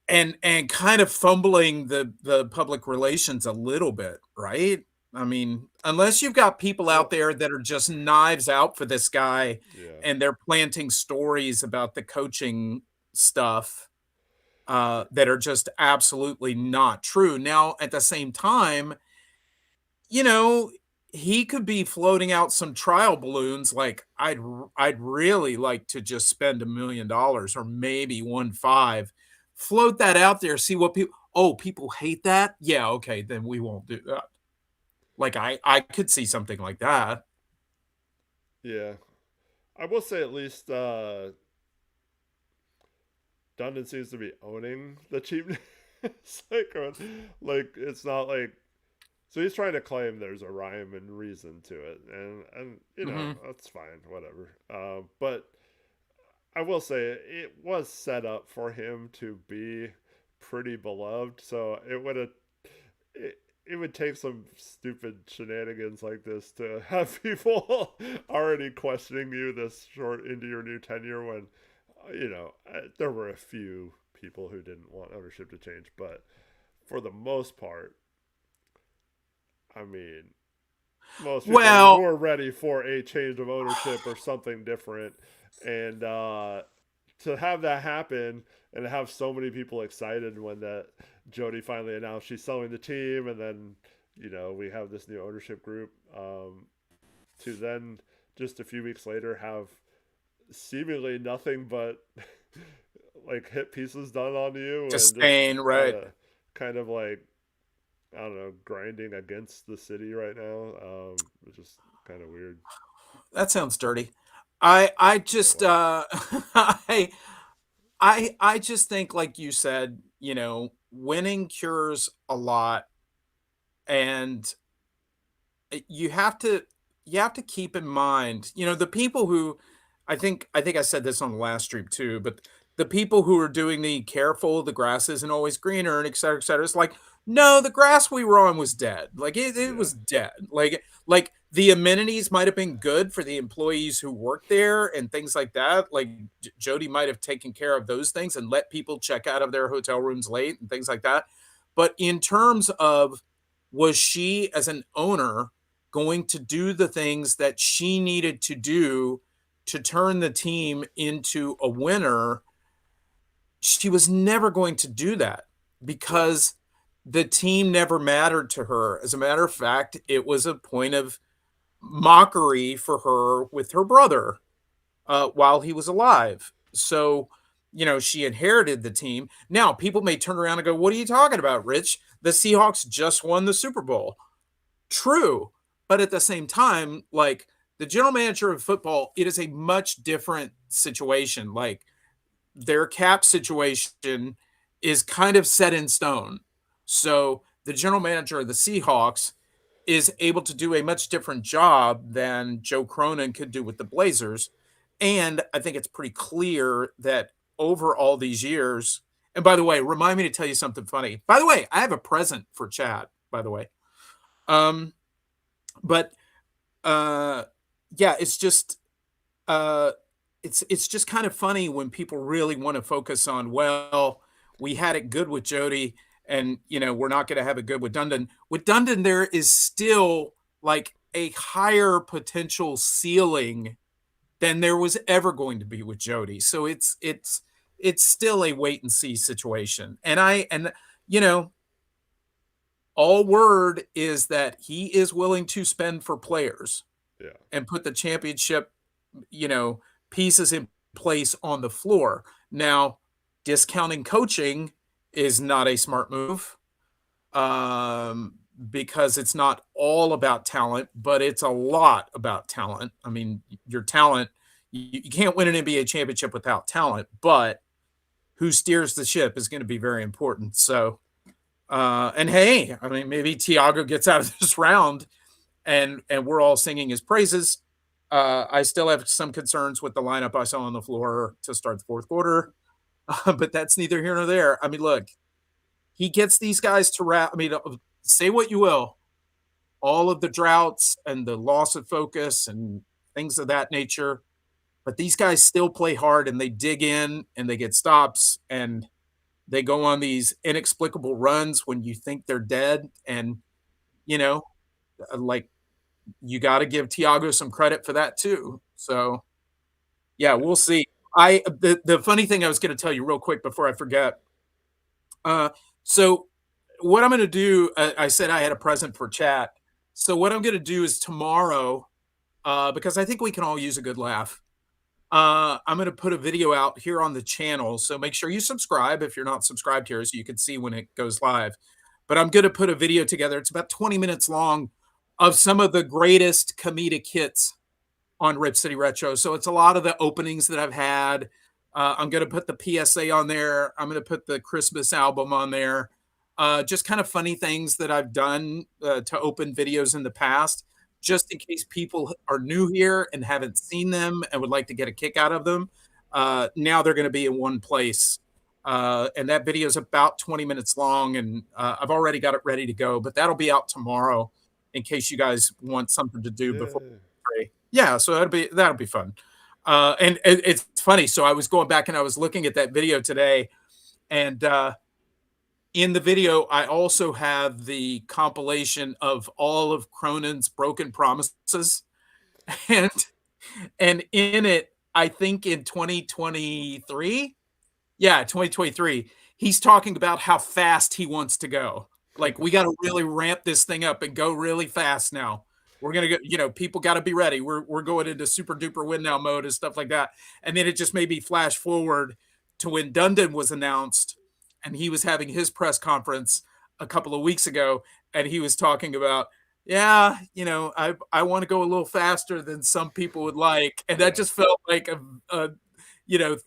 and kind of fumbling the public relations a little bit, right? I mean, unless you've got people out well, there that are just knives out for this guy yeah, and they're planting stories about the coaching stuff, that are just absolutely not true. Now, at the same time, you know, he could be floating out some trial balloons like I'd really like to just spend $1,000,000 or maybe 1.5. Float that out there, see what people oh, people hate that? Yeah, okay, then we won't do that. Like I could see something like that. yeah. I will say at least Dundon seems to be owning the cheapness. like it's not like so he's trying to claim there's a rhyme and reason to it, and Mhm. that's fine, whatever. But I will say it was set up for him to be pretty beloved, so it would take some stupid shenanigans like this to have people already questioning you this short into your new tenure when there were a few people who didn't want ownership to change, but for the most part, I mean, most people Well, were ready for a change of ownership or something different, and to have that happen and to have so many people excited when that Jody finally announced she's selling the team, and then we have this new ownership group, to then just a few weeks later have seemingly nothing but like hit pieces done on you just and just saying, right. kind of like I don't know, grinding against the city right now. It's just kind of weird. That sounds dirty. I just Well, I I just think like you said, winning cures a lot, and you have to keep in mind, the people who I think I said this on the last stream too, but the people who are doing the careful, the grass isn't always greener, and et cetera, et cetera. It's like, no, the grass we were on was dead. Like it yeah, was dead. Like the amenities might have been good for the employees who work there and things like that. Like Jody might have taken care of those things and let people check out of their hotel rooms late and things like that. But in terms of, was she as an owner going to do the things that she needed to do to turn the team into a winner? She was never going to do that yeah, because the team never mattered to her. As a matter of fact, it was a point of mockery for her with her brother while he was alive. So, she inherited the team. Now, people may turn around and go, "What are you talking about, Rich? The Seahawks just won the Super Bowl." True, but at the same time, like, the general manager of football, it is a much different situation. Like, their cap situation is kind of set in stone. So, the general manager of the Seahawks is able to do a much different job than Joe Cronin could do with the Blazers, and I think it's pretty clear that over all these years. And by the way, remind me to tell you something funny. By the way, I have a present for Chad, by the way. Um, but uh, yeah, uh, it's just kind of funny when people really want to focus on, well, we had it good with Jody, and we're not going to have it good with Dundon. With Dundon, there is still like a higher potential ceiling than there was ever going to be with Jody. So it's still a wait and see situation. And you know, all word is that he is willing to spend for players yeah, and put the championship, you know, pieces in place on the floor. Now, discounting coaching is not a smart move, um, because it's not all about talent, but it's a lot about talent. I mean, your talent, you can't win an NBA championship without talent, but who steers the ship is going to be very important. So, and hey, I mean, maybe Tiago gets out of this round and we're all singing his praises. I still have some concerns with the lineup I saw on the floor to start the fourth quarter, but that's neither here nor there. I mean, look, he gets these guys to wrap. I mean, say what you will, all of the droughts and the loss of focus and things of that nature, but these guys still play hard and they dig in and they get stops and they go on these inexplicable runs when you think they're dead. And, you know, like, you got to give Tiago some credit for that too. So, yeah, yeah, we'll see. The funny thing I was going to tell you real quick before I forget. Uh, so what I'm going to do, I said I had a present for chat. So what I'm going to do is tomorrow, because I think we can all use a good laugh. I'm going to put a video out here on the channel. So make sure you subscribe if you're not subscribed here, so you can see when it goes live. But I'm going to put a video together. It's about 20 minutes long of some of the greatest comedic hits on Rip City Retro. So it's a lot of the openings that I've had. I'm going to put the PSA on there. I'm going to put the Christmas album on there. Just kind of funny things that I've done to open videos in the past, just in case people are new here and haven't seen them and would like to get a kick out of them. Now they're going to be in one place. And that video is about 20 minutes long, and I've already got it ready to go, but that'll be out tomorrow in case you guys want something to do before. yeah, Yeah, so that'll be fun. And it's funny. So I was going back and I was looking at that video today, and in the video, I also have the compilation of all of Cronin's broken promises, and in it, I think in 2023, yeah, 2023, he's talking about how fast he wants to go. Like, we got to really ramp this thing up and go really fast now. We're gonna go, people got to be ready. We're going into super duper win now mode and stuff like that. And then it just made me flash forward to when Dundon was announced, and he was having his press conference a couple of weeks ago, and he was talking about, yeah, I want to go a little faster than some people would like, and that Yeah. just felt like a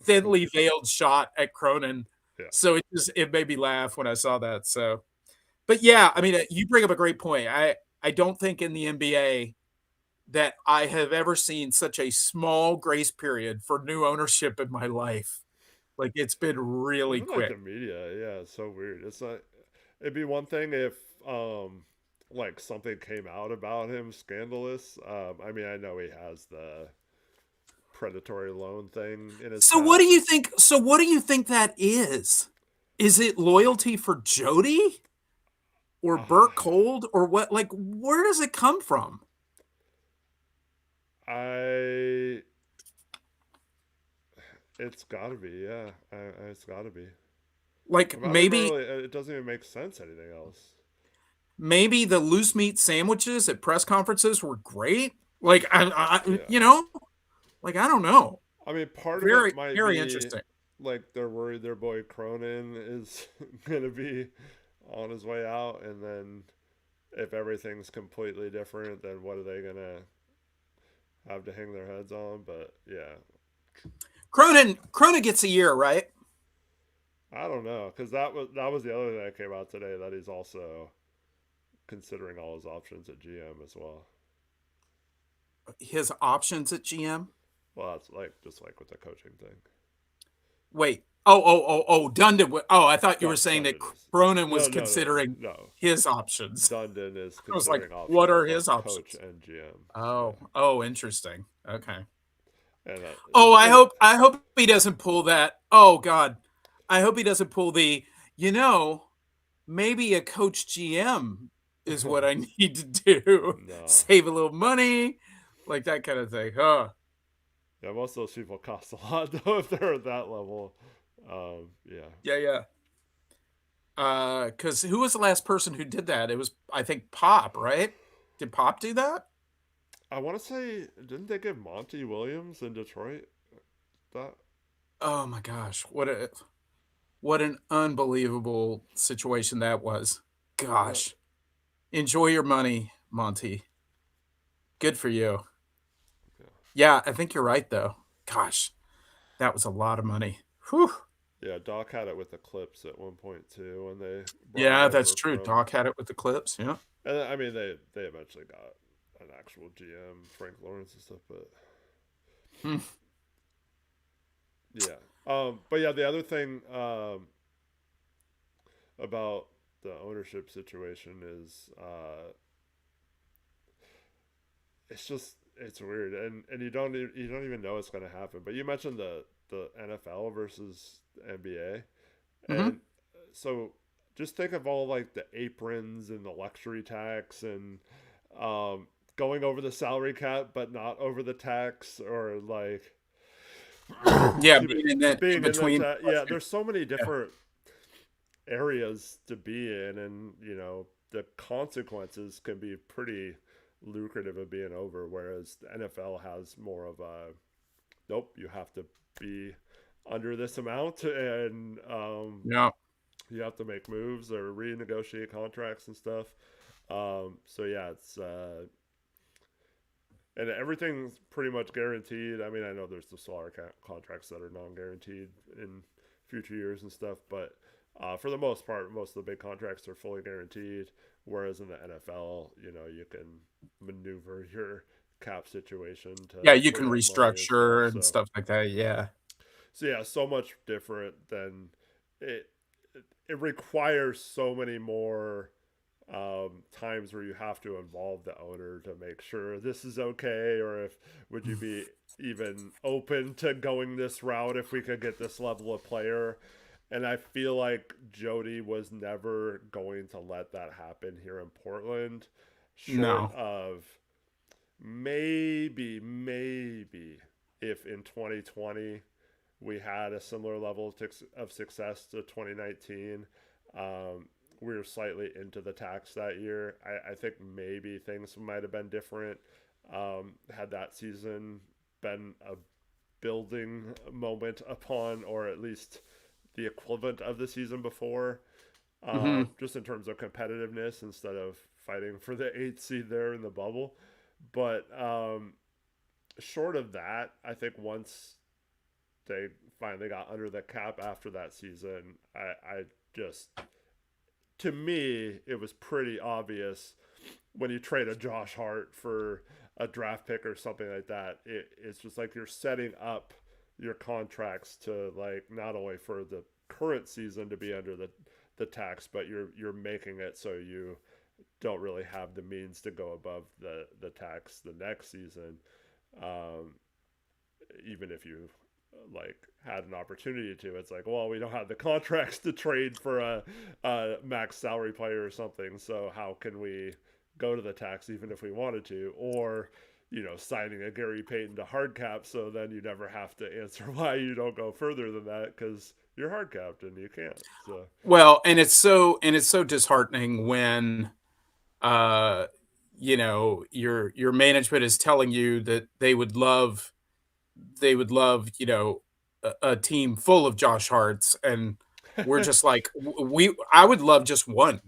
thinly veiled shot at Cronin. Yeah. So it made me laugh when I saw that. So, but yeah, I mean, you bring up a great point. I don't think in the NBA that I have ever seen such a small grace period for new ownership in my life. Like it's been really Even like quick. the media, yeah, it's so weird. It's not. It'd be one thing if like something came out about him scandalous. I mean, I know he has the predatory loan thing in his So what do past. you think? So what do you think that is? Is it loyalty for Jody or Uh, Burt Cold or what? Like, where does it come from? I it's got to be, yeah. It's got to be. Like I don't even maybe really. It doesn't even make sense. Anything else? maybe the loose meat sandwiches at press conferences were great. Like Yeah. like I don't know. I mean, part of it Very might very be interesting. like they're worried their boy Cronin is gonna be on his way out, and then if everything's completely different, then what are they gonna have to hang their heads on? But yeah, Cronin gets a year, right? I don't know because that was the other thing that came out today that he's also considering all his options at GM as well. His options at GM. Well, that's like just like with the coaching thing. Wait. Oh, Dundon. Oh, I thought you were saying that Dundon is Cronin was no considering no. his options. Dundon is I was like, considering what options for are both his coach options? and GM. Oh, Yeah, oh, interesting. Okay. and Oh, it I hope he doesn't pull that. Oh God. I hope he doesn't pull the, you know, maybe a coach GM is what I need to do. no. Save a little money, like that kind of thing. Huh. Yeah, most of those people cost a lot though if they're at that level. Yeah. Yeah, yeah. Because who was the last person who did that? It was, I think, Pop, right? Did Pop do that? I want to say, didn't they give Monty Williams in Detroit that? Oh my gosh, what an unbelievable situation that was. Yeah. Gosh, enjoy your money, Monty. Good for you. Yeah. Yeah, I think you're right though. Gosh, that was a lot of money. Whew. Yeah, Doc had it with the Clips at one point too when they brought him Yeah, that's over true. from. Doc had it with the clips. Yeah. And I mean, they eventually got an actual GM, Frank Lawrence and stuff, but Hmm. yeah. But yeah, the other thing about the ownership situation is it's just it's weird, and you don't even know it's going to happen. But you mentioned the NFL versus NBA, Hmm. and so just think of all like the aprons and the luxury tax and going over the salary cap but not over the tax, or like Yeah, excuse me, being in that in being in the between. yeah. There's so many Yeah. different areas to be in, and the consequences can be pretty lucrative of being over, whereas the NFL has more of a nope, you have to be under this amount, and Yeah. you have to make moves or renegotiate contracts and stuff. So yeah, it's and everything's pretty much guaranteed. I mean, I know there's the smaller contracts that are non-guaranteed in future years and stuff, but for the most part, most of the big contracts are fully guaranteed. Whereas in the NFL, you can maneuver your cap situation Yeah, to you free can up money and stuff. restructure and So stuff like that. Yeah. so yeah, so much different than it. It requires so many more times where you have to involve the owner to make sure this is okay, or if would you be even open to going this route if we could get this level of player. And I feel like Jody was never going to let that happen here in Portland, short No. of maybe if in 2020 we had a similar level of success to 2019. We were slightly into the tax that year. I think maybe things might have been different had that season been a building moment upon, or at least the equivalent of the season before, Hmm. just in terms of competitiveness instead of fighting for the 8th seed there in the bubble. But short of that, I think once they finally got under the cap after that season, I just, to me, it was pretty obvious when you trade a Josh Hart for a draft pick or something like that. It's just like you're setting up your contracts to, like, not only for the current season to be under the tax, but you're making it so you don't really have the means to go above the tax the next season, um, even if you like had an opportunity to. It's like, well, we don't have the contracts to trade for a max salary player or something, so how can we go to the tax even if we wanted to? Or, signing a Gary Payton to hard cap, so then you never have to answer why you don't go further than that because you're hard capped and you can't. So Well, and it's so disheartening when uh your management is telling you that they would love a team full of Josh Harts, and we're just like, we I would love just one.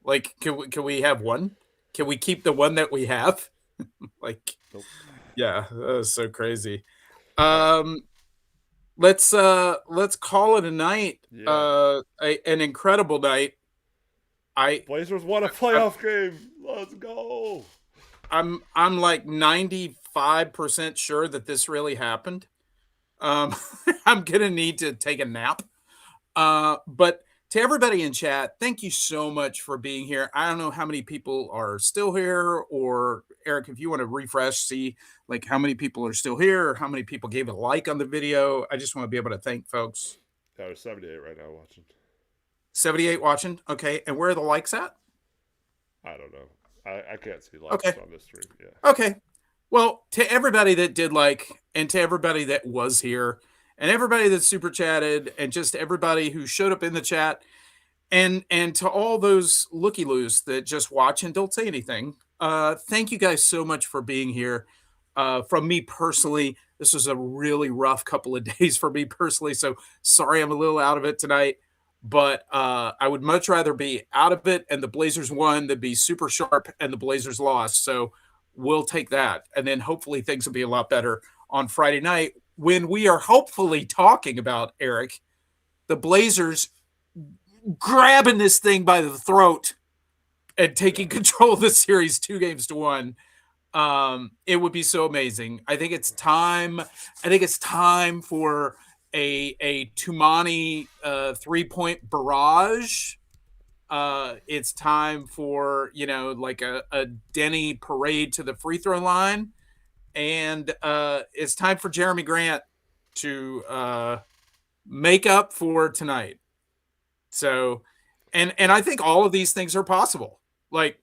Like, can we have one? Can we keep the one that we have? Like, nope. yeah, that was so crazy. All right. Um, let's call it a night. Yeah. An incredible night. I Blazers won a I'm playoff game. Let's go. I'm like 95% sure that this really happened. Um, I'm gonna need to take a nap. But to everybody in chat, thank you so much for being here. I don't know how many people are still here, or Eric, if you want to refresh, see like how many people are still here, or how many people gave a like on the video. I just want to be able to thank folks. There's 78 right now watching. 78 watching. Okay. And where are the likes at? I don't know. I can't see Okay. likes on this stream. Yeah. Okay. Well, to everybody that did like, and to everybody that was here, and everybody that super chatted, and just everybody who showed up in the chat, and to all those looky loos that just watch and don't say anything, thank you guys so much for being here. From me personally, this was a really rough couple of days for me personally, so sorry I'm a little out of it tonight. But I would much rather be out of it and the Blazers won than be super sharp and the Blazers lost. So we'll take that, and then hopefully things will be a lot better on Friday night when we are hopefully talking about, Eric, the Blazers grabbing this thing by the throat and taking Yeah. control of the series 2-1. It would be so amazing. I think it's time. I think it's time for a Tumani 3-point barrage. It's time for like a Denny parade to the free throw line, and it's time for Jeremy Grant to make up for tonight. So, and Yeah. I think all of these things are possible. Like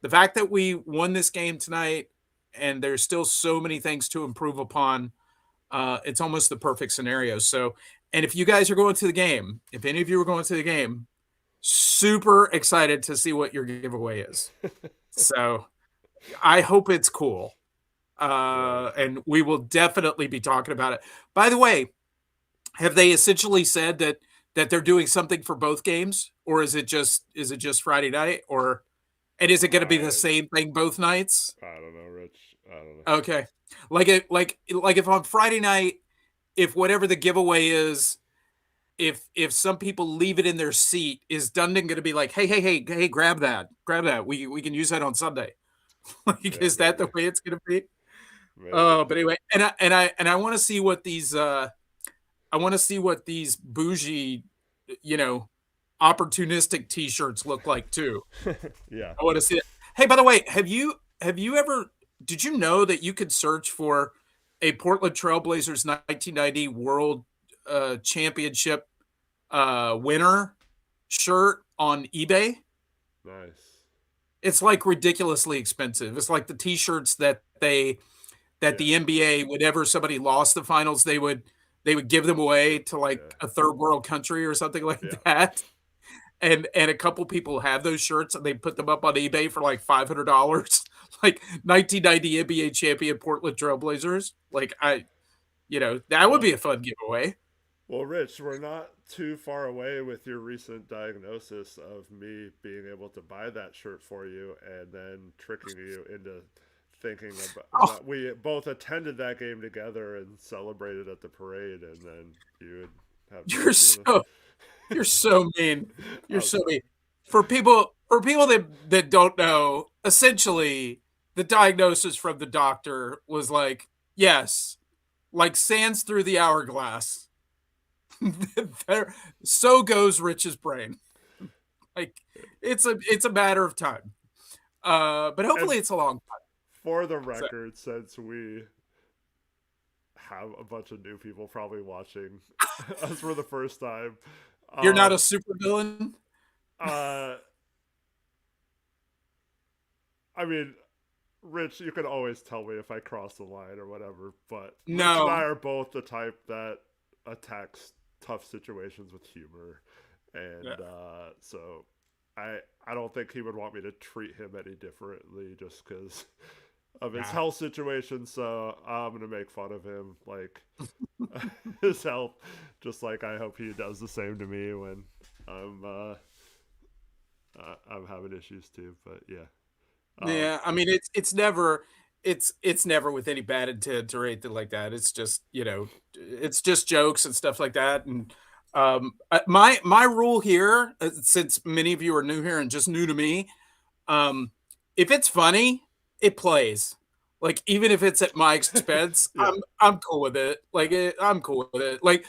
the fact that we won this game tonight, and there's still so many things to improve upon. It's almost the perfect scenario. So, and if you guys are going to the game, if any of you are going to the game, super excited to see what your giveaway is. So, I hope it's cool. Yeah. And we will definitely be talking about it. By the way, have they essentially said that they're doing something for both games, or is it just Friday night, or and is it going to be the I same thing both nights? I don't know, Rich. I don't know. Okay, like if on Friday night, if whatever the giveaway is, if some people leave it in their seat, is Dundon going to be like, hey, grab that, we can use that on Sunday? Like, Yeah, is that the maybe. way it's going to be? Maybe. But anyway, and I want to see what these I want to see what these bougie, you know, opportunistic T-shirts look like too. Yeah. I want to see it. Hey, by the way, have you ever? Did you know that you could search for a Portland Trailblazers 1990 World Championship winner shirt on eBay? Nice. It's like ridiculously expensive. It's like the T-shirts that Yeah. the NBA, whenever somebody lost the finals, they would give them away to Yeah. like a third world country or something like Yeah. that. And a couple people have those shirts and they put them up on eBay for like $500, like 1990 NBA champion Portland Trailblazers. Like that would Well, be a fun giveaway. Well, Rich, we're not too far away with your recent diagnosis of me being able to buy that shirt for you and then tricking you into thinking about Oh, that we both attended that game together and celebrated at the parade, and then you would have no you're feeling. so you're so mean. You're I'm so sorry. mean. For people that don't know, essentially the diagnosis from the doctor was like, yes, like sands through the hourglass. there so goes Rich's brain. Like it's a matter of time. But And hopefully it's a long time. for the So record, since we have a bunch of new people probably watching us for the first time, you're not a um, supervillain? uh, I mean, Rich, you can always tell me if I cross the line or whatever, but Rich and I No. are both the type that attacks tough situations with humor. Yeah. And so I don't think he would want me to treat him any differently just because of his Nah. health situation. So I'm going to make fun of him, like his health, just like I hope he does the same to me when I'm, uh, I'm having issues too. But yeah. Um, Yeah, I mean it's never with any bad intent or anything like that. It's just, it's just jokes and stuff like that. And my rule here, since many of you are new here and just new to me, um, if it's funny, it plays. Like even if it's at my expense, yeah. I'm cool with it. Like I'm cool with it. Like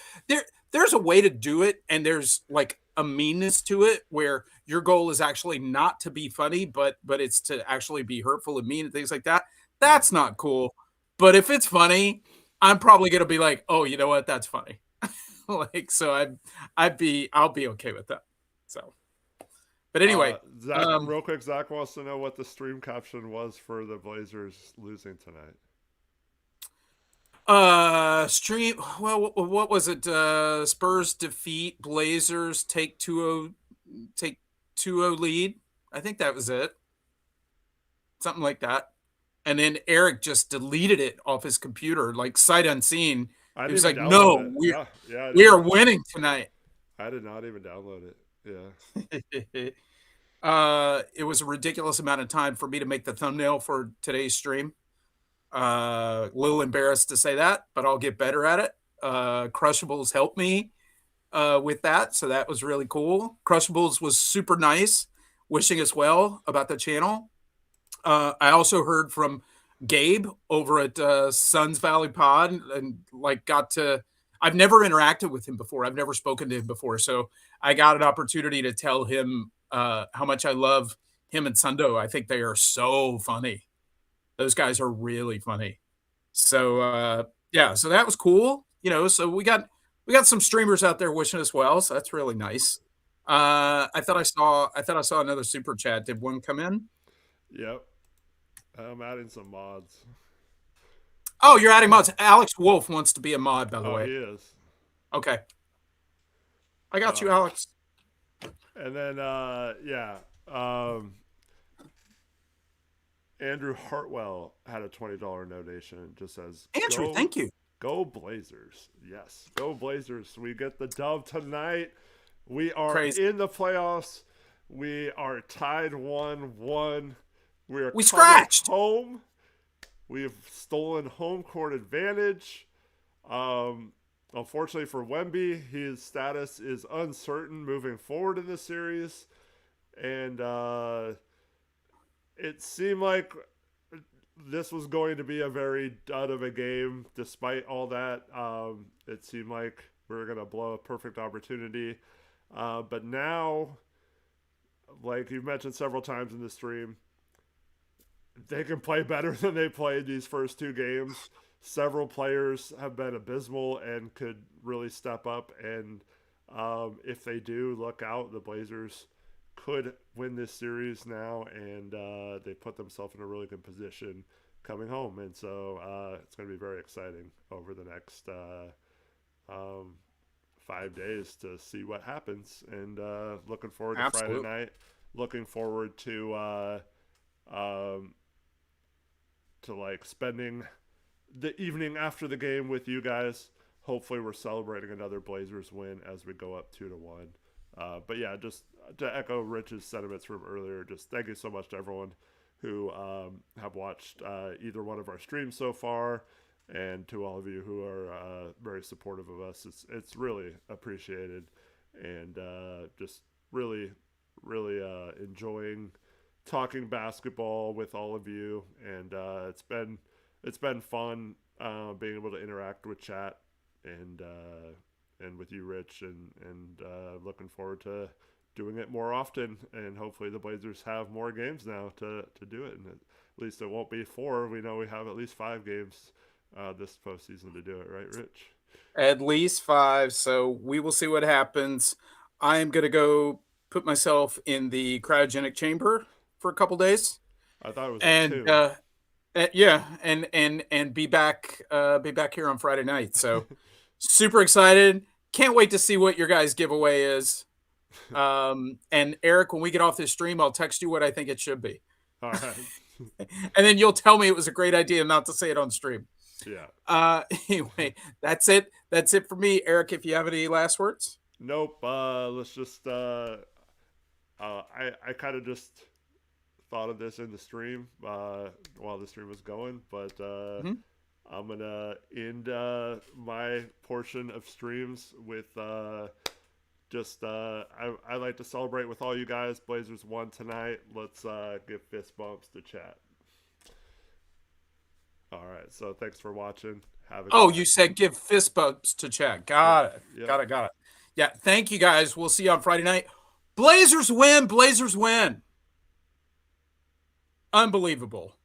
there's a way to do it, and there's like a meanness to it where your goal is actually not to be funny, but it's to actually be hurtful and mean and things like that. Mm. That's not cool. But if it's funny, I'm probably gonna be like, oh, you know what? That's funny. Like so, I'll be okay with that. So, but anyway, Zach, um, real quick, Zach wants to know what the stream caption was for the Blazers losing tonight. stream. Well, what was it? Spurs defeat Blazers. Take 2-0 lead. I think that was it. Something like that. And then Eric just deleted it off his computer, like sight unseen. I He didn't was even like, download "No, it. we Yeah, yeah, I we didn't. are winning tonight." I did not even download it. Yeah. It was a ridiculous amount of time for me to make the thumbnail for today's stream. A little embarrassed to say that, but I'll get better at it. Crushables helped me with that, so that was really cool. Crushables was super nice, wishing us well about the channel. I also heard from Gabe over at Suns Valley Pod, and like got to. I've never interacted with him before. I've never spoken to him before, so I got an opportunity to tell him how much I love him and Sundo. I think they are so funny. Those guys are really funny. So yeah, so that was cool. So we got some streamers out there wishing us well, so that's really nice. I thought I saw another super chat. Did one come in? Yep. I'm adding some mods. Oh, you're adding mods. Alex Wolf wants to be a mod, by the Oh, way. he is. Okay, I got Uh, you, Alex. and then, yeah. Um, Andrew Hartwell had a $20 donation. It just says, Andrew, "Go, thank you. go Blazers!" Yes, go Blazers! We get the dub tonight. We are Crazy. in the playoffs. We are tied 1-1. We are We coming scratched. home. We've stolen home court advantage. Um, Unfortunately for Wemby, his status is uncertain moving forward in this series, and it seemed like this was going to be a very dud of a game. Despite all that, it seemed like we were going to blow a perfect opportunity. But now, like you've mentioned several times in the stream, they can play better than they played these first two games. Several players have been abysmal and could really step up. And if they do, look out. The Blazers could win this series now, and they put themselves in a really good position coming home. And so it's going to be very exciting over the next 5 days to see what happens. And looking forward to Friday Absolutely. night. Looking forward um, to like spending the evening after the game with you guys. hopefully we're celebrating another Blazers win as we go up 2-1. But yeah, just to echo Rich's sentiments from earlier, just thank you so much to everyone who have watched either one of our streams so far, and to all of you who are very supportive of us. It's really appreciated, and just really enjoying talking basketball with all of you, and it's been fun being able to interact with chat and with you, Rich, and looking forward to doing it more often. And hopefully, the Blazers have more games now to do it, and at least it won't be 4. We know we have at least 5 games this postseason to do it, right, Rich? At least 5. So we will see what happens. I am going to go put myself in the cryogenic chamber for a couple days, I thought it was at and 2. yeah, and be back here on Friday night. So super excited. Can't wait to see what your guys' giveaway is. And Eric, when we get off this stream, I'll text you what I think it should be. All right. And then you'll tell me it was a great idea not to say it on stream. Yeah. Anyway, that's it. That's it for me. Eric, if you have any last words. Nope. Let's just. I kind of just thought of this in the stream while the stream was going, but Mhm. I'm gonna end my portion of streams with just I like to celebrate with all you guys. Blazers won tonight. Let's give fist bumps to chat. All right. So thanks for watching. Have a good Oh, night. you said give fist bumps to Chad. Yep. Got it. Yep. Got it. Got it. Yeah. Thank you guys. We'll see you on Friday night. Blazers win. Blazers win. Unbelievable.